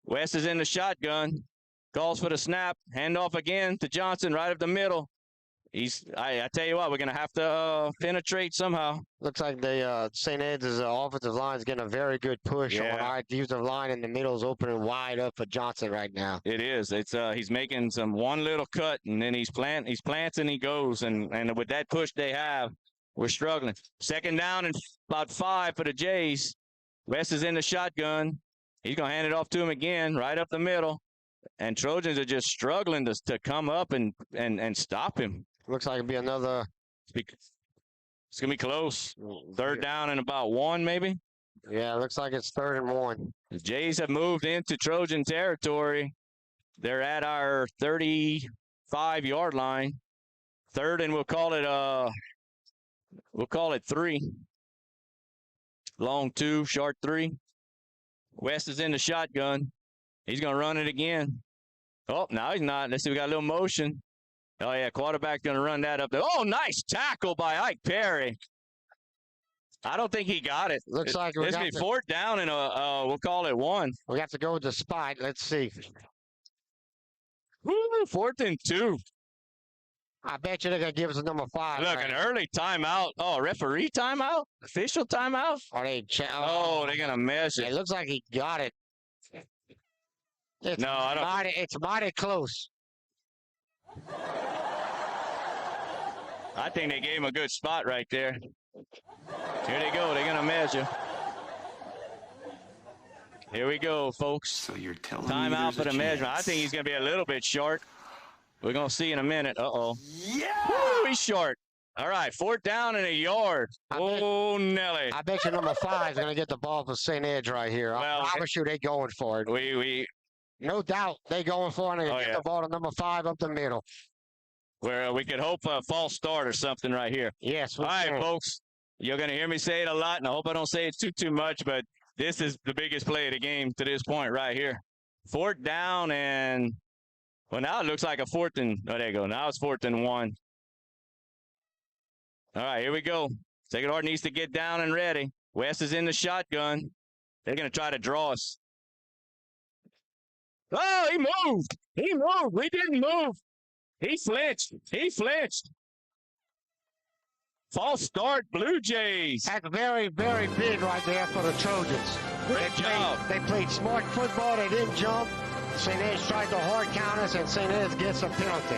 West is in the shotgun. Calls for the snap. Handoff again to Johnson right up the middle. I tell you what, we're going to have to penetrate somehow. Looks like the St. Ed's offensive line is getting a very good push on our defensive line, and the middle is opening wide up for Johnson right now. It is. It's he's making one little cut, and then he plants and he goes, and with that push they have, we're struggling. 2nd down and about 5 for the Jays. West is in the shotgun. He's going to hand it off to him again, right up the middle. And Trojans are just struggling to come up and stop him. Looks like it'll be another. It's going to be close. 3rd down and about 1, maybe. Yeah, looks like it's 3rd and 1. The Jays have moved into Trojan territory. They're at our 35-yard line. 3rd, and we'll call it 3. Long 2, short 3. West is in the shotgun. He's going to run it again. Oh, no, he's not. Let's see, we got a little motion. Oh, yeah, quarterback's going to run that up there. Oh, nice tackle by Ike Perry. I don't think he got it. Looks like it's going to be 4th down, and we'll call it 1. We have to go with the spot. Let's see. Woo, 4th and 2. I bet you they're going to give us a number 5. Look, an early timeout. Oh, referee timeout? Official timeout? Are they oh, they're going to measure. It looks like he got it. No, I don't. It's mighty close. I think they gave him a good spot right there. Here they go. They're going to measure. Here we go, folks. So you're telling timeout for the measurement. I think he's going to be a little bit short. We're going to see in a minute. Uh-oh. Yeah! Woo, he's short. All right, 4th down and a yard. Nelly. I bet you number 5 is going to get the ball for St. Ed's right here. Well, I promise you they going for it. No doubt they going for it. And they get the ball to number 5 up the middle. Where we could hope a false start or something right here. Yes. All right, folks. You're going to hear me say it a lot, and I hope I don't say it too much, but this is the biggest play of the game to this point right here. 4th down and, well, now it looks like a 4th and, oh, there you go. Now it's 4th and 1. All right, here we go. 2nd Art needs to get down and ready. West is in the shotgun. They're going to try to draw us. Oh, he moved. He moved. We didn't move. He flinched. He flinched. False start, Blue Jays. That's very, very big right there for the Trojans. Great job. They played smart football. They didn't jump. St. Ed's tried to hard count us, and St. Ed's gets a penalty.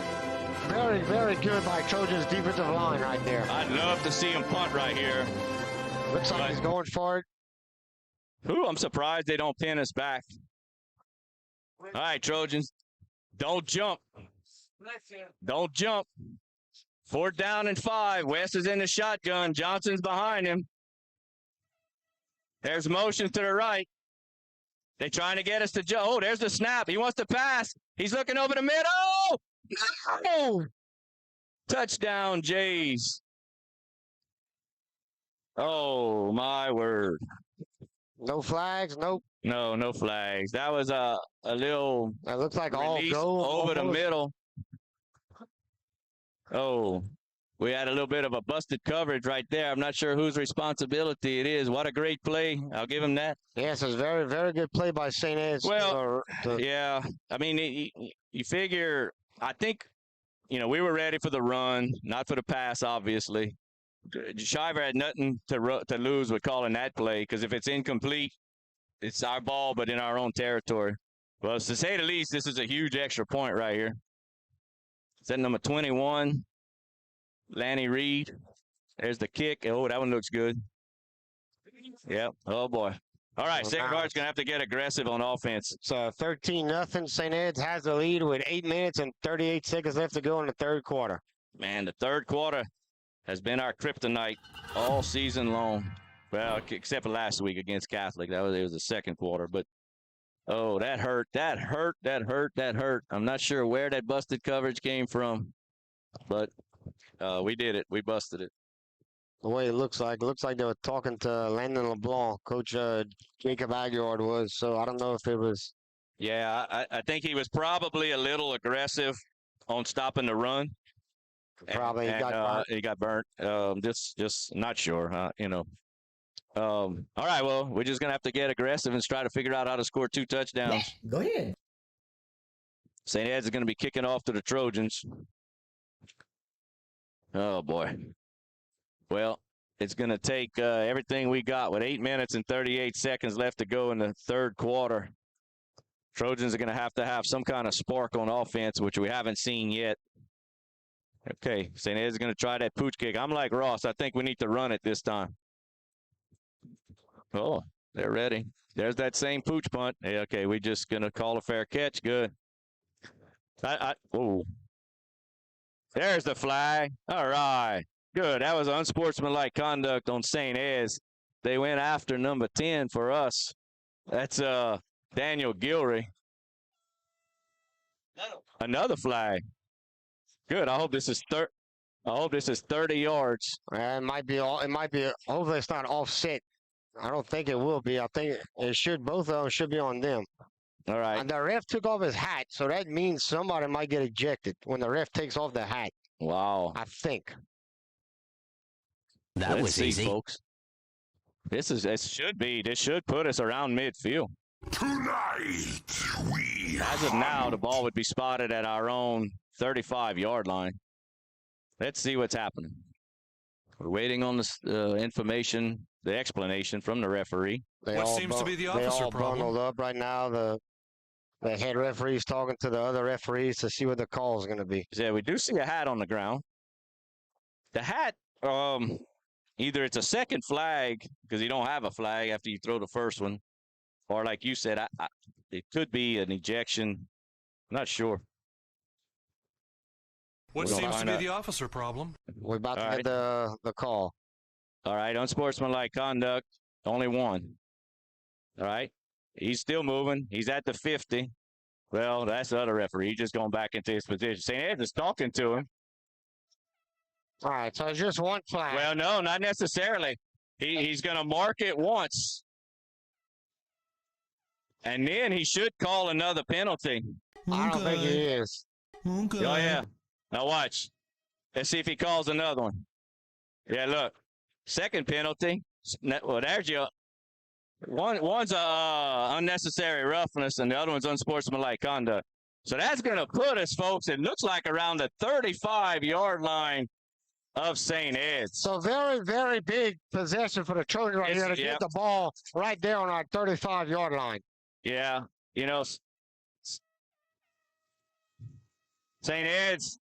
Very, very good by Trojans' defensive line right there. I'd love to see him punt right here. Looks like he's going for it. Ooh, I'm surprised they don't pin us back. All right, Trojans. Don't jump. Don't jump. 4th down and 5. West is in the shotgun. Johnson's behind him. There's motion to the right. They're trying to get us to jump. Oh, there's the snap. He wants to pass. He's looking over the middle. No! Touchdown, Jays. Oh, my word. No flags? Nope. No flags. That was a little. That looks like all go over the middle. Oh, we had a little bit of a busted coverage right there. I'm not sure whose responsibility it is. What a great play. I'll give him that. Yes, it was very, very good play by St. Ed's. Well, yeah. I mean, you figure, I think, we were ready for the run, not for the pass, obviously. Shiver had nothing to lose with calling that play, because if it's incomplete, it's our ball, but in our own territory. Well, to say the least, this is a huge extra point right here. Set number 21, Lanny Reed. There's the kick. Oh, that one looks good. Yep. Oh, boy. All right, Sacred Heart's going to have to get aggressive on offense. It's 13-0. St. Ed's has the lead with 8 minutes and 38 seconds left to go in the 3rd quarter. Man, the 3rd quarter has been our kryptonite all season long. Well, except for last week against Catholic. It was the 2nd quarter. But, oh, that hurt. That hurt. I'm not sure where that busted coverage came from. But we did it. We busted it. The way it looks like they were talking to Landon LeBlanc, Coach Jacob Aguilar was. So I don't know if it was Yeah, I think he was probably a little aggressive on stopping the run. Probably he got burnt. Just not sure, you know. All right, well, we're just going to have to get aggressive and try to figure out how to score 2 touchdowns. Go ahead. St. Ed's is going to be kicking off to the Trojans. Oh, boy. Well, it's going to take everything we got with 8 minutes and 38 seconds left to go in the third quarter. Trojans are going to have some kind of spark on offense, which we haven't seen yet. Okay, St. Ed's is going to try that pooch kick. I'm like Ross. I think we need to run it this time. Oh, they're ready. There's that same pooch punt. Hey, okay, we're just going to call a fair catch. Good. Oh. There's the flag. All right. Good. That was unsportsmanlike conduct on St. Ed's. They went after number 10 for us. That's Daniel Gilry. Another flag. Good. I hope this is 30 yards. It might be. Hopefully, it's not offset. I don't think it will be. I think it should. Both of them should be on them. All right. And the ref took off his hat, so that means somebody might get ejected when the ref takes off the hat. Wow. I think. That was easy, folks. This should put us around midfield. Tonight, as of now, the ball would be spotted at our own 35-yard line. Let's see what's happening. We're waiting on the information, the explanation from the referee. What seems to be the officer problem? Bundled up right now. The head referee is talking to the other referees to see what the call is going to be. Yeah, we do see a hat on the ground. The hat, either it's a second flag because you don't have a flag after you throw the first one, or like you said, it could be an ejection. I'm not sure. What seems to be the officer problem? We're about to get the call. All right, unsportsmanlike conduct, only one. All right, he's still moving. He's at the 50. Well, that's the other referee. He's just going back into his position. St. Ed's is talking to him. All right, so it's just one flag. Well, no, not necessarily. He's going to mark it once. And then he should call another penalty. I don't think he is. Okay. Oh, yeah. Now watch. Let's see if he calls another one. Yeah, look. Second penalty. Well, there's your one's unnecessary roughness and the other one's unsportsmanlike conduct. So that's going to put us, folks, it looks like around the 35-yard line of St. Ed's. So very, very big possession for the Trojans right here to get the ball right there on our 35-yard line. Yeah, you know, St. Ed's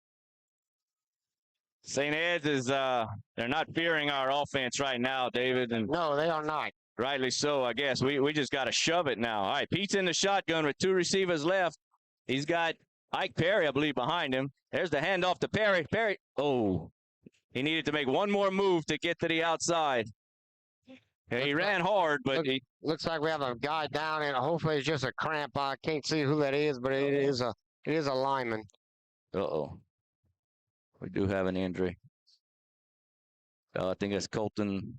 is, they're not fearing our offense right now, David. And no, they are not. Rightly so, I guess. We just got to shove it now. All right, Pete's in the shotgun with 2 receivers left. He's got Ike Perry, I believe, behind him. There's the handoff to Perry. Perry, oh, he needed to make one more move to get to the outside. He ran hard, but looks like we have a guy down, and hopefully it's just a cramp. I can't see who that is, but it is a lineman. Uh-oh. We do have an injury. I think it's Colton.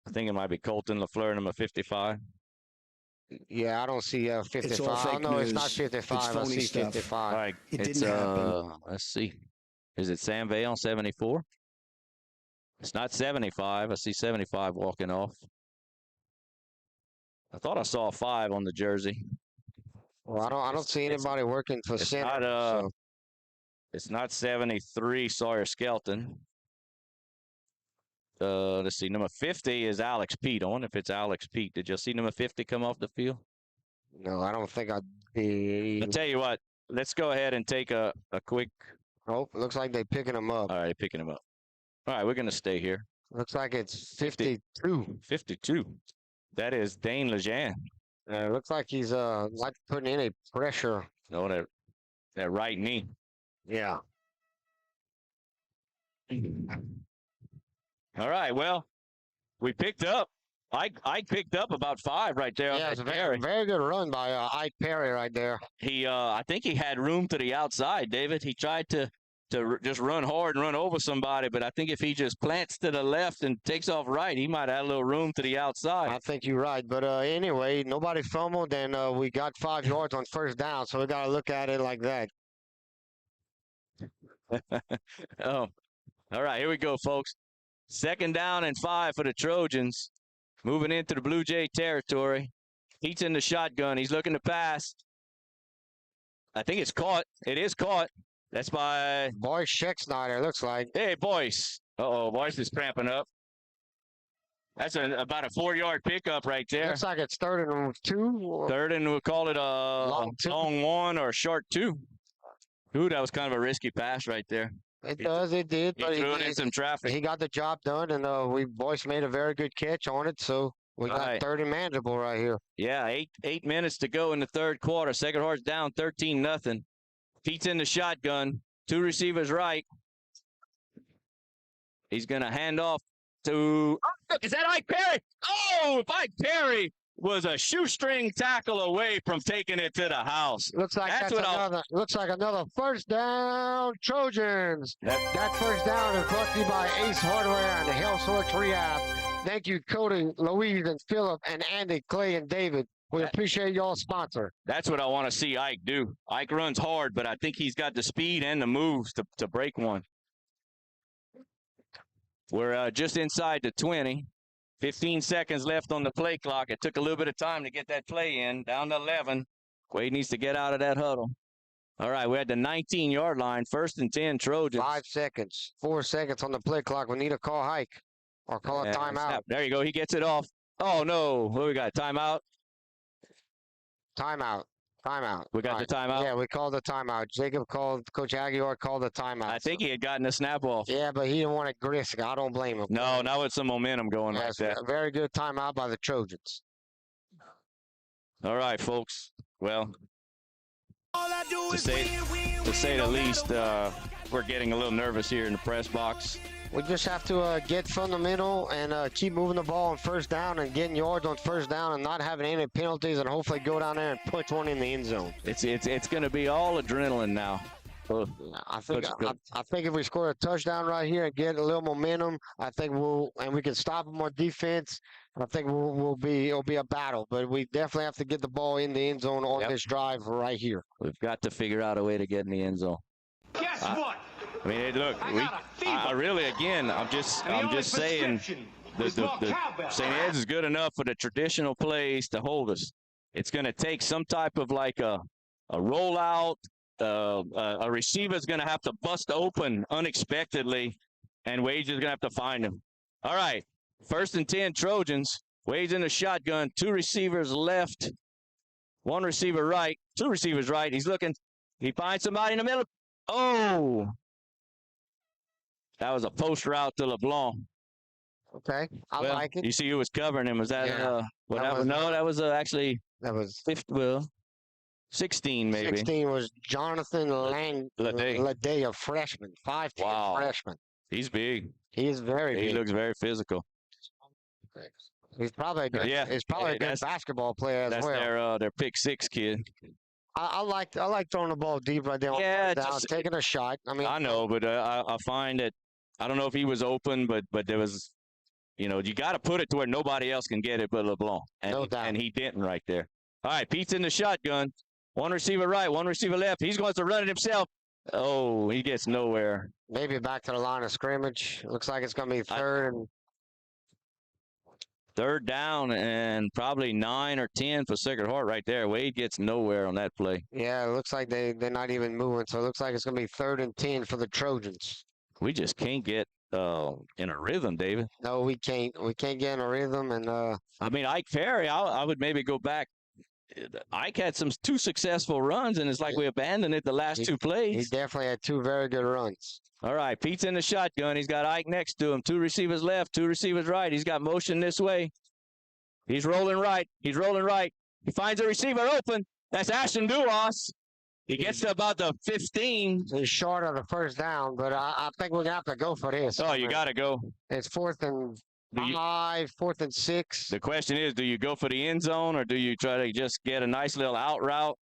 I think it might be Colton LaFleur, number 55. Yeah, I don't see 55. No, it's not 55. I see 55. All right, it didn't happen. Let's see. Is it Sam Vale, 74? It's not 75. I see 75 walking off. I thought I saw a 5 on the jersey. Well, I don't see anybody working for center. It's not 73, Sawyer Skelton. Let's see. Number 50 is Alex Pete on. If it's Alex Pete, did you see number 50 come off the field? No, I don't think I did. I'll tell you what. Let's go ahead and take a quick. Oh, looks like they're picking him up. All right, picking him up. All right, we're going to stay here. Looks like it's 52. 52. That is Dane Lejean. Looks like he's not putting any pressure. No, that right knee. Yeah. All right, well, we picked up. I picked up about 5 right there. Yeah, it's a very good run by Ike Perry right there. I think he had room to the outside, David. He tried to to just run hard and run over somebody, but I think if he just plants to the left and takes off right, he might have a little room to the outside. I think you're right. But anyway, nobody fumbled, and we got 5 yards on first down, so we got to look at it like that. Oh, all right, here we go, folks. 2nd down and 5 for the Trojans. Moving into the Blue Jay territory. He's in the shotgun. He's looking to pass. I think it's caught. It is caught. That's by Boyce Schecksnyder, looks like. Hey, Boyce. Uh-oh, Boyce is cramping up. That's about a 4-yard pickup right there. Looks like it's 3rd and 2. 3rd and we'll call it a long 1 or short 2. Ooh, that was kind of a risky pass right there. It did. He threw it in some traffic. He got the job done, and Boyce made a very good catch on it, so we got 3rd and manageable right here. Yeah, eight minutes to go in the 3rd quarter. Sacred Heart's down 13-0. Pete's in the shotgun. 2 receivers right. He's going to hand off to... Oh, look, is that Ike Perry? Oh, if Ike Perry was a shoestring tackle away from taking it to the house. Looks like looks like another first down, Trojans. That first down is brought to you by Ace Hardware and the Health Source Rehab. Thank you, Cody, Louise, and Philip, and Andy, Clay, and David. We appreciate y'all's sponsor. That's what I want to see Ike do. Ike runs hard, but I think he's got the speed and the moves to break one. We're just inside the 20. 15 seconds left on the play clock. It took a little bit of time to get that play in. Down to 11. Quade needs to get out of that huddle. All right, we're at the 19-yard line. 1st and 10, Trojans. 5 seconds. 4 seconds on the play clock. We need to call hike or call a timeout. There you go. He gets it off. Oh, no. What do we got? Timeout? Timeout. We got the timeout? Yeah, we called the timeout. Coach Aguilar called the timeout. I think he had gotten a snap off. Yeah, but he didn't want to risk. I don't blame him. No, not with some momentum going like that. A very good timeout by the Trojans. All right, folks. Well, to say the least, we're getting a little nervous here in the press box. We just have to get fundamental and keep moving the ball on first down and getting yards on first down and not having any penalties and hopefully go down there and punch one in the end zone. It's going to be all adrenaline now. I think if we score a touchdown right here and get a little momentum, I think we can stop them on defense. I think it'll be a battle, but we definitely have to get the ball in the end zone on this drive right here. We've got to figure out a way to get in the end zone. Guess what? I mean, look, I really, again, I'm just saying the St. Ed's is good enough for the traditional plays to hold us. It's going to take some type of like a rollout. A receiver's going to have to bust open unexpectedly, and Wade's is going to have to find him. All right, 1st and 10, Trojans. Wade's in the shotgun. 2 receivers left. 1 receiver right. 2 receivers right. He's looking. He finds somebody in the middle. Oh! That was a post route to LeBlanc. Okay, I like it. You see who was covering him? Was that that was actually 16 maybe. 16 was Jonathan Ladea, a freshman, 5'10" freshman. He's big. He is very big. He looks very physical. He's probably a good, good basketball player as well. That's their pick 6 kid. I like throwing the ball deep right there. Taking a shot. I mean, I know, but I find that I don't know if he was open, but there was, you got to put it to where nobody else can get it but LeBlanc, and he didn't right there. All right, Pete's in the shotgun. 1 receiver right, 1 receiver left. He's going to run it himself. Oh, he gets nowhere. Maybe back to the line of scrimmage. Looks like it's going to be 3rd down and probably 9 or 10 for Sacred Heart right there. Wade gets nowhere on that play. Yeah, it looks like they're not even moving, so it looks like it's going to be 3rd and 10 for the Trojans. We just can't get in a rhythm, David. No, we can't. We can't get in a rhythm. And I mean, Ike Perry, I would maybe go back. Ike had 2 successful runs, and it's like we abandoned it the last 2 plays. He definitely had 2 very good runs. All right, Pete's in the shotgun. He's got Ike next to him. 2 receivers left, 2 receivers right. He's got motion this way. He's rolling right. He finds a receiver open. That's Ashton Dulas. He gets to about the 15. He's short of the first down, but I think we're going to have to go for this. Oh, you got to go. It's 4th and 5, 4th and 6. The question is, do you go for the end zone or do you try to just get a nice little out route?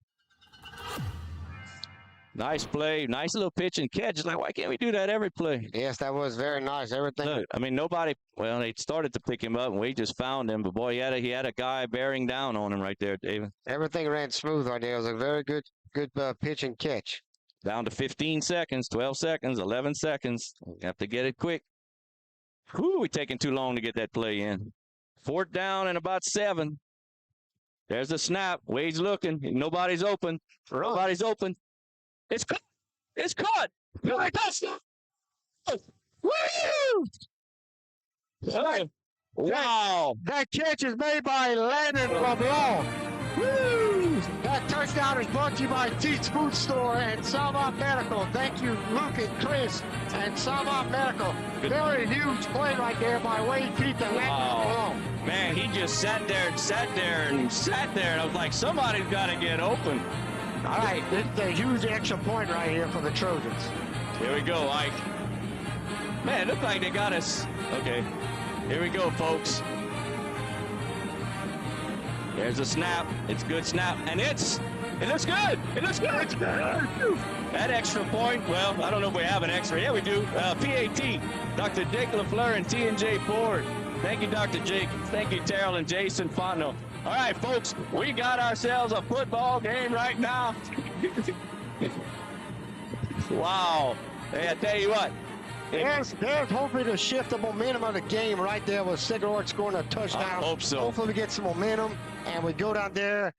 Nice play. Nice little pitch and catch. It's like, why can't we do that every play? Yes, that was very nice. Everything. Look, I mean, nobody, well, they started to pick him up, and we just found him. But, boy, he had a guy bearing down on him right there, David. Everything ran smooth right there. It was a very good pitch and catch. Down to 15 seconds, 12 seconds, 11 seconds. We have to get it quick. Whew, we're taking too long to get that play in. 4th down and about 7. There's the snap. Wade's looking. Nobody's open. Nobody's open. It's caught. It's caught. Touchdown. Woo! Wow. That catch is made by Landon from long. Woo! That touchdown is brought to you by Teats Food Store and Salmont Medical. Thank you, Luke and Chris and Salmont Medical. Very huge play right there by Wade Teats and Landon from long. Man, he just sat there and sat there and sat there. And I was like, somebody's got to get open. All right, this is a huge extra point right here for the Trojans. Here we go, Ike. Man, it looked like they got us. Okay, here we go, folks. There's a snap. It's a good snap. And it looks good. It looks good. It's good. That extra point, well, I don't know if we have an extra. Yeah, we do. PAT, Dr. Jake LaFleur and T&J Ford. Thank you, Dr. Jake. Thank you, Terrell and Jason Fontenot. All right, folks, we got ourselves a football game right now. Wow. Hey, I tell you what. There's hoping to shift the momentum of the game right there with Sacred Heart scoring a touchdown. I hope so. Hopefully we get some momentum and we go down there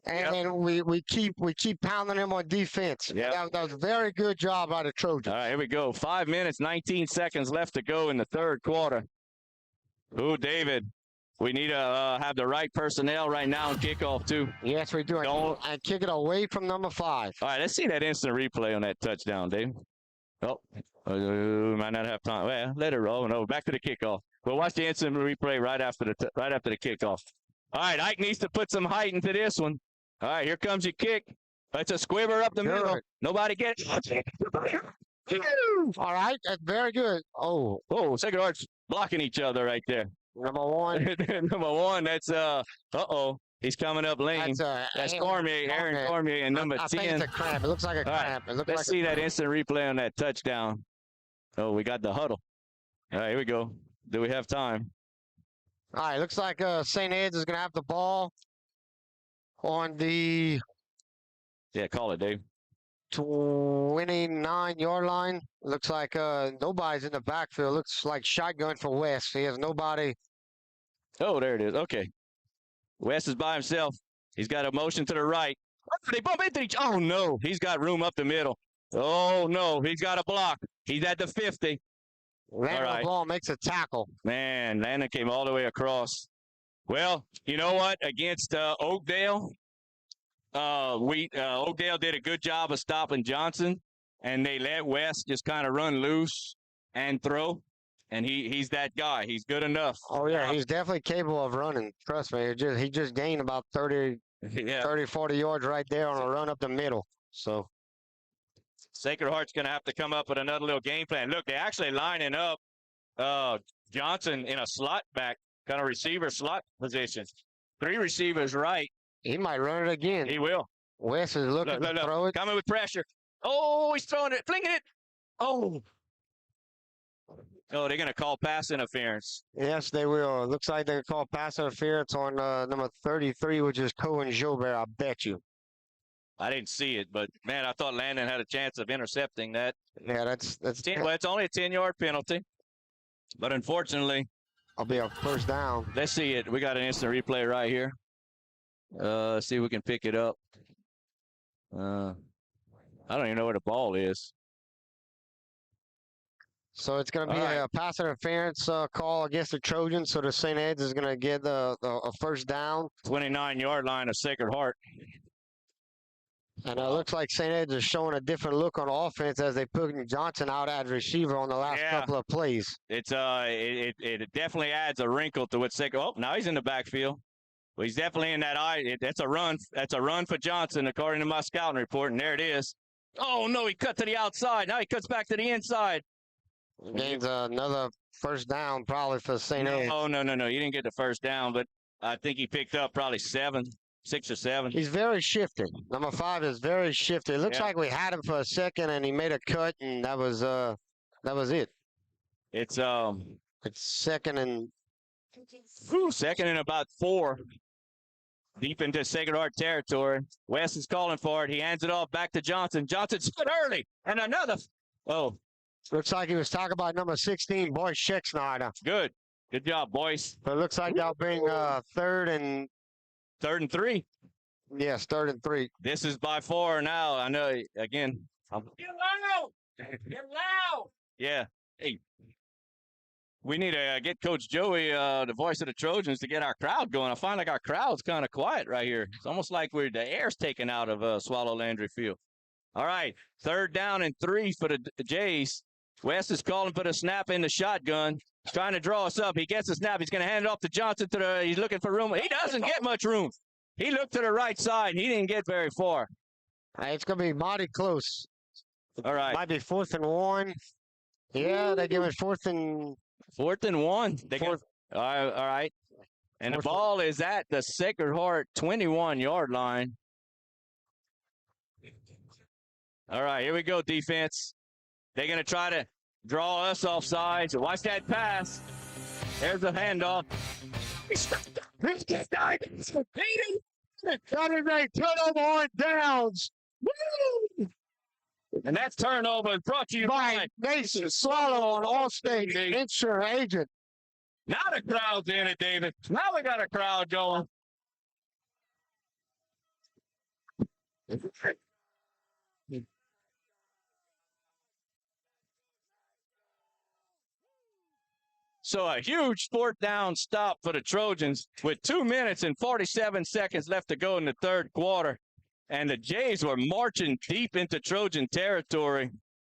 and then we keep pounding them on defense. Yep. That was a very good job by the Trojans. All right, here we go. 5 minutes, 19 seconds left to go in the 3rd quarter. Ooh, David. We need to have the right personnel right now and kickoff, too. Yes, we do. And kick it away from number 5. All right, let's see that instant replay on that touchdown, Dave. Oh, we might not have time. Well, let it roll. No, back to the kickoff. We'll watch the instant replay right after the kickoff. All right, Ike needs to put some height into this one. All right, here comes your kick. It's a squibber up the middle. Nobody get it. All right, that's very good. Oh, Sacred Heart's blocking each other right there. Number 1. Number 1, that's, he's coming up lane. That's Cormier, Aaron Cormier, and number 10. I think it's a cramp. It looks like a cramp. Right. Let's see that instant replay on that touchdown. Oh, we got the huddle. All right, here we go. Do we have time? All right, looks like St. Ed's is going to have the ball on the... Yeah, call it, Dave. 29-yard line. Looks like nobody's in the backfield. Looks like shotgun for West. He has nobody. Oh, there it is. Okay. West is by himself. He's got a motion to the right. They bump into each. Oh, no. He's got room up the middle. Oh, no. He's got a block. He's at the 50. Landon LeBlanc makes a tackle. Man, Landon came all the way across. Well, you know what? Against Oakdale, Oakdale did a good job of stopping Johnson, and they let West just kind of run loose and throw. And he's that guy. He's good enough. Oh, yeah, he's definitely capable of running. Trust me. He just gained about 30, 40 yards right there on a run up the middle. So Sacred Heart's going to have to come up with another little game plan. Look, they're actually lining up Johnson in a slot back, kind of receiver slot position. 3 receivers right. He might run it again. He will. West is looking to throw it. Coming with pressure. Oh, he's throwing it, flinging it. Oh, they're going to call pass interference. Yes, they will. It looks like they're going to call pass interference on number 33, which is Cohen Jobert, I bet you. I didn't see it, but, man, I thought Landon had a chance of intercepting that. Yeah, that's 10, well, it's only a 10-yard penalty. But, unfortunately, I'll be a first down. Let's see it. We got an instant replay right here. Let's see if we can pick it up. I don't even know where the ball is. So it's going to be a pass interference call against the Trojans. So the St. Ed's is going to get a first down. 29-yard line of Sacred Heart. And it looks like St. Ed's is showing a different look on offense as they put Johnson out as receiver on the last couple of plays. It's it definitely adds a wrinkle to what Sacred. Oh, now he's in the backfield. Well, he's definitely in that eye. That's a run. That's a run for Johnson, according to my scouting report. And there it is. Oh no, he cut to the outside. Now he cuts back to the inside. Gains another first down probably for St. Ed's. Oh, no. You didn't get the first down, but I think he picked up probably 7 6 or 7. He's very shifty. Number 5 is very shifty. It looks like we had him for a second, and he made a cut, and that was it. It's second and about 4. Deep into Sacred Heart territory. West is calling for it. He hands it off back to Johnson. Johnson split early, and another. Oh, looks like he was talking about number 16, Boyce Schexnayder. Good job, boys. But it looks like they'll bring third and 3. Yes, 3rd and 3. This is by 4 now. I know. Again, Get loud! Get loud! Yeah. Hey, we need to get Coach Joey, the voice of the Trojans, to get our crowd going. I find like our crowd's kind of quiet right here. It's almost like the air's taken out of Swallow Landry Field. All right, 3rd down and 3 for the Jays. West is calling for the snap in the shotgun. He's trying to draw us up. He gets the snap. He's going to hand it off to Johnson. He's looking for room. He doesn't get much room. He looked to the right side. He didn't get very far. It's going to be mighty close. All right. Might be 4th and 1. Yeah, they give it 4th and 1. All right. And the ball is at the Sacred Heart 21-yard line. All right, here we go, defense. They're going to try to draw us off sides. Watch that pass. There's the handoff. That is a turnover on downs. Woo! And that turnover is brought to you by Mason Swallow on Allstate Insurance Agent. Now the crowd's in it, David. Now we got a crowd going. So a huge 4th down stop for the Trojans with 2 minutes and 47 seconds left to go in the 3rd quarter. And the Jays were marching deep into Trojan territory.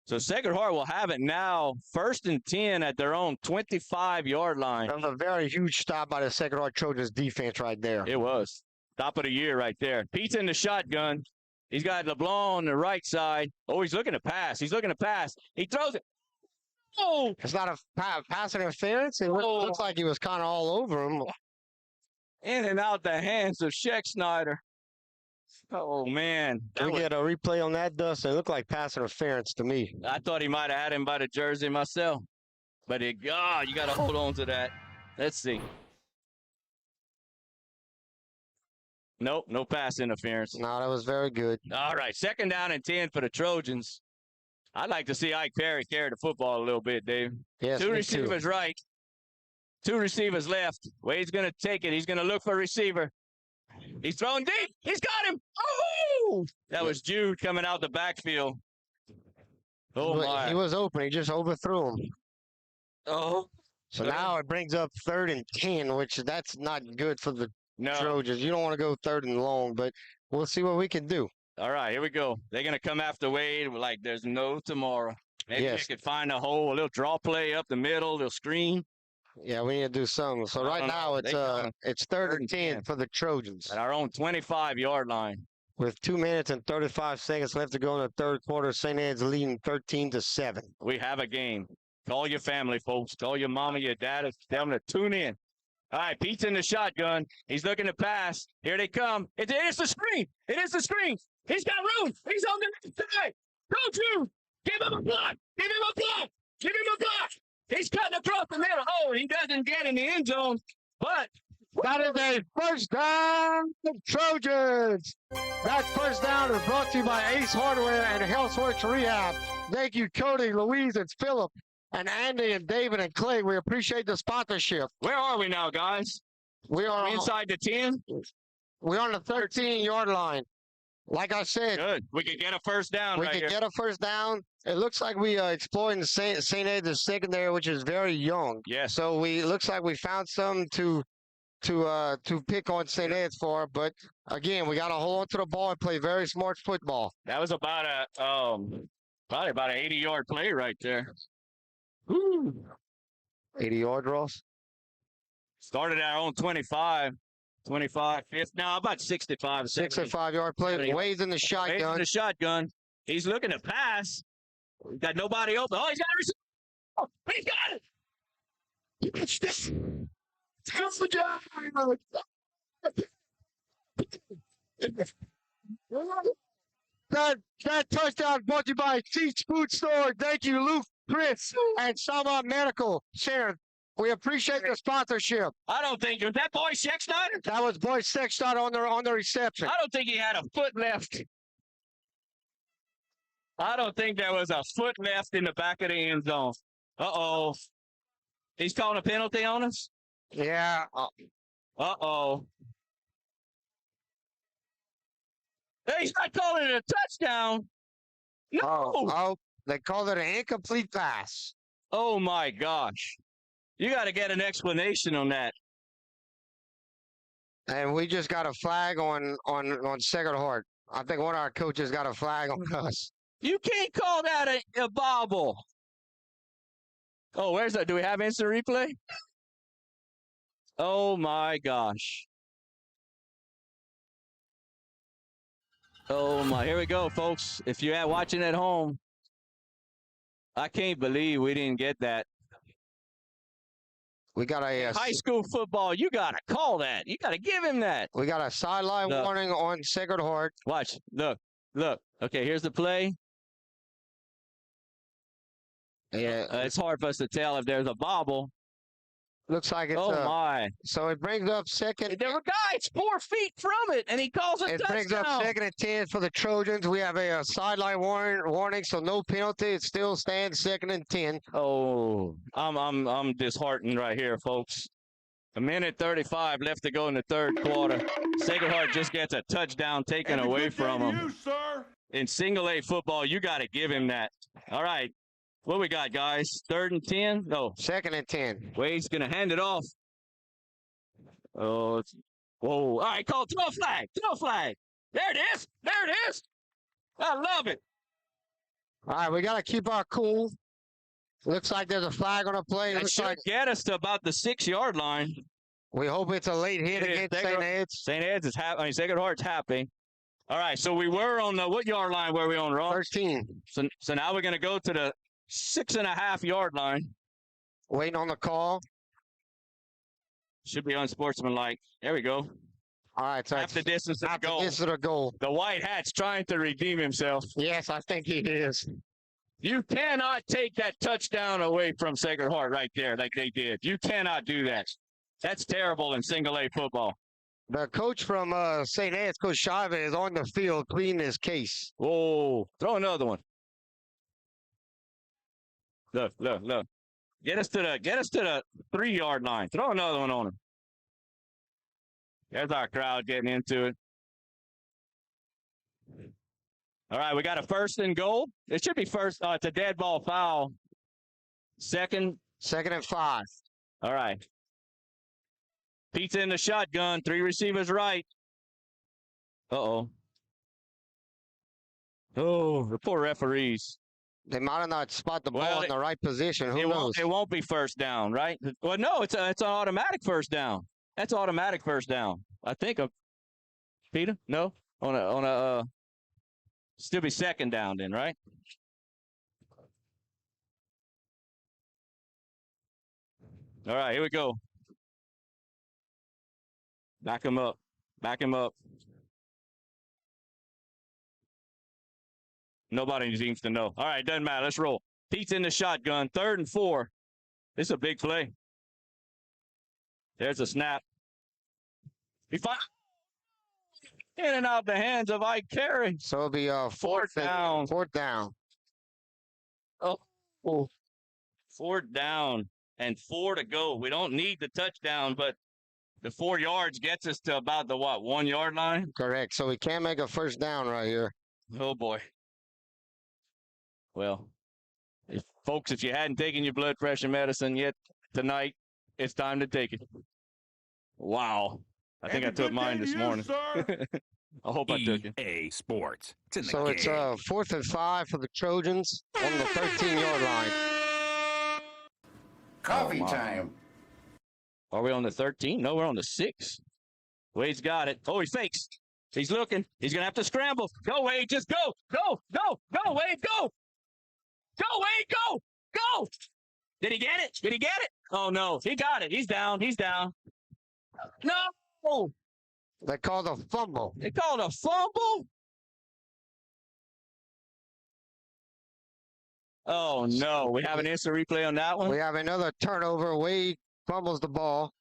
So Sacred Heart will have it now, 1st and 10 at their own 25-yard line. That was a very huge stop by the Sacred Heart Trojans defense right there. It was. Top of the year right there. Pete's in the shotgun. He's got LeBlanc on the right side. Oh, he's looking to pass. He throws it. Oh! It's not a pass interference. It looks like he was kind of all over him. In and out the hands of Schexnayder. Oh, man. Can we get a replay on that, Dustin? It looked like pass interference to me. I thought he might have had him by the jersey myself. But, you got to hold on to that. Let's see. Nope, no pass interference. No, that was very good. All right, 2nd down and 10 for the Trojans. I'd like to see Ike Perry carry the football a little bit, Dave. Yes, 2 receivers right. 2 receivers left. Wade's going to take it. He's going to look for a receiver. He's throwing deep. He's got him. Oh! That was Jude coming out the backfield. Oh, my. He was open. He just overthrew him. Oh. So now it brings up 3rd and 10, which that's not good for the Trojans. You don't want to go 3rd and long, but we'll see what we can do. All right, here we go. They're going to come after Wade like there's no tomorrow. Maybe they could find a hole, a little draw play up the middle, a little screen. Yeah, we need to do something. So right now it's 3rd and 10 for the Trojans. At our own 25-yard line. With 2 minutes and 35 seconds left to go in the 3rd quarter, St. Ed's leading 13-7. We have a game. Call your family, folks. Call your mama, your dad. Tell them to tune in. All right, Pete's in the shotgun. He's looking to pass. Here they come. It is the screen. It is the screen. He's got room. He's on the side. Go, Drew. Give him a block. Give him a block. Give him a block. He's cutting across the middle. Oh, he doesn't get in the end zone. But that is a 1st down for Trojans. That 1st down is brought to you by Ace Hardware and Healthworks Rehab. Thank you, Cody, Louise, and Philip, and Andy, and David, and Clay. We appreciate the sponsorship. Where are we now, guys? We are inside the 10. We're on the 13-yard line. Like I said, good. We could get a 1st down. We could get a 1st down. It looks like we exploiting St. Ed's secondary, which is very young. Yeah. So looks like we found some to pick on St. Ed's for. But again, we got to hold on to the ball and play very smart football. That was about probably about an 80-yard play right there. Woo. 80-yard, Ross. Started at our own 25. 25, 50. No, about 65. 65-yard play. Wade's in the shotgun. Wade's in the shotgun. He's looking to pass. Got nobody open. Oh, he's got a receiver. Oh, he's got it. Good job. That touchdown brought to you by Teach Food Store. Thank you, Luke, Chris, and Sama Medical Center. We appreciate the sponsorship. I don't think, was that Boy Sexton? That was Boy Sexton on the reception. I don't think he had a foot left. I don't think there was a foot left in the back of the end zone. Uh-oh. He's calling a penalty on us? Yeah. Uh-oh. Hey, he's not calling it a touchdown. No. Oh, they called it an incomplete pass. Oh, my gosh. You got to get an explanation on that. And we just got a flag on Sacred Heart. I think one of our coaches got a flag on us. You can't call that a bobble. Oh, where's that? Do we have instant replay? Oh, my gosh. Oh, my. Here we go, folks. If you're watching at home, I can't believe we didn't get that. We got a high school football. You got to call that. You got to give him that. We got a sideline warning on Sacred Heart. Watch. Look. Okay, here's the play. Yeah. It's hard for us to tell if there's a bobble. Looks like it's my. So it brings up second. There were guys 4 feet from it, and he calls a touchdown. It brings up 2nd and 10 for the Trojans. We have a sideline warning, so no penalty. It still stands 2nd and 10. Oh, I'm disheartened right here, folks. 1:35 left to go in the third quarter. Sacred Heart just gets a touchdown taken away from him. In single A football, you got to give him that. All right. What we got, guys? 3rd and 10? No. 2nd and 10. Wade's going to hand it off. Oh, whoa. All right, throw a flag. Throw a flag. There it is. There it is. I love it. All right, we got to keep our cool. Looks like there's a flag on the play. That should get us to about the 6-yard line. We hope it's a late hit against St. Ed's. St. Ed's is happy. I mean, Sacred Heart's happy. All right, so we were on the, what yard line were we on, Ron? 13. So now we're going to go to the 6.5-yard line. Waiting on the call. Should be unsportsmanlike. There we go. All right, so half the distance to the goal. Distance to the goal. The white hat's trying to redeem himself. Yes, I think he is. You cannot take that touchdown away from Sacred Heart right there like they did. You cannot do that. That's terrible in single A football. The coach from St. Ed's, Coach Chavez, is on the field pleading his case. Whoa, throw another one. Look. Get us to the 3-yard line. Throw another one on him. There's our crowd getting into it. All right, we got a 1st and goal. It should be first. It's a dead ball foul. 2nd and 5. All right. Pete's in the shotgun. 3 receivers right. Uh-oh. Oh, the poor referees. They might have not spot the ball in the right position. Who knows? It won't be first down, right? Well, no, it's an automatic first down. That's automatic first down. I think. Peter? No? On a still be 2nd down then, right? All right, here we go. Back him up. Nobody seems to know. All right, doesn't matter. Let's roll. Pete's in the shotgun. 3rd and 4. This is a big play. There's a snap. He in and out the hands of Ike Carey. So it'll be 4th down. 4th down. Oh. 4th down and 4 to go. We don't need the touchdown, but the 4 yards gets us to about the 1-yard line? Correct. So we can't make a first down right here. Oh, boy. Well, folks, if you hadn't taken your blood pressure medicine yet tonight, it's time to take it. Wow. I think I took mine this morning. I hope I took it. EA Sports. It's so it's 4th and 5 for the Trojans on the 13-yard line. Coffee time. Are we on the 13? No, we're on the 6. Wade's got it. Oh, he fakes. He's looking. He's going to have to scramble. Go, Wade. Just go. Go, Wade. Go. Go, Wade. Go. Did he get it? Oh, no. He got it. He's down. No. They called a fumble. They called a fumble? Oh, no. We have an instant replay on that one? We have another turnover. Wade fumbles the ball.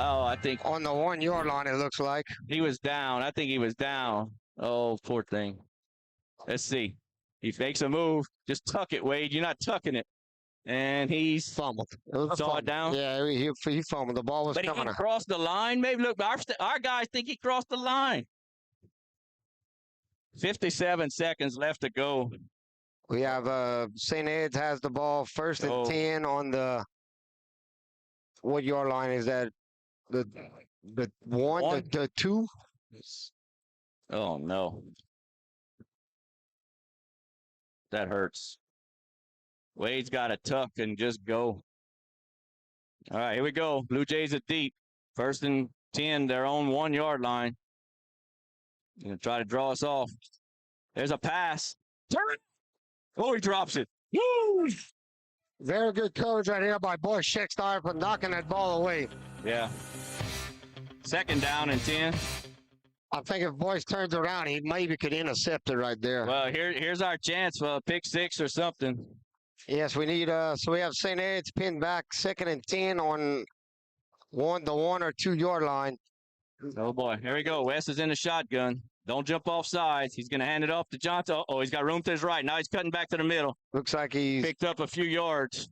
Oh, I think. On the 1 yard line, it looks like. He was down. I think he was down. Oh, poor thing. Let's see. He makes a move. Just tuck it, Wade. You're not tucking it. And he's fumbled. Saw it down? Yeah, he fumbled. The ball was but coming he out. crossed the line. Maybe look, our guys think he crossed the line. 57 seconds left to go. We have St. Ed's has the ball first and 10 on the what yard line is that? The 1, the 2? Oh no. That hurts. Wade's got to tuck and just go. All right, here we go. Blue Jays are deep. First and 10, their own 1 yard line. Gonna try to draw us off. There's a pass. Turn it. Oh, he drops it. Woo! Very good coverage right here by Boy Scheckstein for knocking that ball away. Yeah. Second down and 10. I think if Boyce turns around, he maybe could intercept it right there. Well, here's our chance for a pick 6 or something. Yes, we need so we have St. Ed's pinned back 2nd and 10 on the 1 or 2 yard line. Oh boy, here we go. West is in the shotgun. Don't jump off sides. He's going to hand it off to Johnson. Oh, he's got room to his right. Now he's cutting back to the middle. Looks like he's picked up a few yards.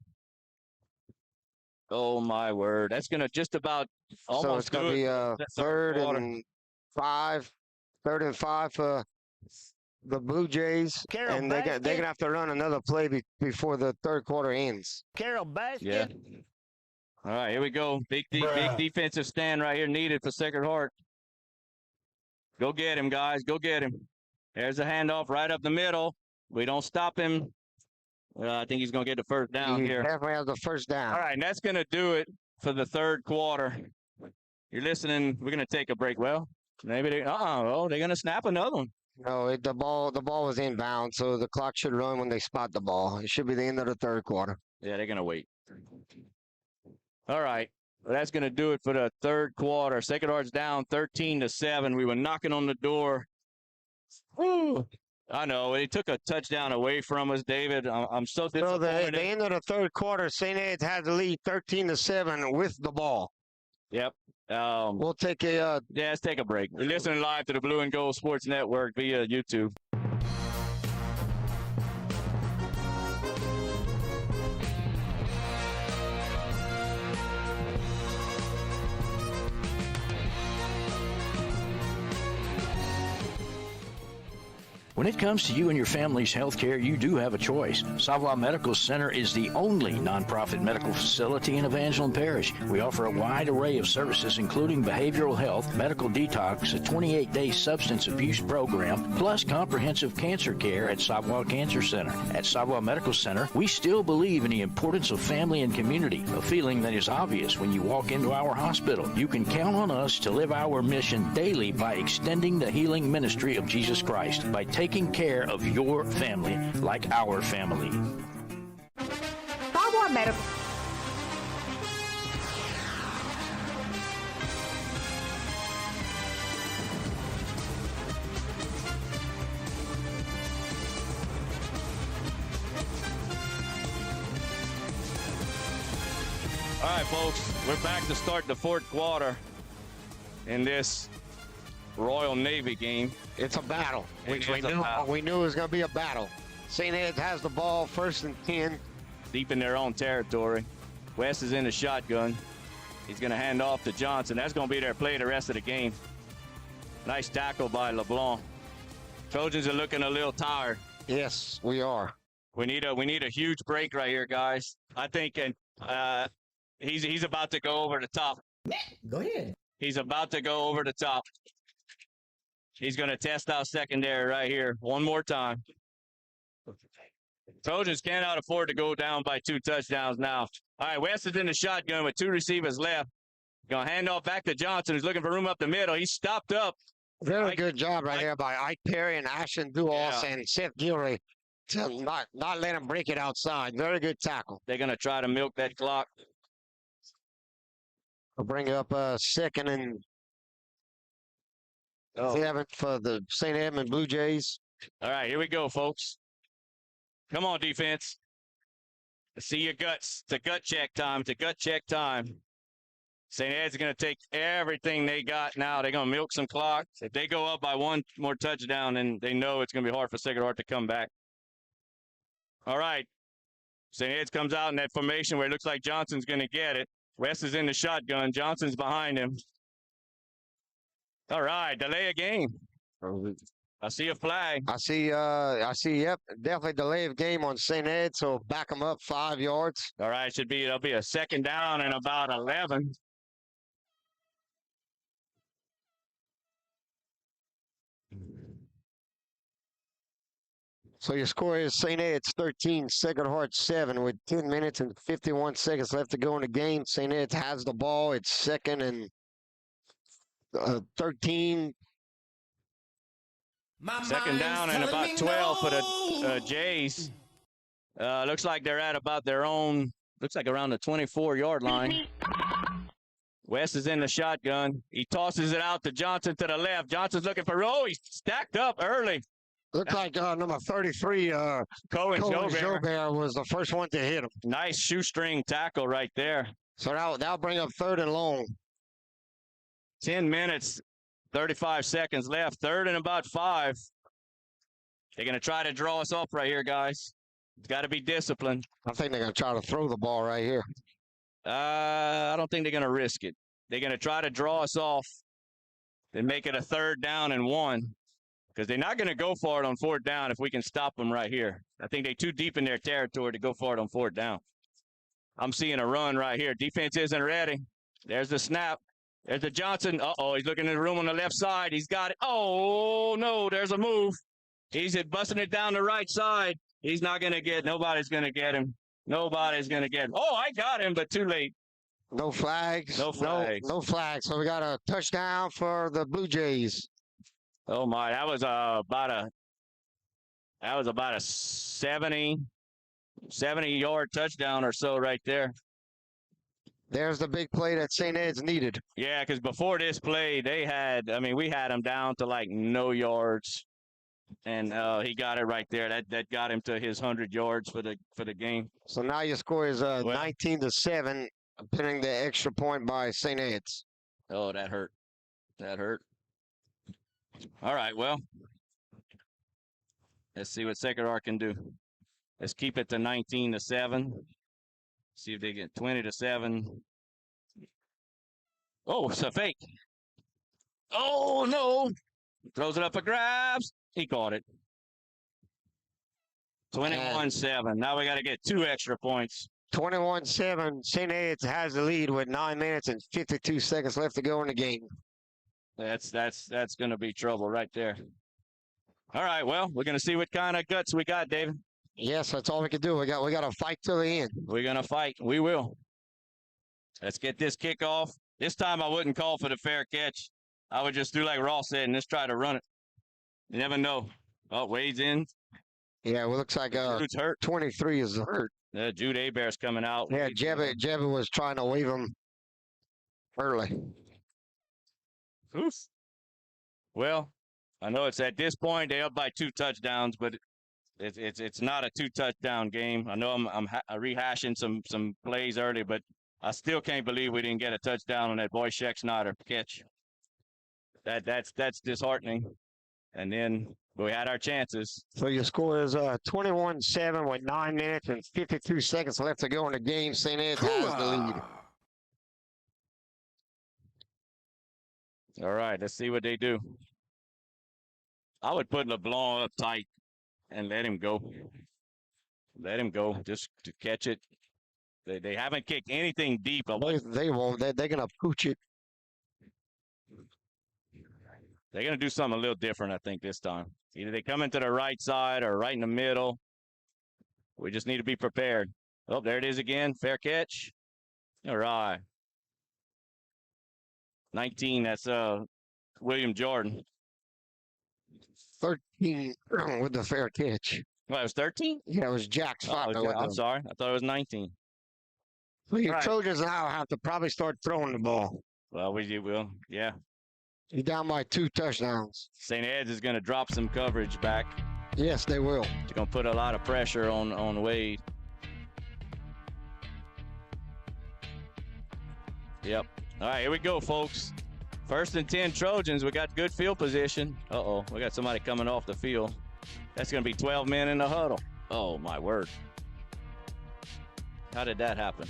Oh my word. That's going to just about almost so it's going to be third and 5 for the Blue Jays. And they're going to have to run another play before the third quarter ends. Carol Basket. Yeah. All right, here we go. Big defensive stand right here needed for Sacred Heart. Go get him, guys. Go get him. There's a handoff right up the middle. We don't stop him. I think he's going to get the first down here. He definitely has the first down. All right, and that's going to do it for the third quarter. You're listening. We're going to take a break. Well, maybe they're going to snap another one. No, the ball was inbound, so the clock should run when they spot the ball. It should be the end of the third quarter. Yeah, they're going to wait. All right. Well, that's going to do it for the third quarter. Sacred Heart's down 13-7. We were knocking on the door. Woo. I know. They took a touchdown away from us, David. I'm so disappointed. So the end of the third quarter, St. Ed's had the lead 13-7 with the ball. Yep. We'll take a let's take a break. You're listening live to the Blue and Gold Sports Network via YouTube. When it comes to you and your family's health care, you do have a choice. Savoy Medical Center is the only nonprofit medical facility in Evangeline Parish. We offer a wide array of services, including behavioral health, medical detox, a 28-day substance abuse program, plus comprehensive cancer care at Savoy Cancer Center. At Savoy Medical Center, we still believe in the importance of family and community, a feeling that is obvious when you walk into our hospital. You can count on us to live our mission daily by extending the healing ministry of Jesus Christ, by taking care of your family like our family. Savoy Medical. All right, folks, we're back to start the fourth quarter in this Royal Navy game. It's a battle. We knew it was going to be a battle. St. Ed's has the ball first and 10. Deep in their own territory. West is in the shotgun. He's going to hand off to Johnson. That's going to be their play the rest of the game. Nice tackle by LeBlanc. Trojans are looking a little tired. Yes, we are. We need a huge break right here, guys. I think he's about to go over the top. Go ahead. He's about to go over the top. He's going to test out secondary right here one more time. Trojans cannot afford to go down by 2 touchdowns now. All right, West is in the shotgun with 2 receivers left. Going to hand off back to Johnson, who's looking for room up the middle. He's stopped up. Very good job right here by Ike Perry and Ashton Duos and Seth Gilray to not let him break it outside. Very good tackle. They're going to try to milk that clock. We'll bring up 2nd and 7 for the St. Edmund Blue Jays. All right, here we go, folks. Come on, defense. Let's see your guts. It's a gut check time. It's a gut check time. St. Ed's going to take everything they got now. They're going to milk some clock. If they go up by one more touchdown, then they know it's going to be hard for Sacred Heart to come back. All right. St. Ed's comes out in that formation where it looks like Johnson's going to get it. West is in the shotgun. Johnson's behind him. All right, delay a game. I see a flag. I see, yep, definitely delay of game on St. Ed, so back them up 5 yards. All right, it'll be a second down and about 11. So your score is St. Ed's 13, Sacred Heart 7 with 10 minutes and 51 seconds left to go in the game. St. Ed's has the ball. It's second and 13. Second down and about 12 for the Jays. Looks like they're at about their own, looks like around the 24-yard line. West is in the shotgun. He tosses it out to Johnson to the left. Johnson's looking for, he's stacked up early. Looks like number 33, Cohen Jobert was the first one to hit him. Nice shoestring tackle right there. So that'll bring up 3rd and long. 10 minutes, 35 seconds left. 3rd and about 5. They're going to try to draw us off right here, guys. It's got to be disciplined. I think they're going to try to throw the ball right here. I don't think they're going to risk it. They're going to try to draw us off and make it a 3rd down and 1. Because they're not going to go for it on 4th down if we can stop them right here. I think they're too deep in their territory to go for it on 4th down. I'm seeing a run right here. Defense isn't ready. There's the snap. There's the Johnson. He's looking in the room on the left side. He's got it. Oh, no, there's a move. He's busting it down the right side. He's not going to get, nobody's going to get him. Nobody's going to get him. Oh, I got him, but too late. No flags. No flags. No flags. So we got a touchdown for the Blue Jays. Oh my, that was about a 70-yard touchdown or so right there. There's the big play that St. Ed's needed. Yeah, because before this play, we had them down to like no yards, and he got it right there. That got him to his 100 yards for the game. So now your score is 19-7, pinning the extra point by St. Ed's. Oh, that hurt. That hurt. All right, well, let's see what Sacred Heart can do. Let's keep it to 19-7. See if they get 20-7. Oh, it's a fake. Oh, no. Throws it up for grabs. He caught it. 21-7. Now we got to get 2 extra points. 21-7. St. Ed's has the lead with 9 minutes and 52 seconds left to go in the game. That's going to be trouble right there. All right, well, we're going to see what kind of guts we got, David. Yes, that's all we can do. We got to fight till the end. We're going to fight. We will. Let's get this kickoff. This time I wouldn't call for the fair catch. I would just do like Ross said and just try to run it. You never know. Oh, Wade's in. Yeah, well, looks like Jude's hurt. 23 is hurt. Jude Abear's coming out. Yeah, Jebba was trying to wave him early. Oof. Well, I know it's at this point they're up by 2 touchdowns, but it's not a 2-touchdown game. I know I'm rehashing some plays early, but I still can't believe we didn't get a touchdown on that boy Scheck-Snyder catch. That's disheartening. And then we had our chances. So your score is 21-7 with 9 minutes and 52 seconds left to go in the game. St. Ed's has the lead. All right, let's see what they do. I would put LeBlanc up tight and let him go. Let him go just to catch it. They haven't kicked anything deep. They won't. They're going to pooch it. They're going to do something a little different, I think, this time. Either they come into the right side or right in the middle. We just need to be prepared. Oh, there it is again. Fair catch. All right. 19, that's William Jordan. 13 with the fair catch. Well, it was 13? Yeah, it was Jack's fault. I'm sorry. I thought it was 19. So your Trojans now have to probably start throwing the ball. Well, we will, yeah. He's down by 2 touchdowns. St. Ed's is going to drop some coverage back. Yes, they will. It's going to put a lot of pressure on Wade. Yep. All right, here we go, folks. 1st and 10 Trojans. We got good field position. Uh-oh, we got somebody coming off the field. That's going to be 12 men in the huddle. Oh, my word. How did that happen?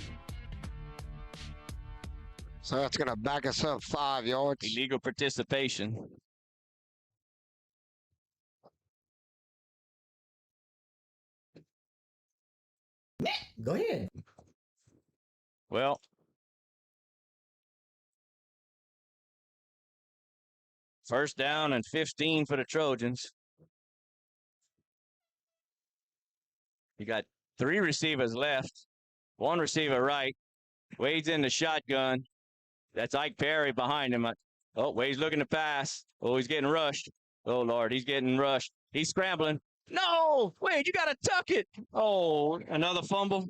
So that's going to back us up 5 yards. Illegal participation. Go ahead. Well, first down and 15 for the Trojans. You got 3 receivers left, 1 receiver right. Wade's in the shotgun. That's Ike Perry behind him. Oh, Wade's looking to pass. Oh, he's getting rushed. Oh, Lord, he's getting rushed. He's scrambling. No, Wade, you got to tuck it. Oh, another fumble.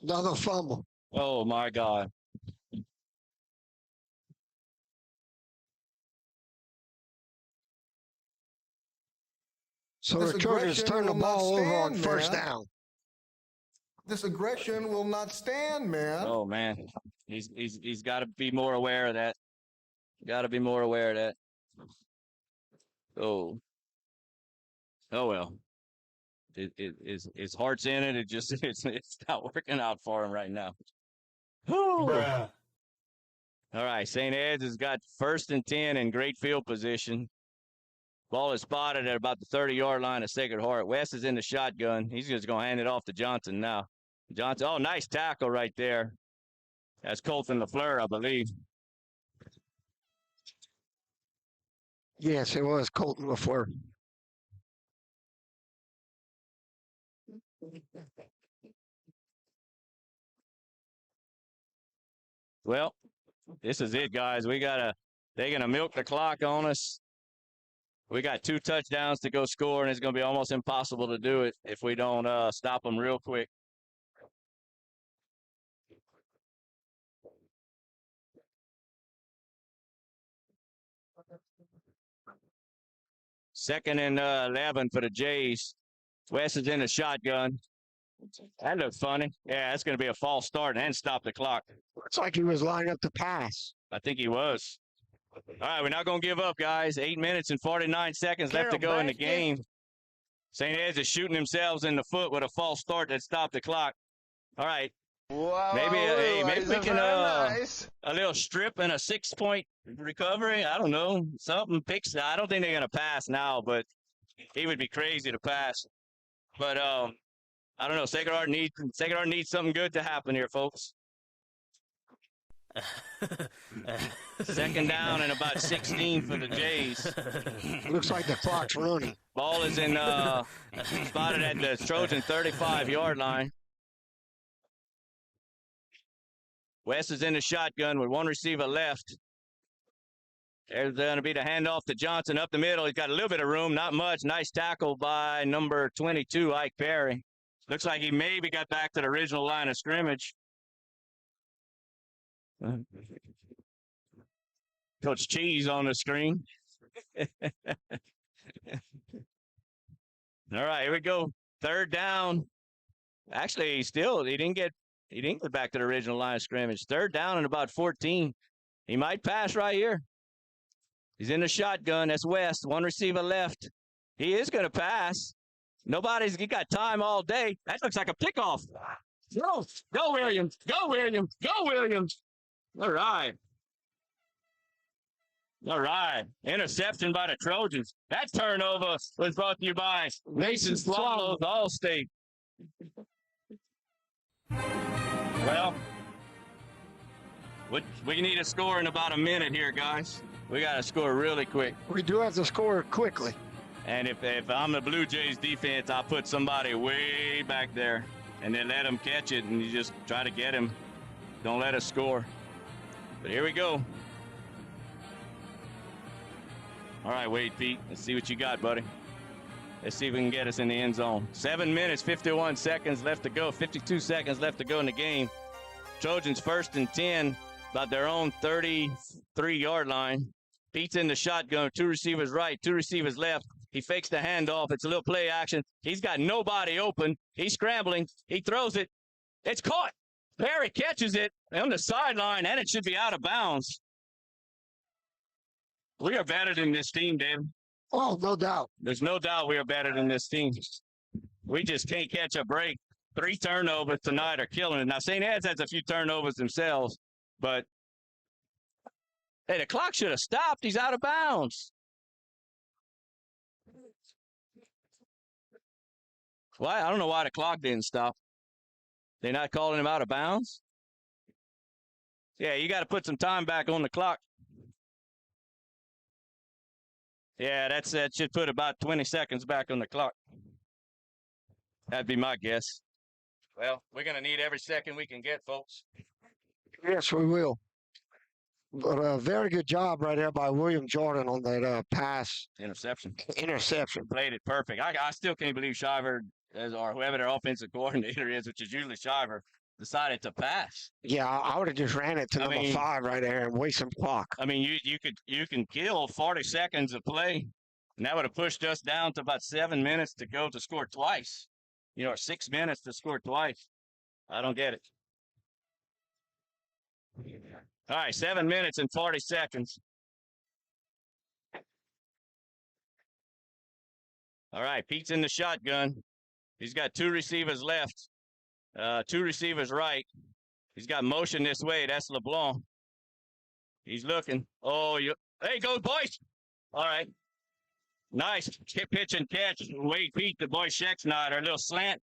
Another fumble. Oh, my God. So the Trojans turn the ball over on first down. This aggression will not stand, man. Oh, man. He's got to be more aware of that. Got to be more aware of that. Oh. Oh, well. His heart's in it. It's not working out for him right now. Bruh. All right, St. Ed's has got 1st and 10 in great field position. Ball is spotted at about the 30-yard line of Sacred Heart. West is in the shotgun. He's just going to hand it off to Johnson now. Johnson, oh, nice tackle right there. That's Colton LaFleur, I believe. Yes, it was Colton LaFleur. Well, this is it, guys. They're going to milk the clock on us. We got 2 touchdowns to go score, and it's going to be almost impossible to do it if we don't stop them real quick. Second and 11 for the Jays. West is in the shotgun. That looks funny. Yeah, that's going to be a false start and stop the clock. Looks like he was lining up to pass. I think he was. All right, we're not going to give up, guys. 8 minutes and 49 seconds left to go in the game. St. Ed's is shooting themselves in the foot with a false start that stopped the clock. All right. Wow, Maybe we can a little strip and a 6-point recovery. I don't know. Something picks. I don't think they're going to pass now, but he would be crazy to pass. But I don't know. Sacred Heart needs something good to happen here, folks. Second down and about 16 for the Jays. Looks like the clock's running. Ball is in spotted at the Trojan 35-yard line. West is in the shotgun with 1 receiver left. There's going to be the handoff to Johnson up the middle. He's got a little bit of room, not much. Nice tackle by number 22, Ike Perry. Looks like he maybe got back to the original line of scrimmage. Coach Cheese on the screen. All right, here we go. 3rd down. Actually, he didn't get back to the original line of scrimmage. 3rd down and about 14. He might pass right here. He's in the shotgun. That's West. 1 receiver left. He is going to pass. He got time all day. That looks like a pickoff. Go Williams. Go Williams. Go Williams. All right. All right. Interception by the Trojans. That turnover was brought to you by Mason Swallows Allstate. Well, we need to score in about a minute here, guys. We got to score really quick. We do have to score quickly. And if I'm the Blue Jays defense, I'll put somebody way back there and then let him catch it, and you just try to get him. Don't let us score. But here we go. All right, Wade Pete, let's see what you got, buddy. Let's see if we can get us in the end zone. 7 minutes, 51 seconds left to go. 52 seconds left to go in the game. Trojans 1st and 10 about their own 33-yard line. Pete's in the shotgun, 2 receivers right, 2 receivers left. He fakes the handoff. It's a little play action. He's got nobody open. He's scrambling. He throws it. It's caught. Perry catches it on the sideline, and it should be out of bounds. We are better than this team, David. Oh, no doubt. There's no doubt we are better than this team. We just can't catch a break. 3 turnovers tonight are killing it. Now, St. Ed's has a few turnovers themselves, but, hey, the clock should have stopped. He's out of bounds. Why? I don't know why the clock didn't stop. They're not calling him out of bounds? Yeah, you got to put some time back on the clock. Yeah, that should put about 20 seconds back on the clock. That'd be my guess. Well, we're going to need every second we can get, folks. Yes, we will. But a very good job right there by William Jordan on that pass. Interception. Played it perfect. I still can't believe Shiver, or whoever their offensive coordinator is, which is usually Shiver, decided to pass. Yeah, I would have just ran it to number 5 right there and waste some clock. I mean, you can kill 40 seconds of play, and that would have pushed us down to about 7 minutes to go to score twice. Or 6 minutes to score twice. I don't get it. All right, 7 minutes and 40 seconds. All right, Pete's in the shotgun. He's got 2 receivers left, 2 receivers right. He's got motion this way. That's LeBlanc. He's looking. Hey, go, boys. All right. Nice pitch and catch. Wade Pete, the boy Scheck's-Snyder, a little slant.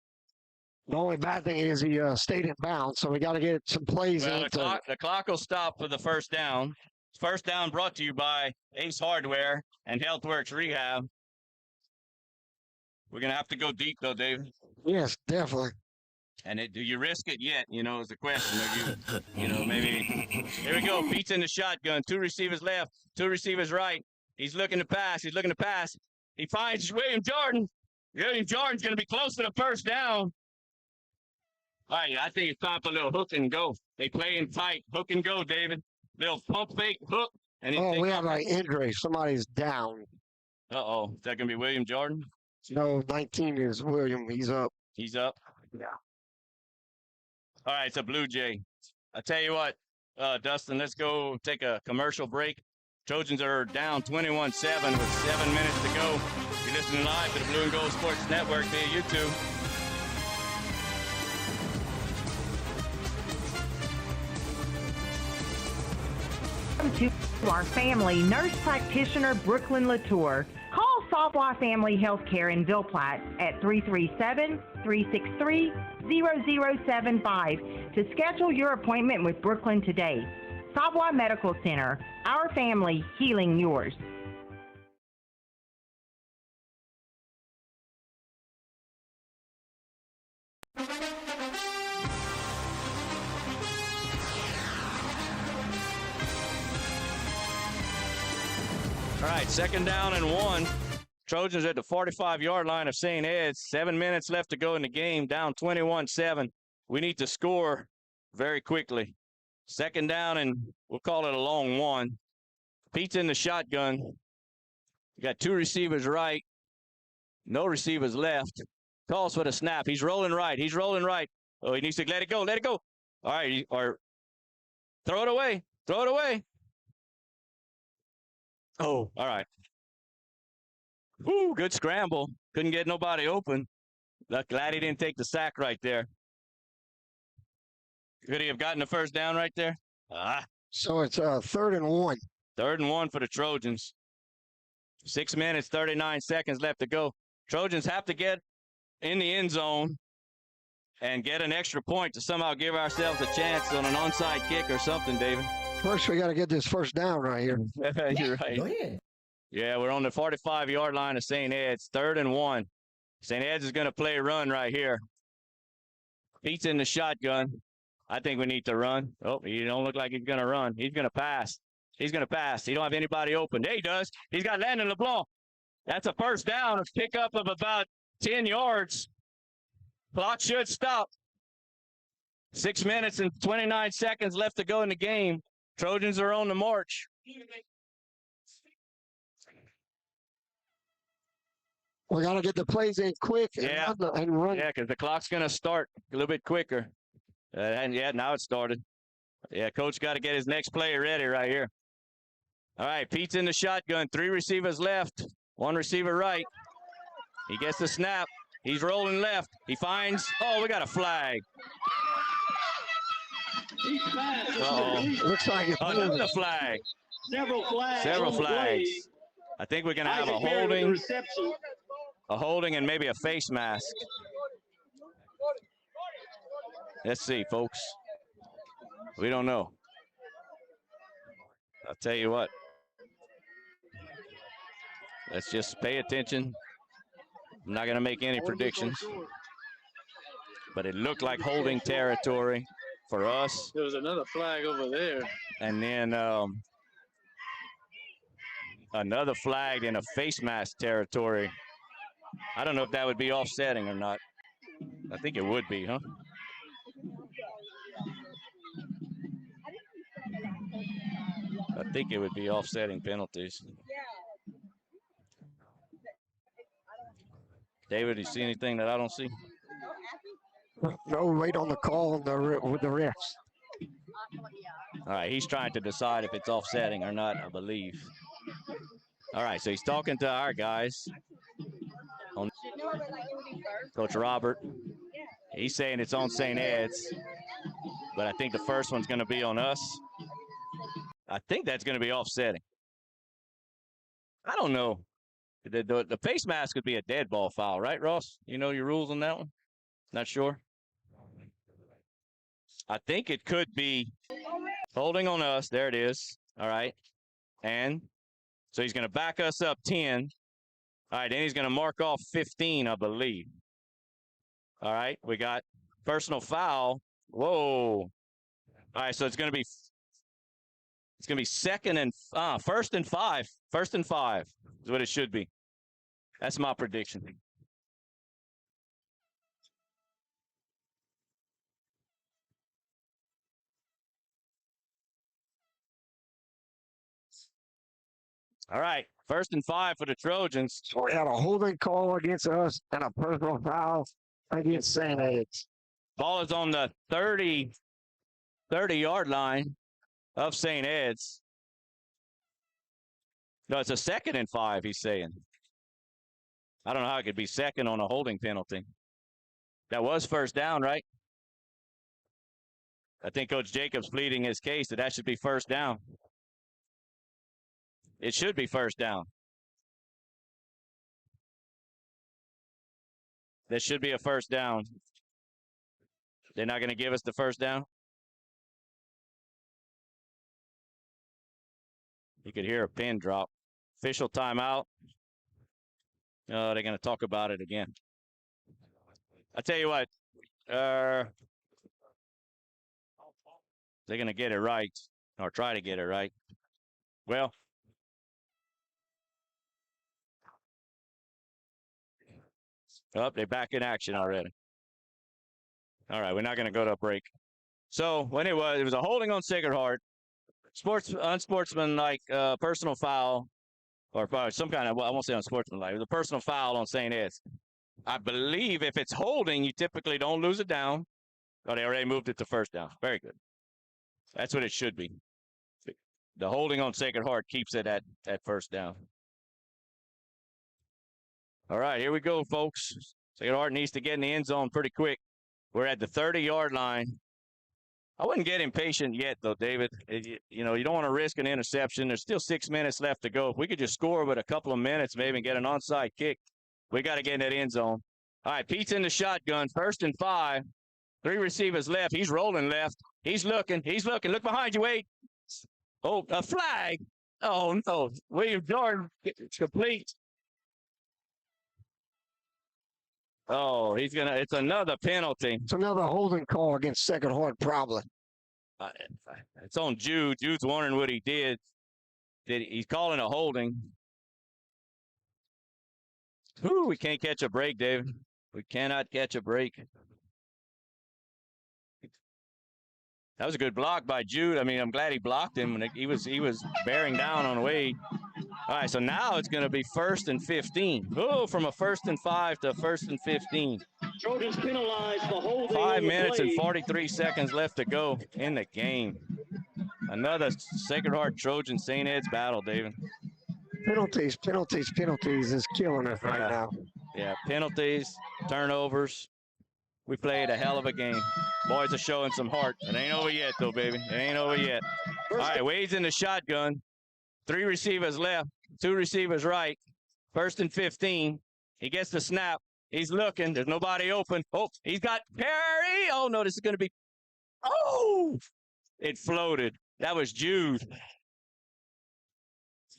The only bad thing is he stayed in bounds, so we got to get some plays in. The clock will stop for the first down. First down brought to you by Ace Hardware and HealthWorks Rehab. We're going to have to go deep, though, David. Yes, definitely. And do you risk it yet, is the question. Maybe. Here we go. Pete's in the shotgun. 2 receivers left, 2 receivers right. He's looking to pass. He finds William Jordan. William Jordan's going to be close to the first down. All right, I think it's time for a little hook and go. They play in tight. Hook and go, David. Little pump fake, hook. And we have an injury. Somebody's down. Uh-oh. Is that going to be William Jordan? No, 19 is William. He's up. He's up? Yeah. All right, it's a Blue Jay. I tell you what, Dustin, let's go take a commercial break. Trojans are down 21-7 with 7 minutes to go. You're listening live to the Blue and Gold Sports Network via YouTube. Welcome to our family, Nurse Practitioner Brooklyn Latour. Call Savoy Family Healthcare in Ville Platte at 337-363-0075 to schedule your appointment with Brooklyn today. Savoy Medical Center, our family healing yours. All right, 2nd down and 1. Trojans at the 45-yard line of St. Ed's. 7 minutes left to go in the game, down 21-7. We need to score very quickly. 2nd down, and we'll call it a long 1. Pete's in the shotgun. You got 2 receivers right, no receivers left. Calls for the snap. He's rolling right. Oh, he needs to let it go. All right, or throw it away. Oh, all right. Woo, good scramble. Couldn't get nobody open. Glad he didn't take the sack right there. Could he have gotten the first down right there? So it's 3rd and 1. 3rd and 1 for the Trojans. 6 minutes, 39 seconds left to go. Trojans have to get in the end zone and get an extra point to somehow give ourselves a chance on an onside kick or something, David. First, we got to get this first down right here. You're right. Go ahead. Yeah, we're on the 45-yard line of St. Ed's. 3rd and 1. St. Ed's is going to play run right here. Pete's in the shotgun. I think we need to run. Oh, he don't look like he's going to run. He's going to pass. He don't have anybody open. There he does. He's got Landon LeBlanc. That's a first down. A pickup of about 10 yards. Clock should stop. 6 minutes and 29 seconds left to go in the game. Trojans are on the march. We got to get the plays in quick Yeah, and run. yeah, because the clock's going to start a little bit quicker. And yeah, now it started. Yeah, coach got to get his next play ready right here. All right, Pete's in the shotgun. 3 receivers left, 1 receiver right. He gets the snap. He's rolling left. He finds, oh, we got a flag. Uh-oh. Looks like it's another flag. Several flags. Several flags. I think we're going to have a holding and maybe a face mask. Let's see, folks. We don't know. I'll tell you what. Let's just pay attention. I'm not going to make any predictions. But it looked like holding territory for us. There was another flag over there. And then another flag in a face mask territory. I don't know if that would be offsetting or not. I think it would be, huh? I think it would be offsetting penalties. David, you see anything that I don't see? No, wait on the call with the refs. All right, he's trying to decide if it's offsetting or not, I believe. All right, so he's talking to our guys. Coach Robert. He's saying it's on St. Ed's, but I think the first one's going to be on us. I think that's going to be offsetting. I don't know. The face mask could be a dead ball foul, right, Ross? You know your rules on that one? Not sure. I think it could be holding on us. There it is. All right. And so he's going to back us up 10. All right, then he's going to mark off 15, I believe. All right, we got personal foul. Whoa. All right, so it's going to be first and 5. First and 5 is what it should be. That's my prediction. All right, first and 5 for the Trojans. So we had a holding call against us and a personal foul against St. Ed's. Ball is on the 30-yard line of St. Ed's. No, it's a 2nd and 5, he's saying. I don't know how it could be second on a holding penalty. That was first down, right? I think Coach Jacobs pleading his case that should be first down. It should be first down. There should be a first down. They're not going to give us the first down? You could hear a pin drop. Official timeout. Oh, they're going to talk about it again. I tell you what. They're going to get it right, or try to get it right. Well, they're back in action already. All right, we're not going to go to a break. So when it was a holding on Sacred Heart, unsportsmanlike personal foul, or some kind of, I won't say unsportsmanlike, it was a personal foul on St. Ed's. I believe if it's holding, you typically don't lose it down. Oh, they already moved it to first down. Very good. That's what it should be. The holding on Sacred Heart keeps it at first down. All right, here we go, folks. Sacred Heart needs to get in the end zone pretty quick. We're at the 30-yard line. I wouldn't get impatient yet, though, David. You don't want to risk an interception. There's still 6 minutes left to go. If we could just score with a couple of minutes, maybe and get an onside kick, we got to get in that end zone. All right, Pete's in the shotgun. First and 5. 3 receivers left. He's rolling left. He's looking. Look behind you, Wade. Oh, a flag. Oh, no. William Jordan complete. Oh, it's another penalty. It's another holding call against Sacred Heart, probably. It's on Jude. Jude's wondering what he did. He's calling a holding. Whew, we can't catch a break, David. We cannot catch a break. That was a good block by Jude. I mean, I'm glad he blocked him. He was bearing down on Wade. All right, so now it's going to be 1st and 15. Oh, from a 1st and 5 to 1st and 15. Trojans penalized the holding. 5 minutes and 43 seconds left to go in the game. Another Sacred Heart Trojan St. Ed's battle, David. Penalties is killing us right now. Yeah, penalties, turnovers. We played a hell of a game. Boys are showing some heart. It ain't over yet, though, baby. It ain't over yet. All right, Wade's in the shotgun. 3 receivers left, 2 receivers right. 1st and 15. He gets the snap. He's looking. There's nobody open. Oh, he's got Perry. Oh, no, this is going to be. Oh, it floated. That was Jude.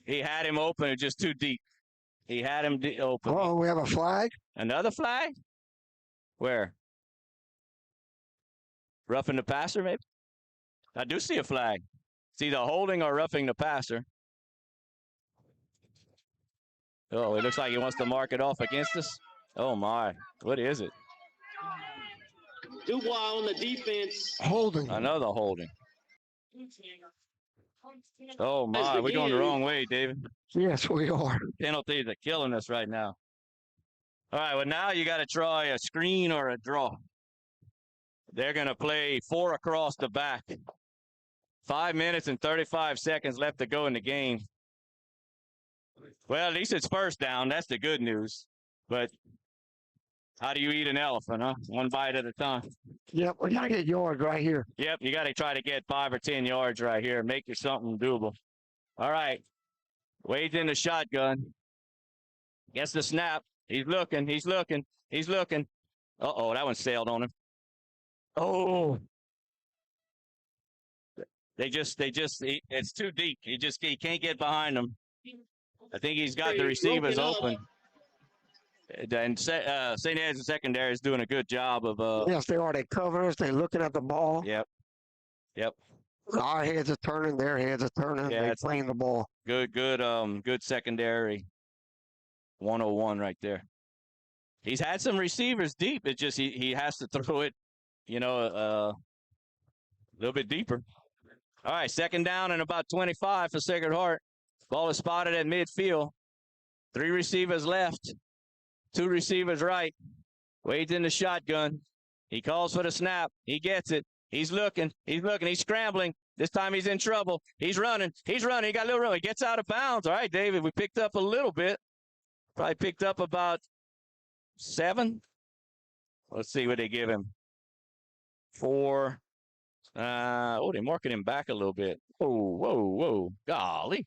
He had him open. It's just too deep. He had him open. Oh, we have a flag? Another flag? Where? Roughing the passer, maybe? I do see a flag. It's either holding or roughing the passer. Oh, it looks like he wants to mark it off against us. Oh, my. What is it? Dubois on the defense. Holding. Another holding. Oh, my. We're going the wrong way, David. Yes, we are. Penalties are killing us right now. All right, well, now you got to try a screen or a draw. They're going to play 4 across the back. 5 minutes and 35 seconds left to go in the game. Well, at least it's first down. That's the good news. But how do you eat an elephant, huh? One bite at a time. Yep, we got to get yards right here. Yep, you got to try to get 5 or 10 yards right here. Make it something doable. All right. Wade's in the shotgun. Gets the snap. He's looking. Uh-oh, that one sailed on him. Oh. It's too deep. He can't get behind them. I think he's got the receivers open. And St. Ed's secondary is doing a good job of. Yes, they are. They cover us. They're looking at the ball. Yep. Our heads are turning. Their heads are turning. Yeah, they're playing the ball. Good secondary. 101 right there. He's had some receivers deep. It's just he has to throw it, a little bit deeper. All right, 2nd down and about 25 for Sacred Heart. Ball is spotted at midfield. 3 receivers left. 2 receivers right. Wade's in the shotgun. He calls for the snap. He gets it. He's looking. He's scrambling. This time he's in trouble. He's running. He got a little room. He gets out of bounds. All right, David, we picked up a little bit. Probably picked up about 7. Let's see what they give him. 4. They're marking him back a little bit. Whoa. Golly.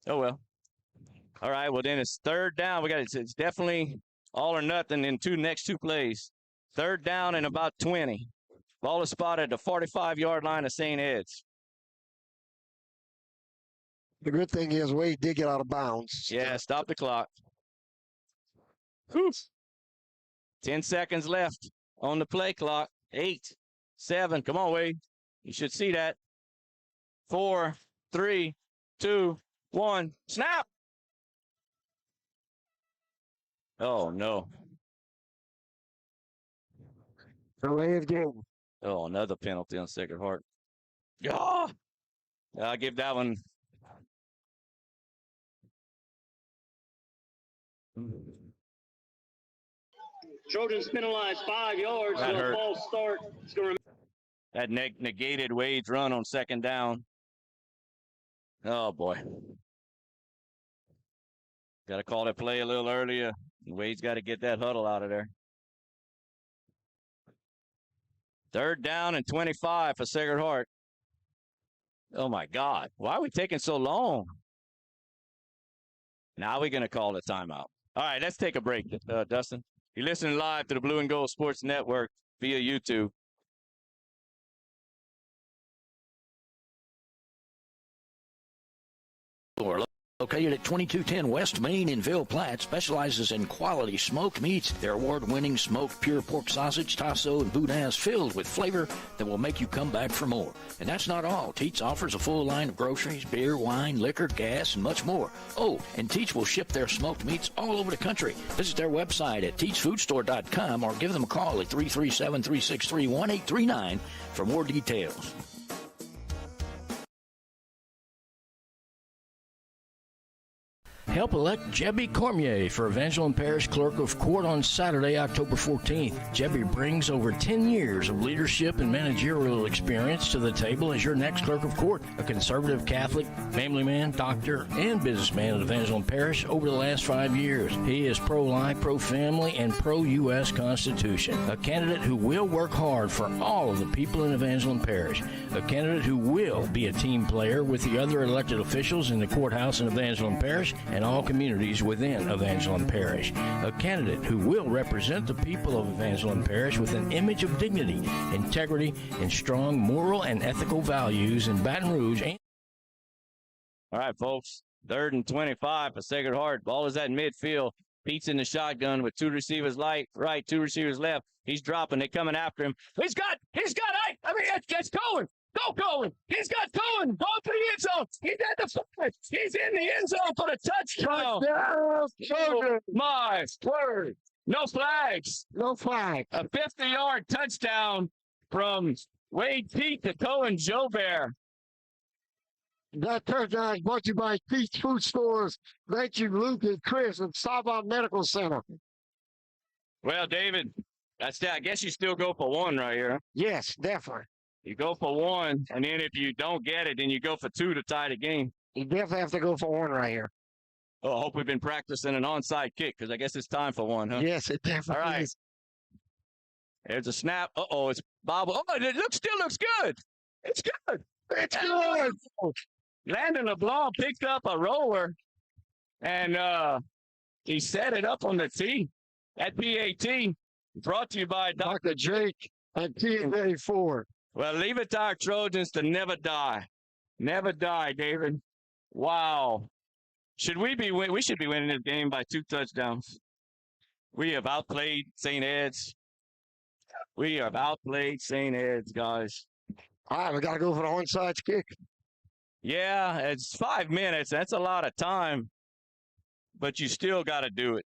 Oh, well. All right, well, then it's 3rd down. It's definitely all or nothing in next two plays. 3rd down and about 20. Ball is spotted at the 45-yard line of St. Ed's. The good thing is Wade did get out of bounds. Yeah, stop the clock. Whew. 10 seconds left on the play clock. 8, 7. Come on, Wade. You should see that. 4, 3, 2, 1. Snap. Oh, no. Delay of game. Oh, another penalty on Sacred Heart. Yeah. I'll give that one. Trojans penalized 5 yards. That hurt. False start. That negated Wade's run on 2nd down. Oh, boy. Got to call that play a little earlier. Wade's got to get that huddle out of there. 3rd down and 25 for Sacred Heart. Oh, my God. Why are we taking so long? Now we're going to call the timeout. All right, let's take a break, Dustin. You're listening live to the Blue and Gold Sports Network via YouTube. Located at 2210 West Main in Ville Platte, specializes in quality smoked meats. Their award-winning smoked pure pork sausage, tasso, and boudin is filled with flavor that will make you come back for more. And that's not all. Teats offers a full line of groceries, beer, wine, liquor, gas, and much more. Oh, and Teats will ship their smoked meats all over the country. Visit their website at teatsfoodstore.com or give them a call at 337-363-1839 for more details. Help elect Jebby Cormier for Evangeline Parish Clerk of Court on Saturday, October 14th. Jebby brings over 10 years of leadership and managerial experience to the table as your next Clerk of Court. A conservative Catholic, family man, doctor, and businessman at Evangeline Parish over the last 5 years. He is pro-life, pro-family, and pro-U.S. Constitution. A candidate who will work hard for all of the people in Evangeline Parish. A candidate who will be a team player with the other elected officials in the courthouse in Evangeline Parish and all communities within Evangeline Parish. A candidate who will represent the people of Evangeline Parish with an image of dignity, integrity, and strong moral and ethical values in Baton Rouge. All right, folks. 3rd and 25 for Sacred Heart. Ball is at midfield. Pete's in the shotgun with 2 receivers right, 2 receivers left. He's dropping. They're coming after him. He's got it's Cohen. Go, Cohen. He's got Cohen. Going for the end zone. He's at the 5. He's in the end zone for the touchdown. Oh, my word. No flags. No flag. A 50-yard touchdown from Wade Pete to Cohen Joubert. That touchdown is brought to you by Pete's Food Stores. Thank you, Luke and Chris at Sava Medical Center. Well, David, I guess you still go for 1 right here. Yes, definitely. You go for 1, and then if you don't get it, then you go for 2 to tie the game. You definitely have to go for 1 right here. Oh, I hope we've been practicing an onside kick, because I guess it's time for 1, huh? Yes, it definitely All right. is. There's a snap. Uh-oh, it's bobble. Oh, it still looks good. It's good. It's good. Landon LeBlanc picked up a roller, and he set it up on the tee. That PAT brought to you by Dr. Jake and TNA4. Well, leave it to our Trojans to never die. Never die, David. Wow. We should be winning this game by 2 touchdowns. We have outplayed St. Ed's. We have outplayed St. Ed's, guys. All right, we got to go for the onside kick. Yeah, it's 5 minutes. That's a lot of time. But you still got to do it.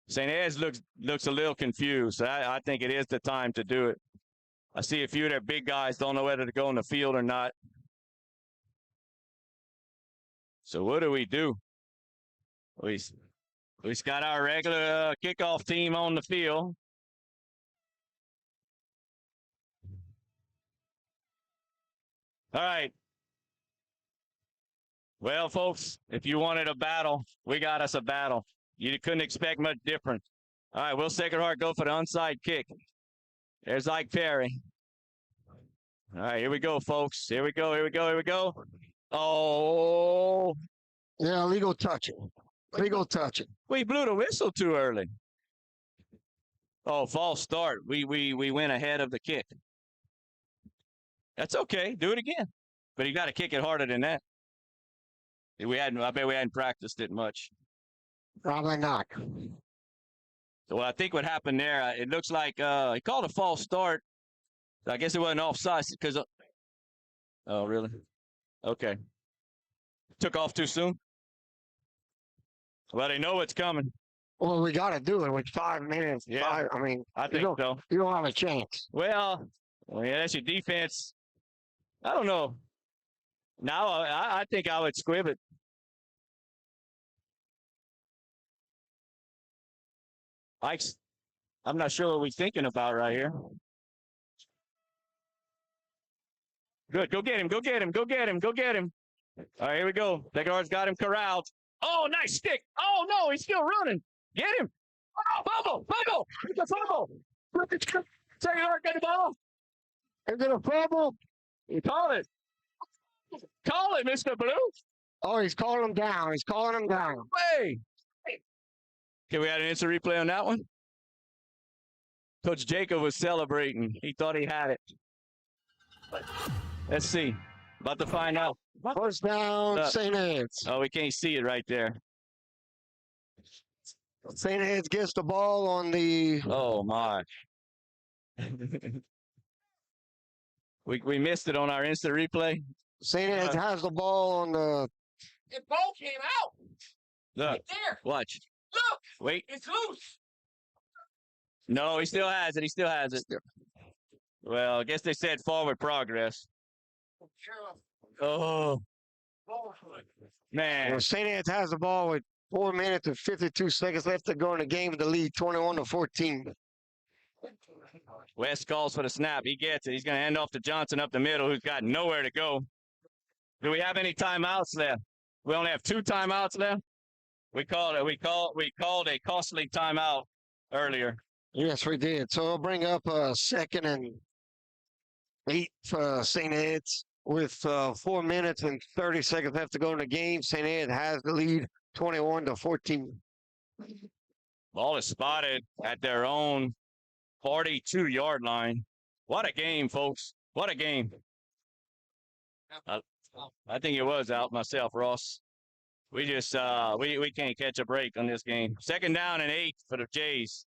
St. Ed's looks a little confused. I think it is the time to do it. I see a few of their big guys don't know whether to go on the field or not. So what do? We got our regular kickoff team on the field. All right. Well, folks, if you wanted a battle, we got us a battle. You couldn't expect much different. All right, will Sacred Heart go for the onside kick? There's Ike Perry. All right, here we go, folks. Here we go. Oh. Yeah, legal touching. We blew the whistle too early. Oh, false start. We went ahead of the kick. That's okay. Do it again. But you got to kick it harder than that. I bet we hadn't practiced it much. Probably not. So I think what happened there, it looks like he called a false start. I guess it wasn't offside because. Oh, really? Okay. Took off too soon? Well, they know it's coming. Well, we got to do it with 5 minutes. Yeah. I think so. You don't have a chance. Well, yeah, that's your defense. I don't know. Now, I think I would squib it. I'm not sure what we're thinking about right here. Good. Go get him. All right, here we go. Degar's got him corralled. Oh, nice stick. Oh, no, he's still running. Get him. Oh, fumble. It's a fumble. Degar got the ball. Is it a fumble? You call it. Call it, Mr. Blue. Oh, he's calling him down. Hey. Okay, we had an instant replay on that one. Coach Jacob was celebrating. He thought he had it. Let's see. About to find out. First down, Look. St. Ed's. Oh, we can't see it right there. St. Ed's gets the ball on the. Oh, my. we missed it on our instant replay. St. Ed's has the ball on the. The ball came out. Look. Right there. Watch. Look. Wait. It's loose. No, he still has it. He still has it. Well, I guess they said forward progress. Oh, man. Well, St. Ed's has the ball with 4 minutes and 52 seconds left to go in the game with the lead 21-14. West calls for the snap. He gets it. He's going to hand off to Johnson up the middle, who's got nowhere to go. Do we have any timeouts left? We only have 2 timeouts left. We called a costly timeout earlier. Yes, we did. So we'll bring up 2nd and 8 for St. Ed's with 4 minutes and 30 seconds left to go in the game. St. Ed has the lead 21-14. Ball is spotted at their own 42-yard line. What a game, folks. What a game. I think it was out myself, Ross. We just we can't catch a break on this game. 2nd down and 8 for the Jays.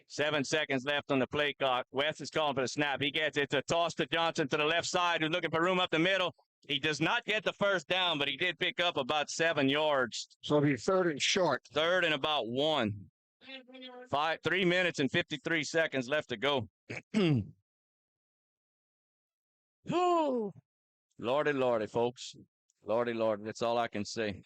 7 seconds left on the play clock. West is calling for the snap. He gets it. It's a toss to Johnson to the left side, who's looking for room up the middle. He does not get the first down, but he did pick up about 7 yards. So it'll be 3rd and short. 3rd and about 1. 3 minutes and 53 seconds left to go. Lordy, Lordy, folks. Lordy, Lordy. That's all I can say.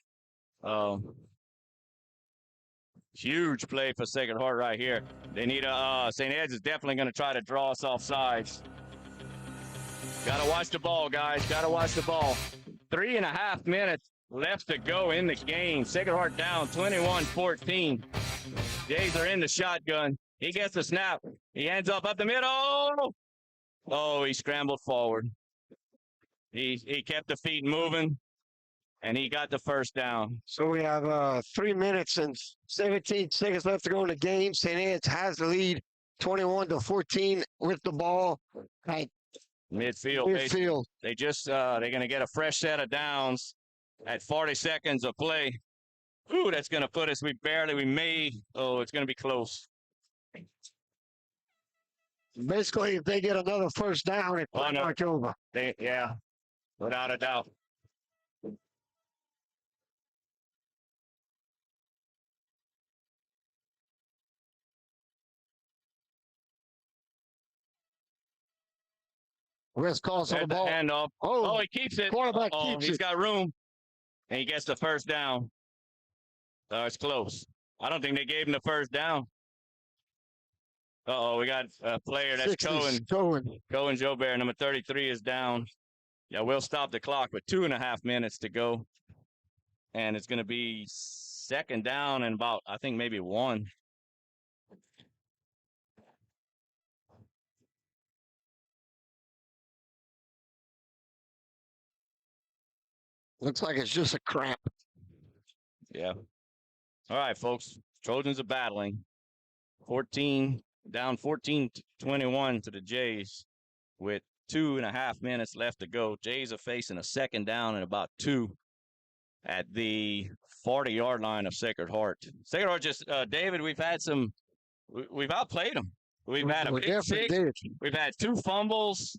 Huge play for Sacred Heart right here. They need a St. Ed's is definitely going to try to draw us off sides. Got to watch the ball, guys. Got to watch the ball. 3.5 minutes left to go in the game. Sacred Heart down 21-14. Jays are in the shotgun. He gets the snap. He ends up the middle. Oh, he scrambled forward. He kept the feet moving. And he got the first down. So we have 3 minutes and 17 seconds left to go in the game. St. Ed's has the lead 21-14 with the ball at midfield. They just they're going to get a fresh set of downs at 40 seconds of play. Ooh, that's going to put us. It's going to be close. Basically, if they get another first down, it's pretty much over. Yeah, without a doubt. West calls on the ball. Handoff. Oh, he keeps it. Quarterback keeps it. He's got room. And he gets the first down. It's close. I don't think they gave him the first down. We got a player. That's Cohen. Cohen Jobert, number 33, is down. Yeah, we'll stop the clock with 2.5 minutes to go. And it's going to be 2nd down and about, I think, maybe 1. Looks like it's just a cramp. Yeah. All right, folks. Trojans are battling. Down 14-21 to the Jays with 2.5 minutes left to go. Jays are facing a 2nd down and about 2 at the 40-yard line of Sacred Heart. Sacred Heart just, David, we've outplayed them. We've had a big six. We've had 2 fumbles.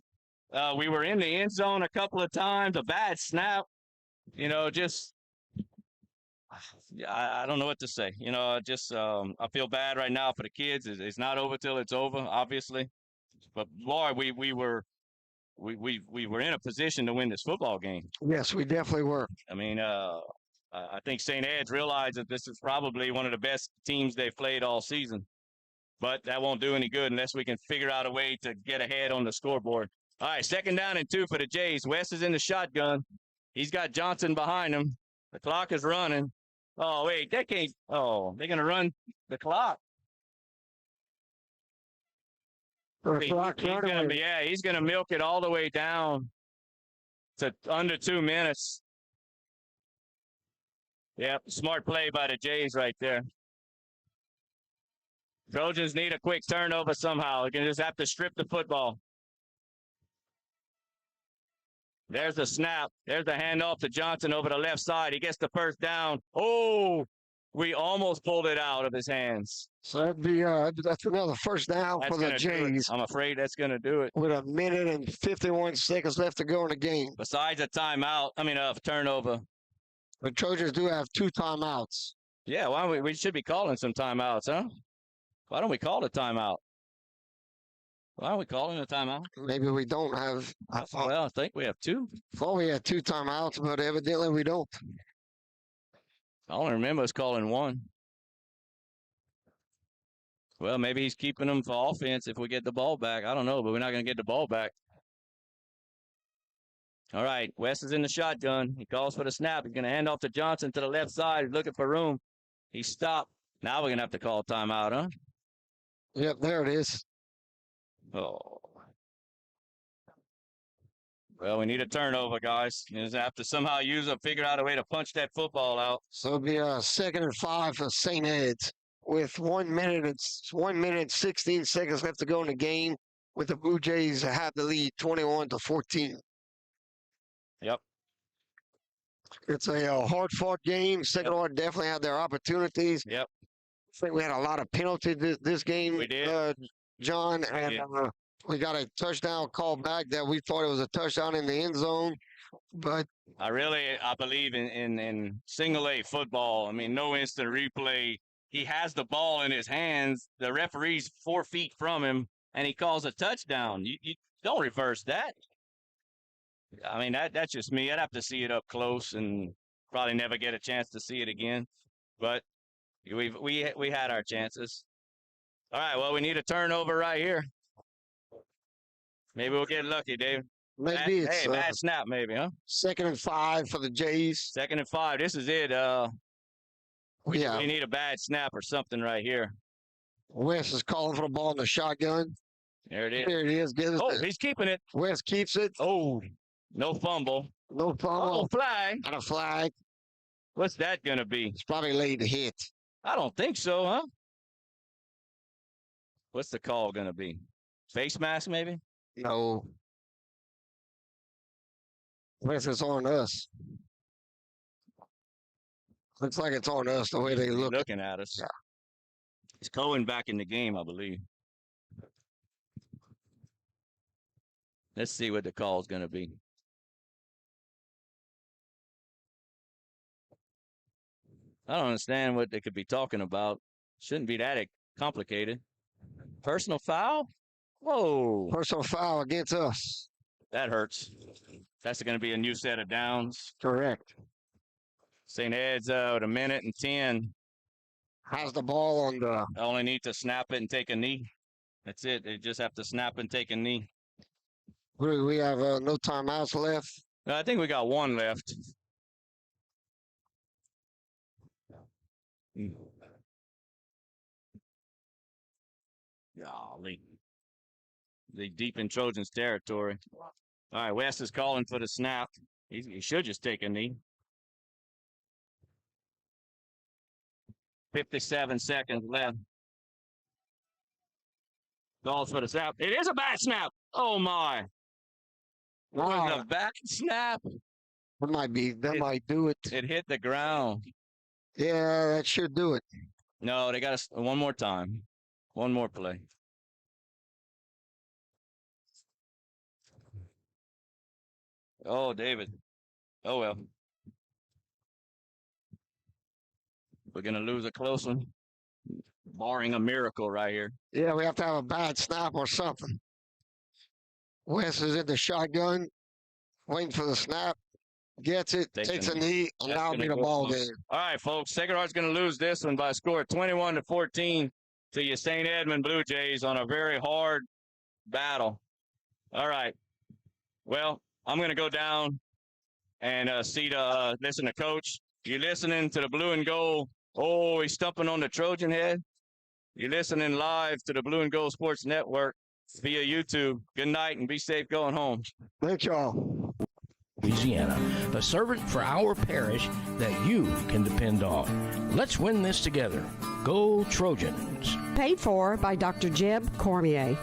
We were in the end zone a couple of times, a bad snap. I don't know what to say. I feel bad right now for the kids. It's not over till it's over, obviously. But boy, we were in a position to win this football game. Yes, we definitely were. I mean, I think St. Ed's realized that this is probably one of the best teams they've played all season. But that won't do any good unless we can figure out a way to get ahead on the scoreboard. All right, 2nd down and 2 for the Jays. West is in the shotgun. He's got Johnson behind him. The clock is running. Oh, wait, they can't. Oh, they're going to run the clock. He's going to milk it all the way down to under 2 minutes. Yep, smart play by the Jays right there. Trojans need a quick turnover somehow. They're going to just have to strip the football. There's the snap. There's the handoff to Johnson over the left side. He gets the first down. Oh, we almost pulled it out of his hands. So that's another first down for the Jays. I'm afraid that's going to do it. With 1 minute and 51 seconds left to go in the game. Besides a timeout, turnover. The Trojans do have 2 timeouts. Yeah, why don't we should be calling some timeouts, huh? Why don't we call a timeout? Why aren't we calling a timeout? Maybe we don't have. Well, I think we have 2. Thought we had 2 timeouts, but evidently we don't. I only remember us calling 1. Well, maybe he's keeping them for offense if we get the ball back. I don't know, but we're not going to get the ball back. All right, West is in the shotgun. He calls for the snap. He's going to hand off to Johnson to the left side. He's looking for room. He stopped. Now we're going to have to call timeout, huh? Yep, there it is. Oh. Well, we need a turnover, guys. You just have to somehow figure out a way to punch that football out. So it'll be a 2nd and 5 for St. Ed's with 1 minute and 16 seconds left to go in the game. With the Blue Jays have the lead 21-14. Yep. It's a hard-fought game. Second Art definitely had their opportunities. Yep. I think we had a lot of penalties this game. We did. John, and we got a touchdown call back that we thought it was a touchdown in the end zone, but I believe in single A football. No instant replay. He has the ball in his hands. The referee's 4 feet from him, and he calls a touchdown. You don't reverse that. That's just me. I'd have to see it up close and probably never get a chance to see it again. But we had our chances. All right, well, we need a turnover right here. Maybe we'll get lucky, Dave. Maybe it's bad snap, maybe, huh? 2nd and 5 for the Jays. 2nd and 5. This is it. We need a bad snap or something right here. West is calling for the ball in the shotgun. There it is. There it is. He's keeping it. West keeps it. Oh, no fumble. No fumble. Oh, flag. And a flag. What's that going to be? It's probably late to hit. I don't think so, huh? What's the call going to be? Face mask, maybe? No. West is on us. Looks like it's on us the way they look. Looking at us. Yeah. It's Cohen back in the game, I believe. Let's see what the call is going to be. I don't understand what they could be talking about. Shouldn't be that complicated. Personal foul? Whoa. Personal foul against us. That hurts. That's going to be a new set of downs. Correct. St. Ed's with 1 minute and 10. Has the ball on the... I only need to snap it and take a knee. That's it. They just have to snap and take a knee. We have no timeouts left. I think we got 1 left. Golly. They deep in Trojans territory. All right, West is calling for the snap. He should just take a knee. 57 seconds left. Calls for the snap. It is a bad snap. Oh, my. Wow. It was a bad snap. That might do it. It hit the ground. Yeah, that should do it. No, they got us one more time. One more play. Oh, David. Oh, well. We're going to lose a close one. Barring a miracle right here. Yeah, we have to have a bad snap or something. West is in the shotgun, waiting for the snap. Gets it, takes a knee, and now be the ball game. All right, folks. Sacred Heart's going to lose this one by a score of 21-14 to your St. Edmund Blue Jays on a very hard battle. All right. Well, I'm going to go down and listen to Coach. You're listening to the Blue and Gold. Oh, he's stumping on the Trojan head. You're listening live to the Blue and Gold Sports Network via YouTube. Good night and be safe going home. Thank y'all. Louisiana, a servant for our parish that you can depend on. Let's win this together. Go Trojans. Paid for by Dr. Jeb Cormier.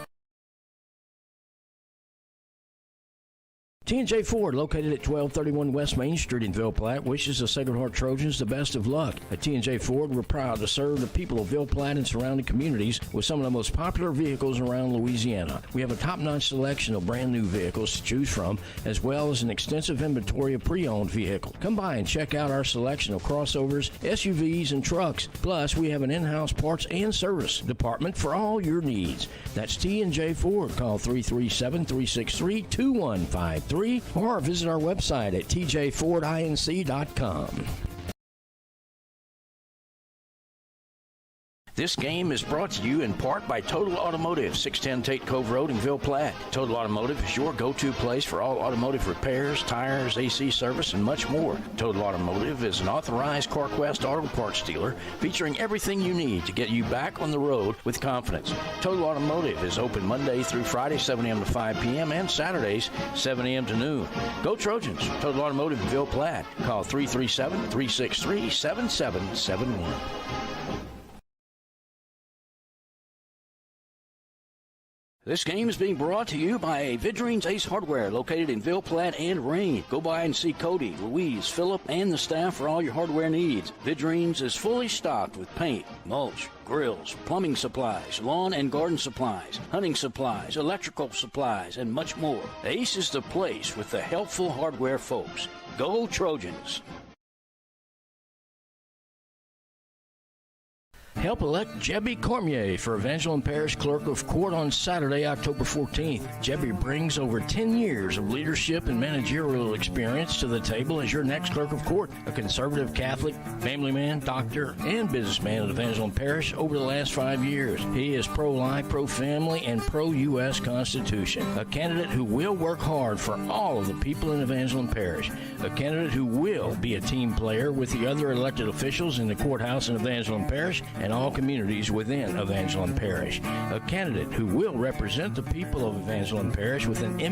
T&J Ford, located at 1231 West Main Street in Ville Platte, wishes the Sacred Heart Trojans the best of luck. At T&J Ford, we're proud to serve the people of Ville Platte and surrounding communities with some of the most popular vehicles around Louisiana. We have a top-notch selection of brand-new vehicles to choose from, as well as an extensive inventory of pre-owned vehicles. Come by and check out our selection of crossovers, SUVs, and trucks. Plus, we have an in-house parts and service department for all your needs. That's T&J Ford. Call 337-363-2153. Or visit our website at tjfordinc.com. This game is brought to you in part by Total Automotive, 610 Tate Cove Road in Ville Platte. Total Automotive is your go-to place for all automotive repairs, tires, AC service, and much more. Total Automotive is an authorized CarQuest auto parts dealer featuring everything you need to get you back on the road with confidence. Total Automotive is open Monday through Friday, 7 a.m. to 5 p.m., and Saturdays, 7 a.m. to noon. Go Trojans! Total Automotive in Ville Platte. Call 337-363-7771. This game is being brought to you by Vidrine's Ace Hardware, located in Ville Platte and Rain. Go by and see Cody, Louise, Phillip, and the staff for all your hardware needs. Vidrine's is fully stocked with paint, mulch, grills, plumbing supplies, lawn and garden supplies, hunting supplies, electrical supplies, and much more. Ace is the place with the helpful hardware folks. Go Trojans! Help elect Jebby Cormier for Evangeline Parish Clerk of Court on Saturday, October 14th. Jebby brings over 10 years of leadership and managerial experience to the table as your next Clerk of Court, a conservative Catholic, family man, doctor, and businessman at Evangeline Parish over the last 5 years. He is pro-life, pro-family, and pro-U.S. Constitution. A candidate who will work hard for all of the people in Evangeline Parish. A candidate who will be a team player with the other elected officials in the courthouse in Evangeline Parish and all communities within Evangeline Parish. A candidate who will represent the people of Evangeline Parish with an